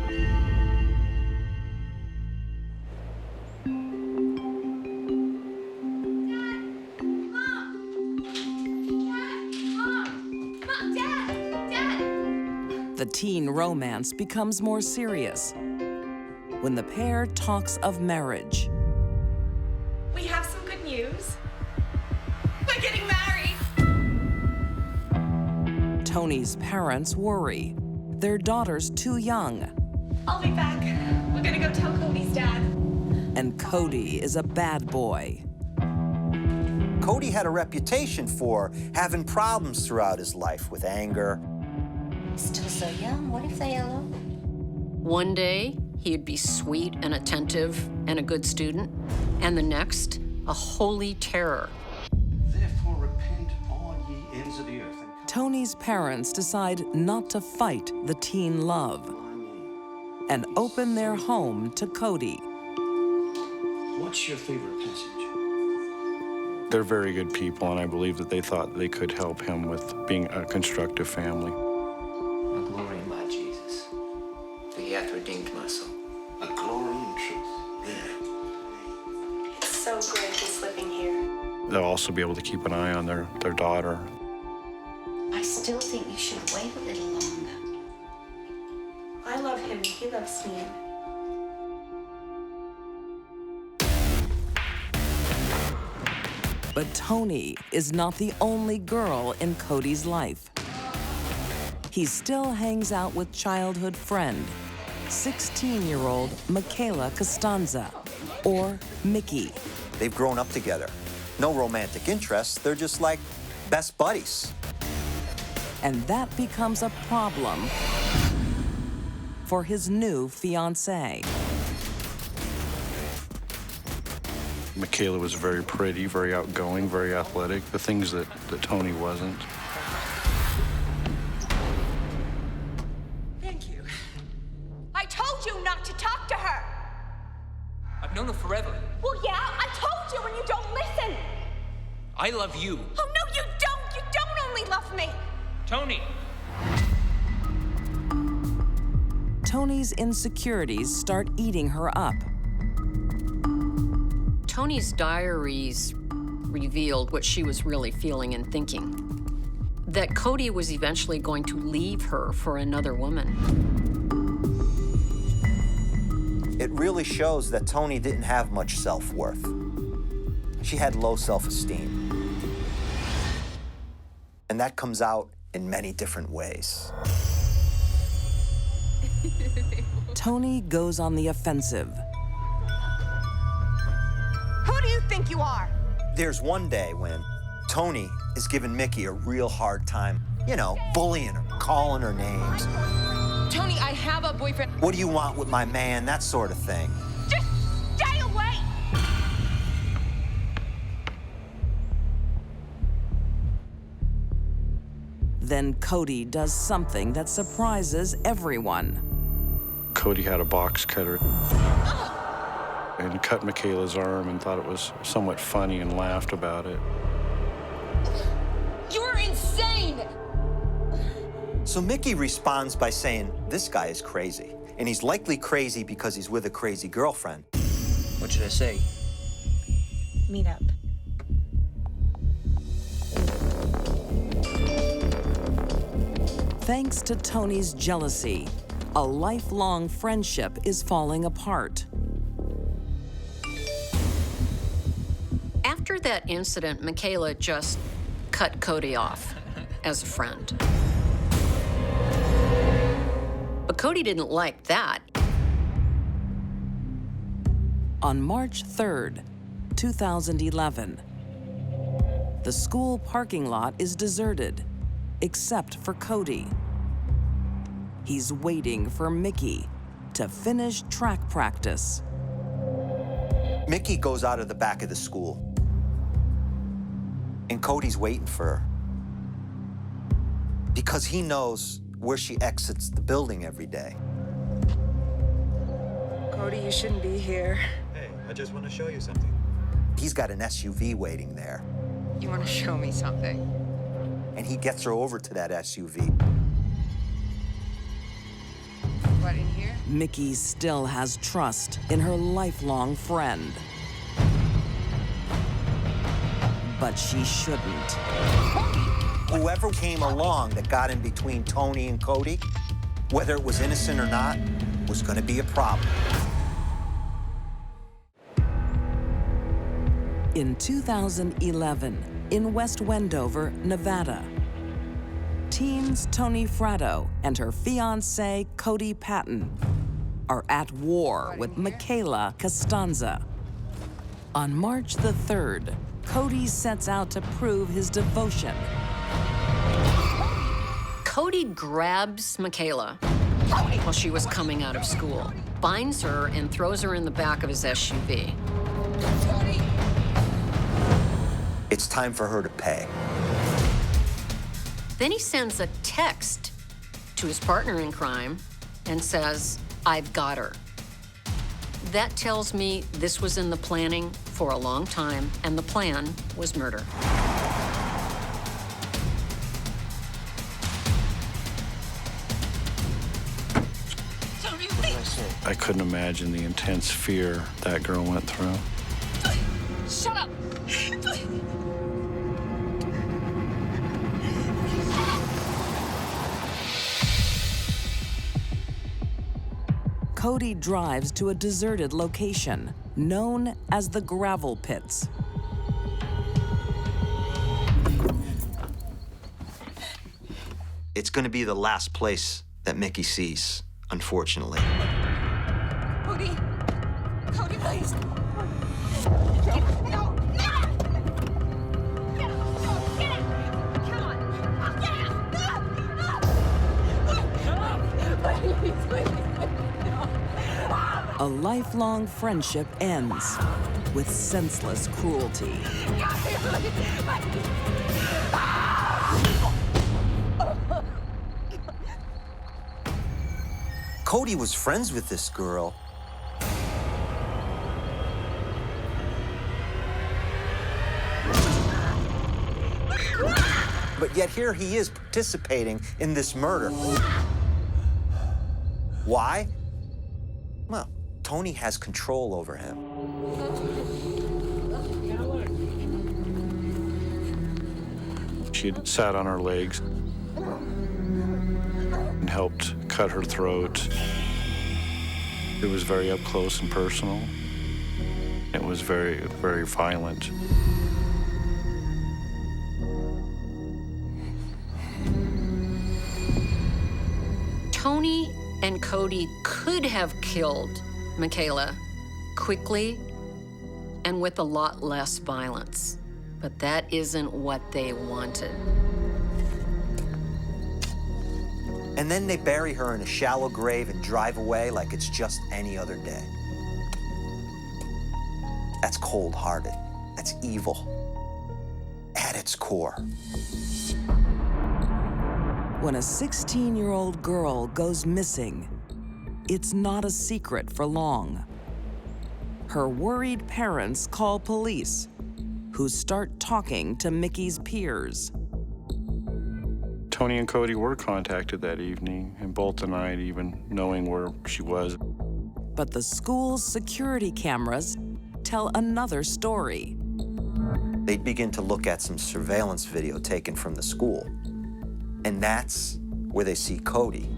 The teen romance becomes more serious when the pair talks of marriage. We have some good news. We're getting married. Tony's parents worry. Their daughter's too young. I'll be back. We're gonna go tell Cody's dad. And Cody is a bad boy. Cody had a reputation for having problems throughout his life with anger. Still so young. What if they elope? One day, he'd be sweet and attentive and a good student, and the next, a holy terror. Therefore repent all ye ends of the earth. Tony's parents decide not to fight the teen love and open their home to Cody. What's your favorite passage? They're very good people, and I believe that they thought they could help him with being a constructive family. A glory in my Jesus, for he hath redeemed my soul. A glory in truth. Yeah. It's so great just living here. They'll also be able to keep an eye on their daughter. I still think you should wait a little longer. I love him. He loves me. But Tony is not the only girl in Cody's life. He still hangs out with childhood friend, 16-year-old Michaela Costanza, or Mickey. They've grown up together. No romantic interest, they're just like best buddies. And that becomes a problem for his new fiancée. Michaela was very pretty, very outgoing, very athletic, the things that Tony wasn't. Thank you. I told you not to talk to her. I've known her forever. Well, yeah, I told you and you don't listen. I love you. Oh, no, you don't. You don't only love me. Tony. Tony's insecurities start eating her up. Tony's diaries revealed what she was really feeling and thinking. That Cody was eventually going to leave her for another woman. It really shows that Tony didn't have much self-worth. She had low self-esteem. And that comes out in many different ways. Tony goes on the offensive. Who do you think you are? There's one day when Tony is giving Mickey a real hard time. You know, bullying her, calling her names. Tony, I have a boyfriend. What do you want with my man? That sort of thing. Just stay away! Then Cody does something that surprises everyone. Cody had a box cutter and cut Michaela's arm and thought it was somewhat funny and laughed about it. You're insane! So Mickey responds by saying, this guy is crazy. And he's likely crazy because he's with a crazy girlfriend. What should I say? Meet up. Thanks to Tony's jealousy, a lifelong friendship is falling apart. After that incident, Michaela just cut Cody off as a friend. But Cody didn't like that. On March 3rd, 2011, the school parking lot is deserted, except for Cody. He's waiting for Mickey to finish track practice. Mickey goes out of the back of the school. And Cody's waiting for her. Because he knows where she exits the building every day. Cody, you shouldn't be here. Hey, I just want to show you something. He's got an SUV waiting there. You want to show me something? And he gets her over to that SUV. What, in here? Mickey still has trust in her lifelong friend. But she shouldn't. Whoever came along that got in between Tony and Cody, whether it was innocent or not, was gonna be a problem. In 2011, in West Wendover, Nevada, teens Tony Fratto and her fiancé, Cody Patton, are at war with Michaela Costanza. On March the 3rd, Cody sets out to prove his devotion. Cody grabs Michaela while she was coming out of school, binds her, and throws her in the back of his SUV. It's time for her to pay. Then he sends a text to his partner in crime and says, "I've got her." That tells me this was in the planning for a long time, and the plan was murder. I couldn't imagine the intense fear that girl went through. Shut up! Cody drives to a deserted location known as the Gravel Pits. It's gonna be the last place that Mickey sees, unfortunately. Cody! Cody, please! A lifelong friendship ends with senseless cruelty. Cody was friends with this girl. But yet here he is participating in this murder. Why? Well, Tony has control over him. She had sat on her legs and helped cut her throat. It was very up close and personal. It was very, very violent. Tony and Cody could have killed Michaela quickly and with a lot less violence, but that isn't what they wanted. And then they bury her in a shallow grave and drive away like it's just any other day. That's cold-hearted. That's evil at its core. When a 16-year-old girl goes missing, it's not a secret for long. Her worried parents call police, who start talking to Mickey's peers. Tony and Cody were contacted that evening, and both denied even knowing where she was. But the school's security cameras tell another story. They'd begin to look at some surveillance video taken from the school. And that's where they see Cody.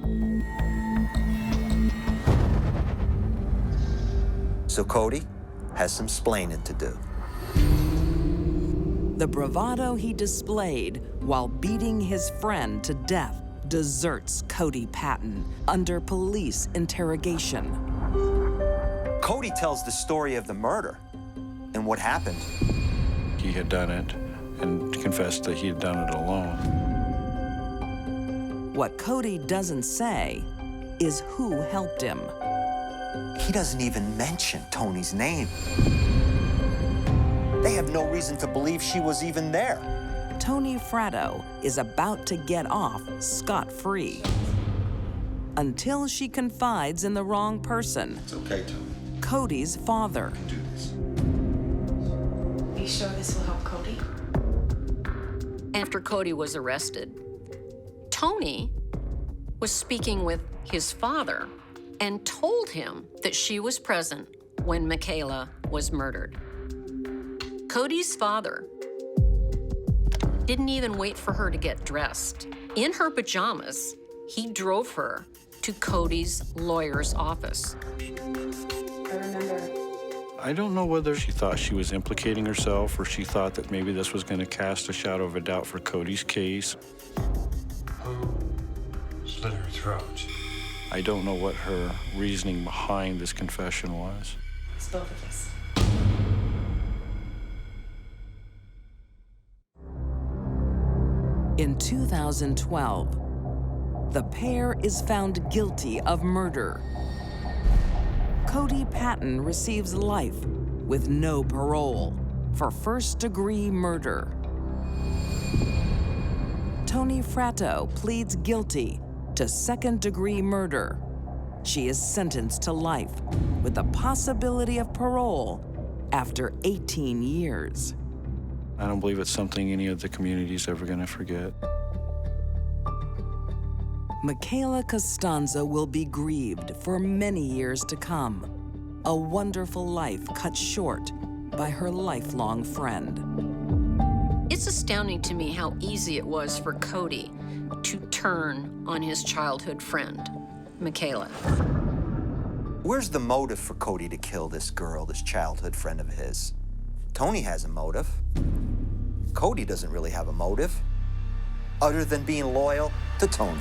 So Cody has some splaining to do. The bravado he displayed while beating his friend to death deserts Cody Patton under police interrogation. Cody tells the story of the murder and what happened. He had done it and confessed that he had done it alone. What Cody doesn't say is who helped him. He doesn't even mention Tony's name. They have no reason to believe she was even there. Tony Fratto is about to get off scot-free until she confides in the wrong person. It's okay, Tony. Cody's father. You can do this. you sure this will help Cody? After Cody was arrested, Tony was speaking with his father and told him that she was present when Michaela was murdered. Cody's father didn't even wait for her to get dressed. In her pajamas, he drove her to Cody's lawyer's office. I remember. I don't know whether she thought she was implicating herself or she thought that maybe this was going to cast a shadow of a doubt for Cody's case. Who slit her throat? I don't know what her reasoning behind this confession was. It's both of us. In 2012, the pair is found guilty of murder. Cody Patton receives life with no parole for first-degree murder. Tony Fratto pleads guilty to second-degree murder. She is sentenced to life with the possibility of parole after 18 years. I don't believe it's something any of the community's ever going to forget. Michaela Costanza will be grieved for many years to come. A wonderful life cut short by her lifelong friend. It's astounding to me how easy it was for Cody to turn on his childhood friend, Michaela. Where's the motive for Cody to kill this girl, this childhood friend of his? Tony has a motive. Cody doesn't really have a motive, other than being loyal to Tony.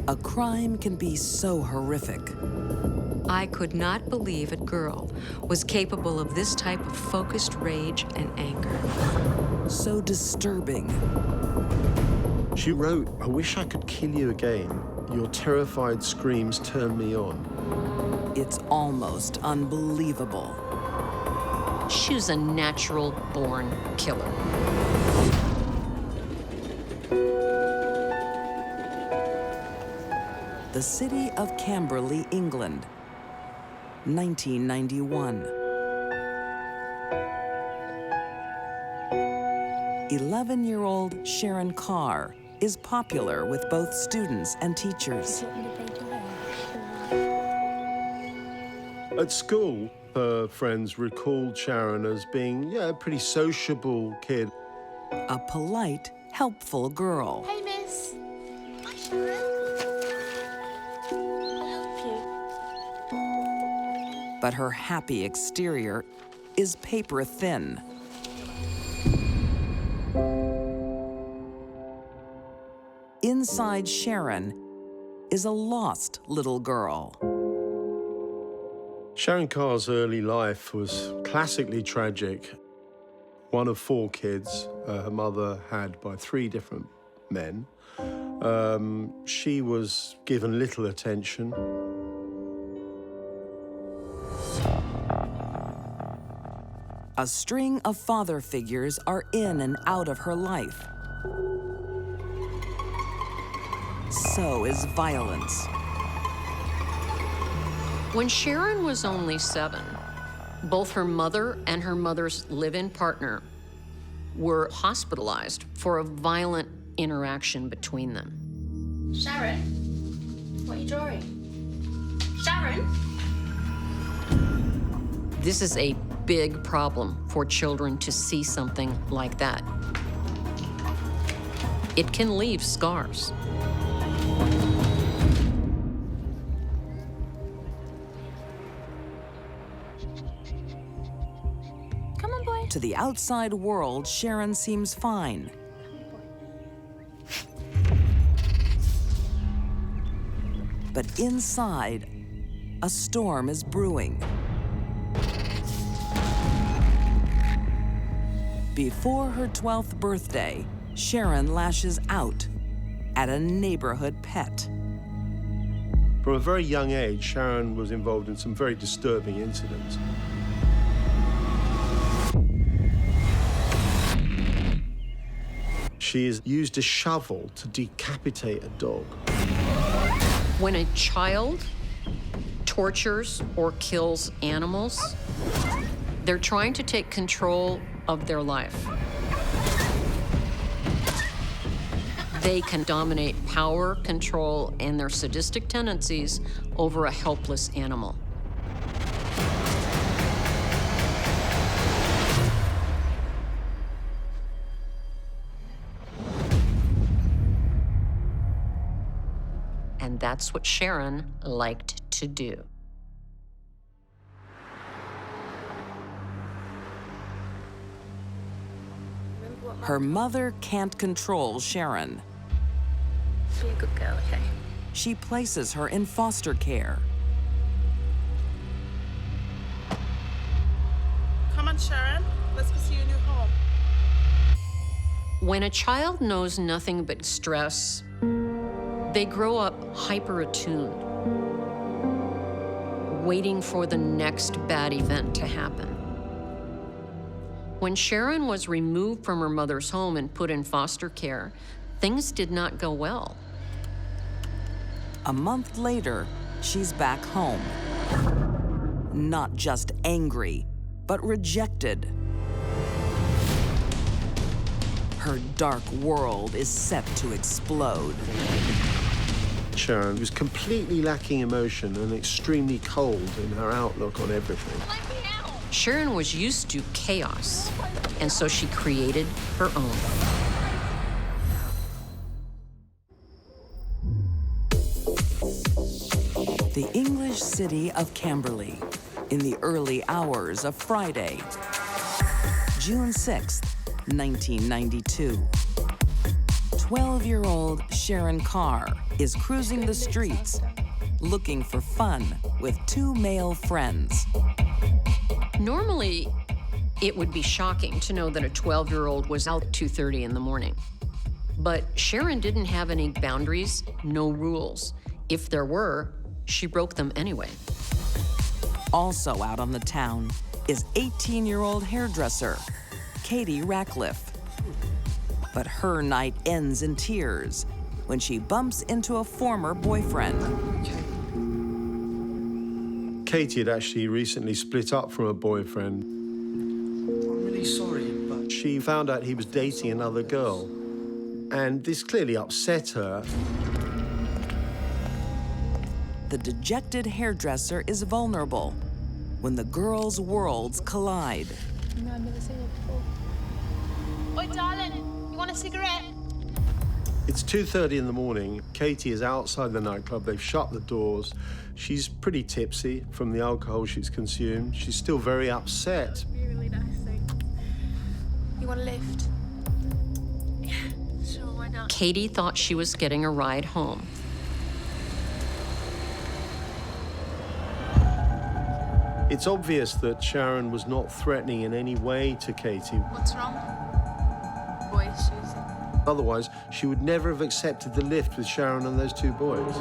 A crime can be so horrific. I could not believe a girl was capable of this type of focused rage and anger. So disturbing. She wrote, "I wish I could kill you again. Your terrified screams turn me on." It's almost unbelievable. She was a natural-born killer. The city of Camberley, England, 1991. 11-year-old Sharon Carr is popular with both students and teachers. At school, her friends recalled Sharon as being, a pretty sociable kid. A polite, helpful girl. Hey, miss. Hi, Sharon. But her happy exterior is paper thin. Inside Sharon is a lost little girl. Sharon Carr's early life was classically tragic. One of 4 kids her mother had by 3 different men. She was given little attention. A string of father figures are in and out of her life. So is violence. When Sharon was only 7, both her mother and her mother's live-in partner were hospitalized for a violent interaction between them. Sharon, what are you drawing? Sharon? This is a big problem for children to see something like that. It can leave scars. Come on, boy. To the outside world, Sharon seems fine. But inside, a storm is brewing. Before her 12th birthday, Sharon lashes out at a neighborhood pet. From a very young age, Sharon was involved in some very disturbing incidents. She has used a shovel to decapitate a dog. When a child tortures or kills animals, they're trying to take control of their life. They can dominate power, control, and their sadistic tendencies over a helpless animal. And that's what Sharon liked to do. Her mother can't control Sharon. Be a good girl, okay? She places her in foster care. Come on, Sharon. Let's go see your new home. When a child knows nothing but stress, they grow up hyper-attuned, waiting for the next bad event to happen. When Sharon was removed from her mother's home and put in foster care, things did not go well. A month later, she's back home. Not just angry, but rejected. Her dark world is set to explode. Sharon was completely lacking emotion and extremely cold in her outlook on everything. Sharon was used to chaos, and so she created her own. The English city of Camberley, in the early hours of Friday, June 6th, 1992. 12-year-old Sharon Carr is cruising the streets, looking for fun with two male friends. Normally, it would be shocking to know that a 12-year-old was out 2:30 in the morning. But Sharon didn't have any boundaries, no rules. If there were, she broke them anyway. Also out on the town is 18-year-old hairdresser Katie Ratcliffe. But her night ends in tears when she bumps into a former boyfriend. Katie had actually recently split up from her boyfriend. I'm really sorry, but... She found out he was dating another girl, and this clearly upset her. The dejected hairdresser is vulnerable when the girls' worlds collide. No, I've never seen it before. Oi, darling, you want a cigarette? It's 2:30 in the morning. Katie is outside the nightclub. They've shut the doors. She's pretty tipsy from the alcohol she's consumed. She's still very upset. Really nice thing. You want a lift? Yeah, sure, why not? Katie thought she was getting a ride home. It's obvious that Sharon was not threatening in any way to Katie. What's wrong? Boy issues. Otherwise, she would never have accepted the lift with Sharon and those two boys.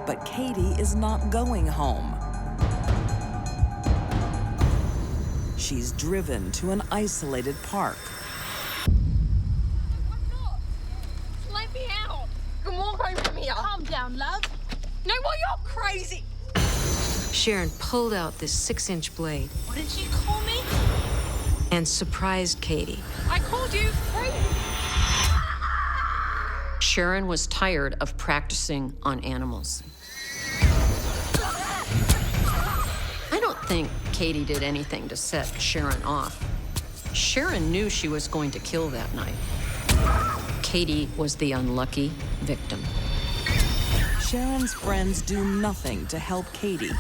But Katie is not going home. She's driven to an isolated park. Let me out. Come walk home from here. Calm down, love. No, well, you're crazy. Sharon pulled out this 6-inch blade What did you call me? and surprised Katie. I called you crazy. Sharon was tired of practicing on animals. I don't think Katie did anything to set Sharon off. Sharon knew she was going to kill that night. Katie was the unlucky victim. Sharon's friends do nothing to help Katie.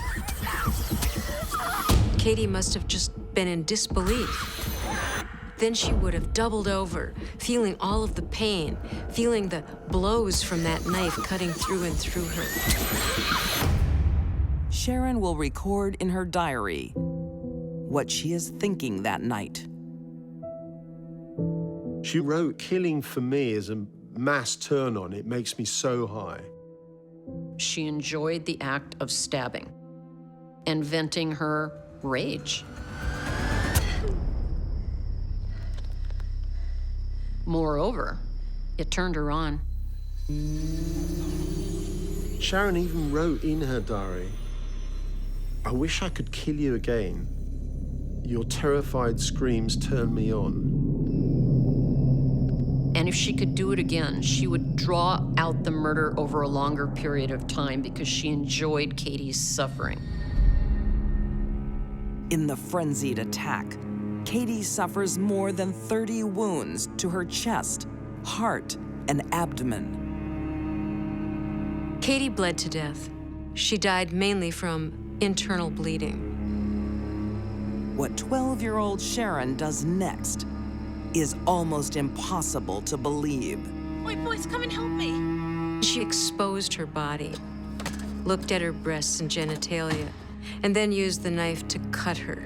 Katie must have just been in disbelief. Then she would have doubled over, feeling all of the pain, feeling the blows from that knife cutting through and through her. Sharon will record in her diary what she is thinking that night. She wrote, "Killing for me is a mass turn on. It makes me so high." She enjoyed the act of stabbing and venting her rage. Moreover, it turned her on. Sharon even wrote in her diary, "I wish I could kill you again. Your terrified screams turn me on." And if she could do it again, she would draw out the murder over a longer period of time because she enjoyed Katie's suffering. In the frenzied attack, Katie suffers more than 30 wounds to her chest, heart, and abdomen. Katie bled to death. She died mainly from internal bleeding. What 12-year-old Sharon does next is almost impossible to believe. Wait, boys, come and help me. She exposed her body, looked at her breasts and genitalia, and then used the knife to cut her.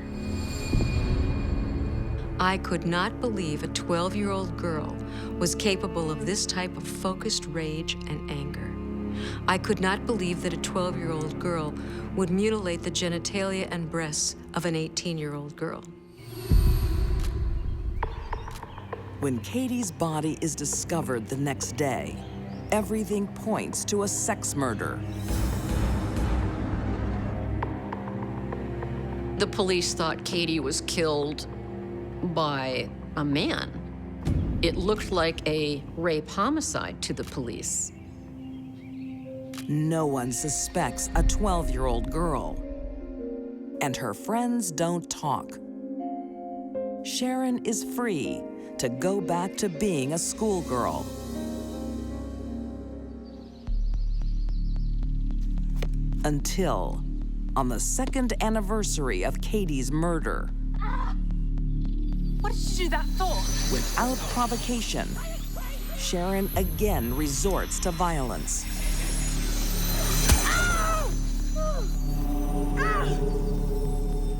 I could not believe a 12-year-old girl was capable of this type of focused rage and anger. I could not believe that a 12-year-old girl would mutilate the genitalia and breasts of an 18-year-old girl. When Katie's body is discovered the next day, everything points to a sex murder. The police thought Katie was killed by a man. It looked like a rape homicide to the police. No one suspects a 12-year-old girl. And her friends don't talk. Sharon is free to go back to being a schoolgirl. Until, on the 2nd anniversary of Katie's murder, What did you do that for? without provocation, Sharon again resorts to violence.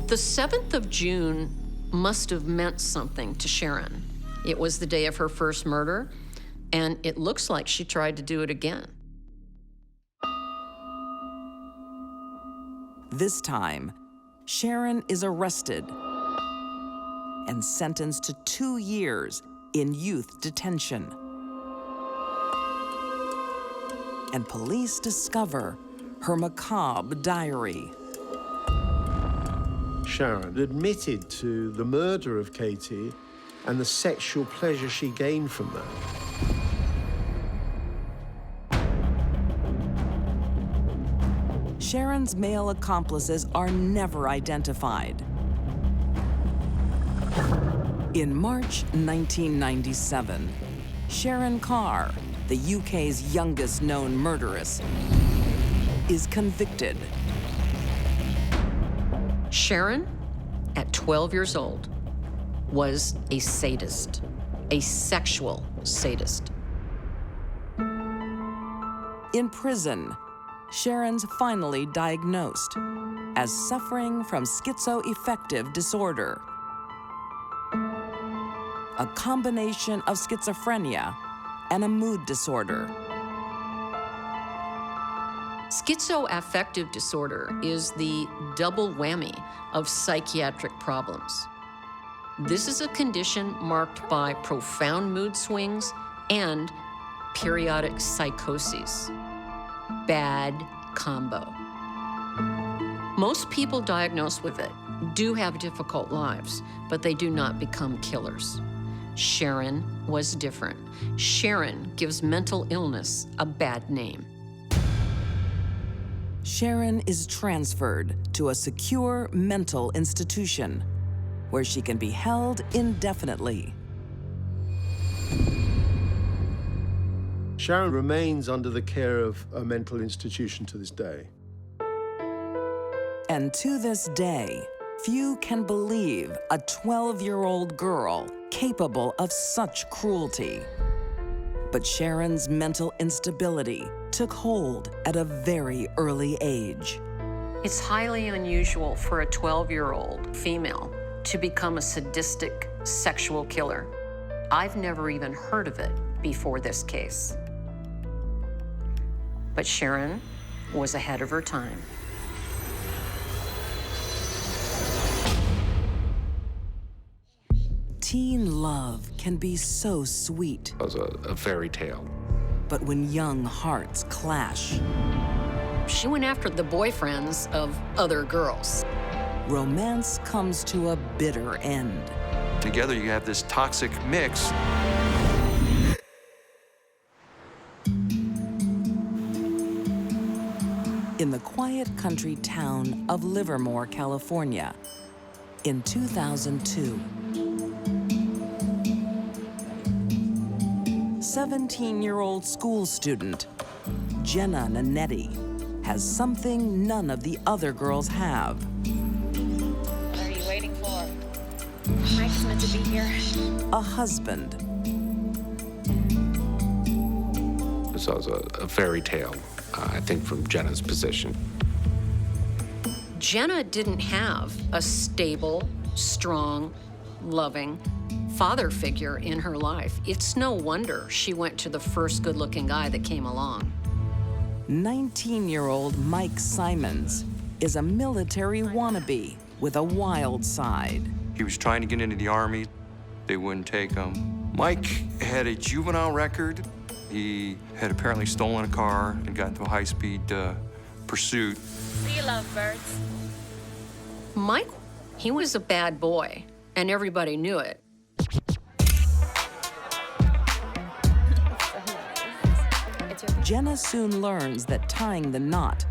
The 7th of June must have meant something to Sharon. It was the day of her first murder, and it looks like she tried to do it again. This time, Sharon is arrested and sentenced to 2 years in youth detention. And police discover her macabre diary. Sharon admitted to the murder of Katie and the sexual pleasure she gained from that. Sharon's male accomplices are never identified. In March 1997, Sharon Carr, the UK's youngest known murderess, is convicted. Sharon, at 12 years old, was a sadist, a sexual sadist. In prison, Sharon's finally diagnosed as suffering from schizoaffective disorder, a combination of schizophrenia and a mood disorder. Schizoaffective disorder is the double whammy of psychiatric problems. This is a condition marked by profound mood swings and periodic psychoses. Bad combo. Most people diagnosed with it do have difficult lives, but they do not become killers. Sharon was different. Sharon gives mental illness a bad name. Sharon is transferred to a secure mental institution where she can be held indefinitely. Sharon remains under the care of a mental institution to this day. And to this day, few can believe a 12-year-old girl capable of such cruelty. But Sharon's mental instability took hold at a very early age. It's highly unusual for a 12-year-old female to become a sadistic sexual killer. I've never even heard of it before this case. But Sharon was ahead of her time. Teen love can be so sweet. It was a fairy tale. But when young hearts clash, She went after the boyfriends of other girls. Romance comes to a bitter end. Together you have this toxic mix. In the quiet country town of Livermore, California, in 2002. 17-year-old school student Jenna has something none of the other girls have. What are you waiting for? Mike's meant to be here. A husband. This was a fairy tale, I think, from Jenna's position. Jenna didn't have a stable, strong, loving father figure in her life. It's no wonder she went to the first good-looking guy that came along. 19-year-old Mike Simons is a military wannabe with a wild side. He was trying to get into the Army. They wouldn't take him. Mike had a juvenile record. He had apparently stolen a car and got into a high-speed pursuit. See you, lovebirds. Mike, he was a bad boy, and everybody knew it. Jenna soon learns that tying the knot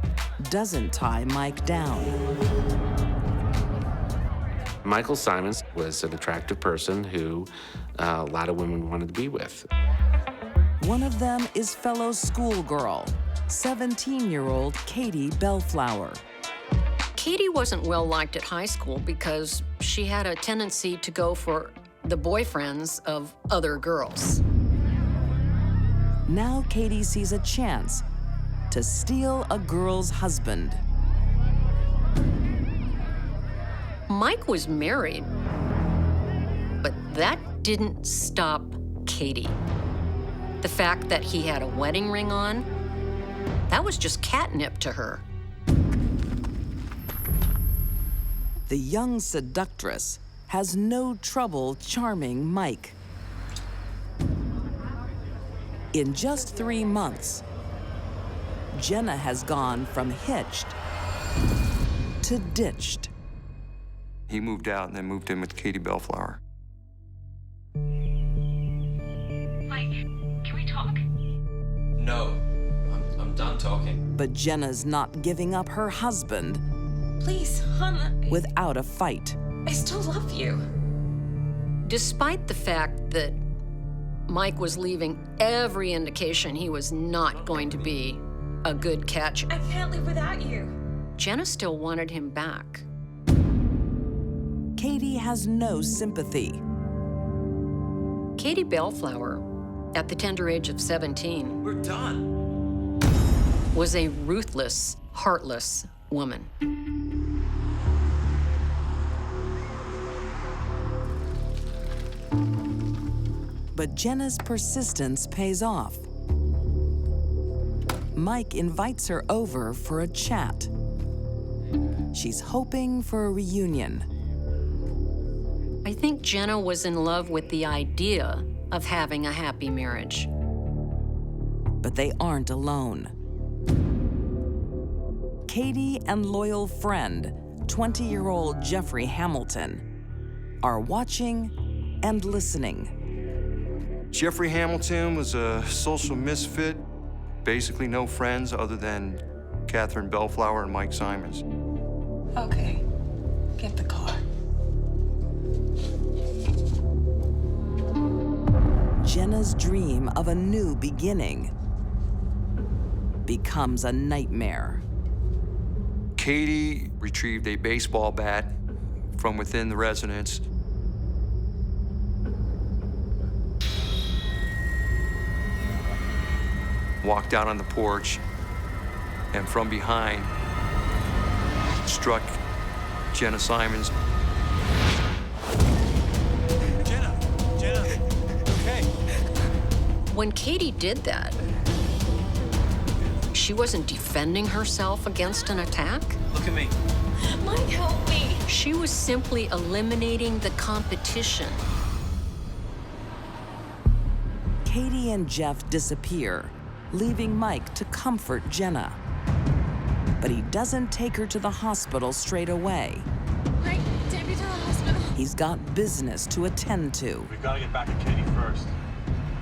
doesn't tie Mike down. Michael Simons was an attractive person who a lot of women wanted to be with. One of them is fellow schoolgirl, 17-year-old Katie Bellflower. Katie wasn't well liked at high school because she had a tendency to go for the boyfriends of other girls. Now Katie sees a chance to steal a girl's husband. Mike was married, but that didn't stop Katie. The fact that he had a wedding ring on, that was just catnip to her. The young seductress has no trouble charming Mike. In just 3 months, Jenna has gone from hitched to ditched. He moved out and then moved in with Katie Bellflower. Mike, can we talk? No, I'm done talking. But Jenna's not giving up her husband Please, hon. without a fight. I still love you. Despite the fact that Mike was leaving every indication he was not going to be a good catch, I can't live without you. Jenna still wanted him back. Katie has no sympathy. Katie Bellflower, at the tender age of 17, We're done. was a ruthless, heartless woman. But Jenna's persistence pays off. Mike invites her over for a chat. She's hoping for a reunion. I think Jenna was in love with the idea of having a happy marriage. But they aren't alone. Katie and loyal friend, 20-year-old Jeffrey Hamilton, are watching and listening. Jeffrey Hamilton was a social misfit, basically no friends other than Catherine Bellflower and Mike Simons. Okay, get the car. Jenna's dream of a new beginning becomes a nightmare. Katie retrieved a baseball bat from within the residence. Walked out on the porch, and from behind, struck Jenna Simons. Jenna, okay. When Katie did that, she wasn't defending herself against an attack. Look at me. Mike, help me. She was simply eliminating the competition. Katie and Jeff disappear, leaving Mike to comfort Jenna. but he doesn't take her to the hospital straight away. Right, take me to the hospital. He's got business to attend to. We've got to get back to Katie first.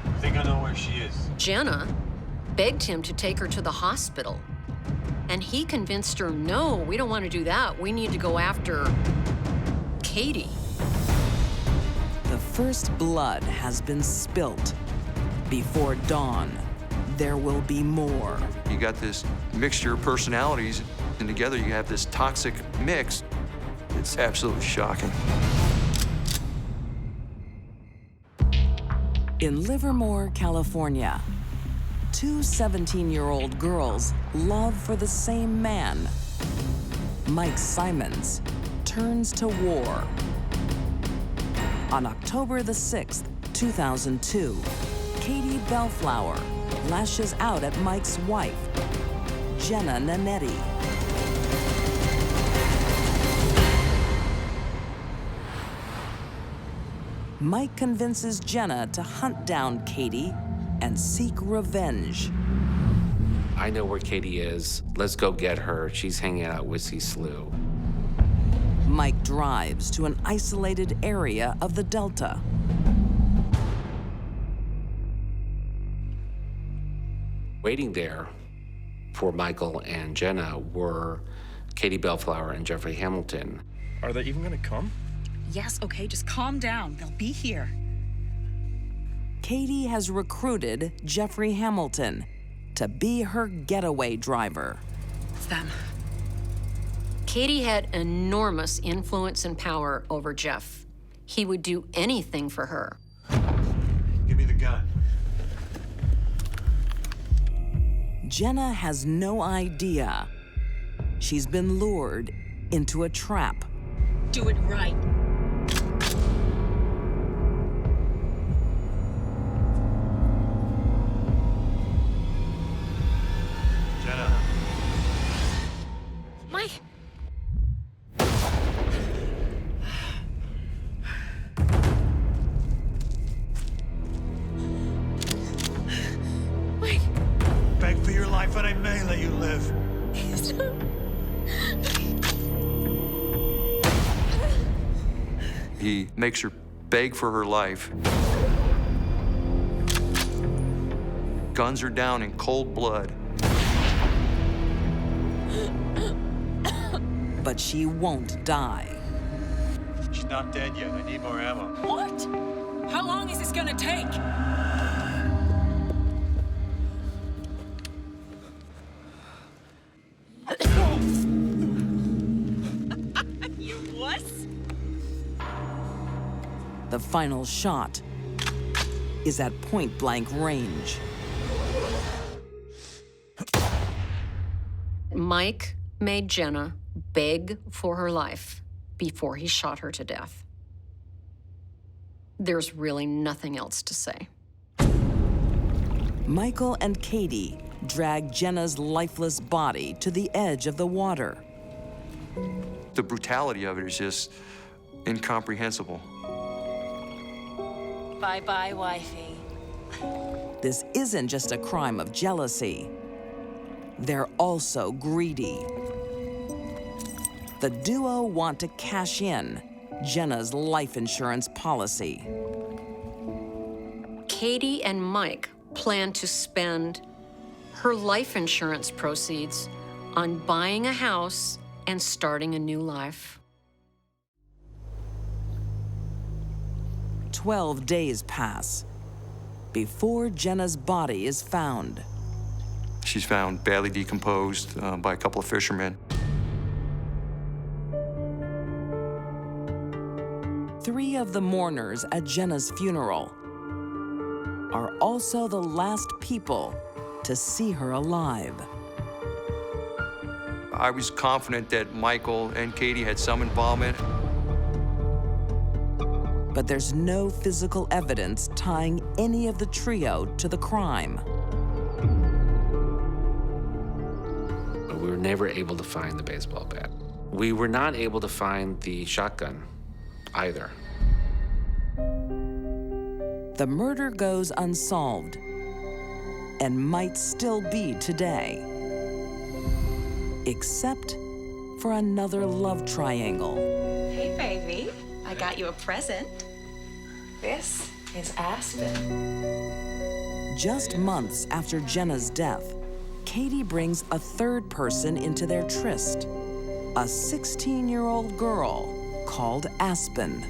I think I know where she is. Jenna begged him to take her to the hospital. And he convinced her, no, we don't want to do that. We need to go after Katie. The first blood has been spilt. Before dawn, there will be more. You got this mixture of personalities, and together you have this toxic mix. It's absolutely shocking. In Livermore, California, two 17-year-old girls love for the same man. Mike Simons turns to war. On October the 6th, 2002, Katie Bellflower lashes out at Mike's wife, Jenna Nanetti. Mike convinces Jenna to hunt down Katie and seek revenge. I know where Katie is. Let's go get her. She's hanging out at Whiskey Slough. Mike drives to an isolated area of the Delta. Waiting there for Michael and Jenna were Katie Bellflower and Jeffrey Hamilton. Are they even gonna come? Yes, okay, just calm down. They'll be here. Katie has recruited Jeffrey Hamilton to be her getaway driver. It's them. Katie had enormous influence and power over Jeff. He would do anything for her. Give me the gun. Jenna has no idea. She's been lured into a trap. Do it right. Jenna. Mike. Mike. Beg for your life and I may let you live. Stop. He makes her beg for her life. Guns her down in cold blood. But she won't die. She's not dead yet. I need more ammo. What? How long is this gonna take? You wuss? The final shot is at point-blank range. Mike made Jenna beg for her life before he shot her to death. There's really nothing else to say. Michael and Katie drag Jenna's lifeless body to the edge of the water. The brutality of it is just incomprehensible. Bye-bye, wifey. This isn't just a crime of jealousy. They're also greedy. The duo want to cash in Jenna's life insurance policy. Katie and Mike plan to spend her life insurance proceeds on buying a house and starting a new life. 12 days pass before Jenna's body is found. She's found badly decomposed by a couple of fishermen. 3 of the mourners at Jenna's funeral are also the last people to see her alive. I was confident that Michael and Katie had some involvement. But there's no physical evidence tying any of the trio to the crime. We were never able to find the baseball bat. We were not able to find the shotgun either. The murder goes unsolved and might still be today. except for another love triangle. Hey, baby. I got you a present. This is Aspen. Just months after Jenna's death, Katie brings a third person into their tryst, a 16-year-old girl called Aspen.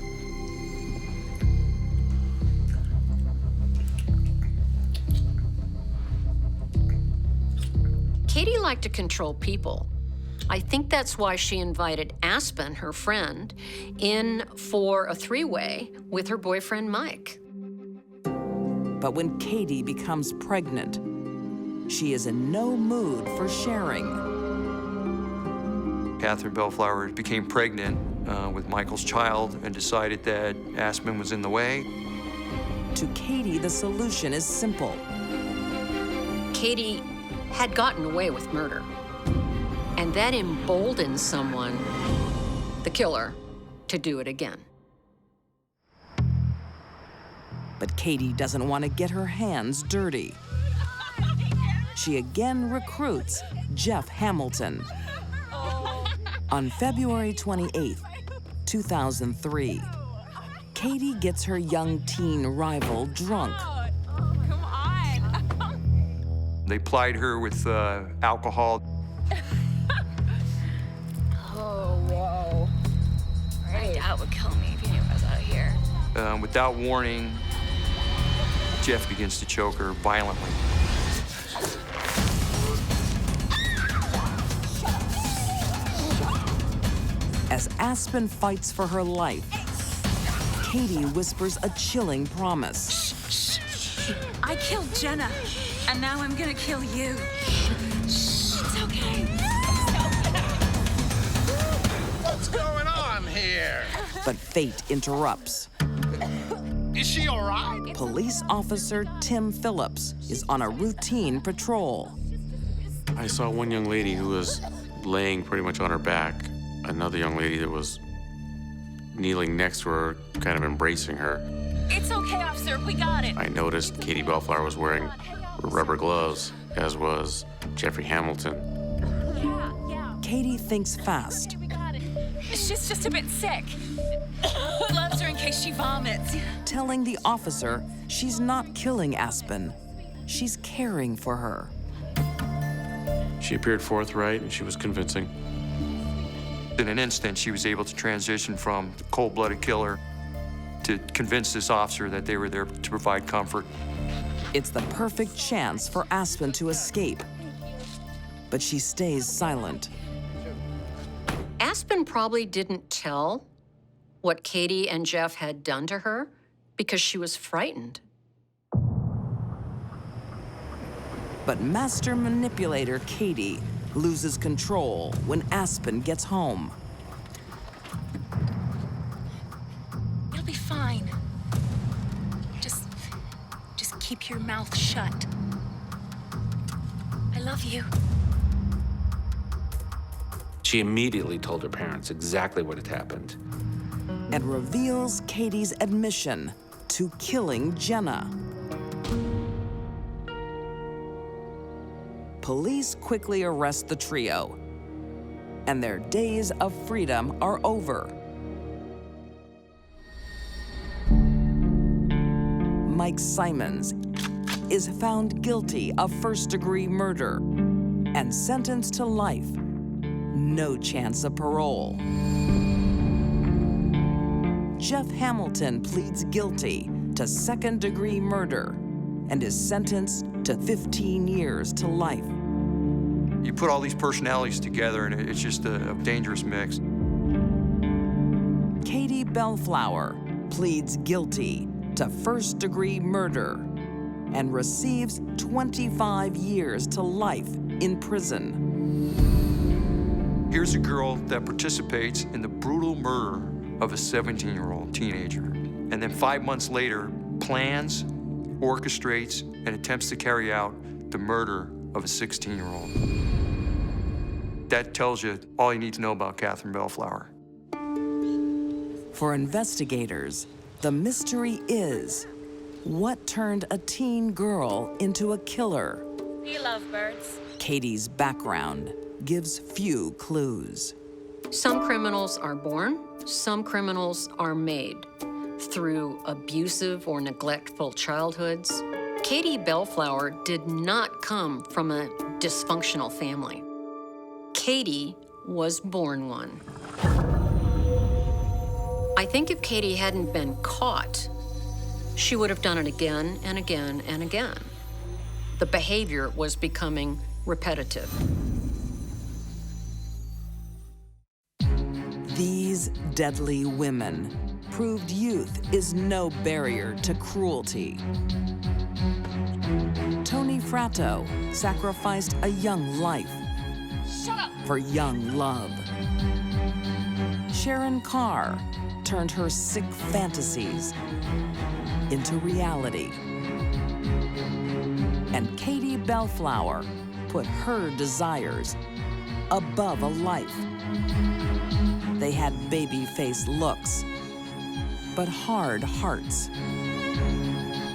Katie liked to control people. I think that's why she invited Aspen, her friend, in for a three-way with her boyfriend, Mike. But when Katie becomes pregnant, she is in no mood for sharing. Catherine Bellflower became pregnant with Michael's child and decided that Aspen was in the way. To Katie, the solution is simple. Katie had gotten away with murder, and that emboldened someone, the killer, to do it again. But Katie doesn't want to get her hands dirty. She again recruits Jeff Hamilton. On February 28th, 2003, Katie gets her young teen rival drunk. Come on. They plied her with alcohol. Oh, whoa. My dad would kill me if he knew I was out of here. Without warning, Jeff begins to choke her violently. As Aspen fights for her life, Katie whispers a chilling promise. I killed Jenna, and now I'm gonna kill you. Shh, it's okay. What's going on here? But fate interrupts. Is she all right? Police officer Tim Phillips is on a routine patrol. I saw one young lady who was laying pretty much on her back. Another young lady that was kneeling next to her, kind of embracing her. It's okay, officer. We got it. I noticed Katie Bellflower was wearing rubber gloves, as was Jeffrey Hamilton. Yeah. Katie thinks fast. We got it. She's just a bit sick. Gloves are in case she vomits. Telling the officer she's not killing Aspen. She's caring for her. She appeared forthright and she was convincing. In an instant, she was able to transition from the cold-blooded killer to convince this officer that they were there to provide comfort. It's the perfect chance for Aspen to escape. But she stays silent. Aspen probably didn't tell what Katie and Jeff had done to her because she was frightened. But master manipulator Katie loses control when Aspen gets home. You'll be fine. Just keep your mouth shut. I love you. She immediately told her parents exactly what had happened. And reveals Katie's admission to killing Jenna. Police quickly arrest the trio, and their days of freedom are over. Mike Simons is found guilty of first-degree murder and sentenced to life. No chance of parole. Jeff Hamilton pleads guilty to second-degree murder and is sentenced to 15 years to life. You put all these personalities together, and it's just a dangerous mix. Katie Bellflower pleads guilty to first-degree murder and receives 25 years to life in prison. Here's a girl that participates in the brutal murder of a 17-year-old teenager, and then 5 months later plans, orchestrates, and attempts to carry out the murder of a 16-year-old. That tells you all you need to know about Catherine Bellflower. For investigators, the mystery is what turned a teen girl into a killer. You love birds. Katie's background, gives few clues. Some criminals are born, some criminals are made through abusive or neglectful childhoods. Katie Bellflower did not come from a dysfunctional family. Katie was born one. I think if Katie hadn't been caught, she would have done it again and again and again. The behavior was becoming repetitive. These deadly women proved youth is no barrier to cruelty. Tony Fratto sacrificed a young life for young love. Sharon Carr turned her sick fantasies into reality. And Katie Bellflower put her desires above a life. They had baby-face looks, but hard hearts,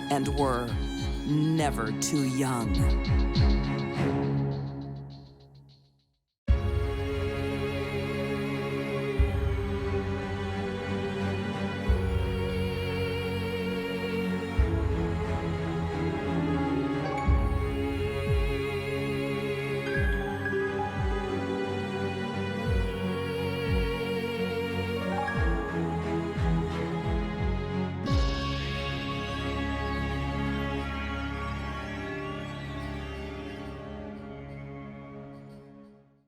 and were never too young.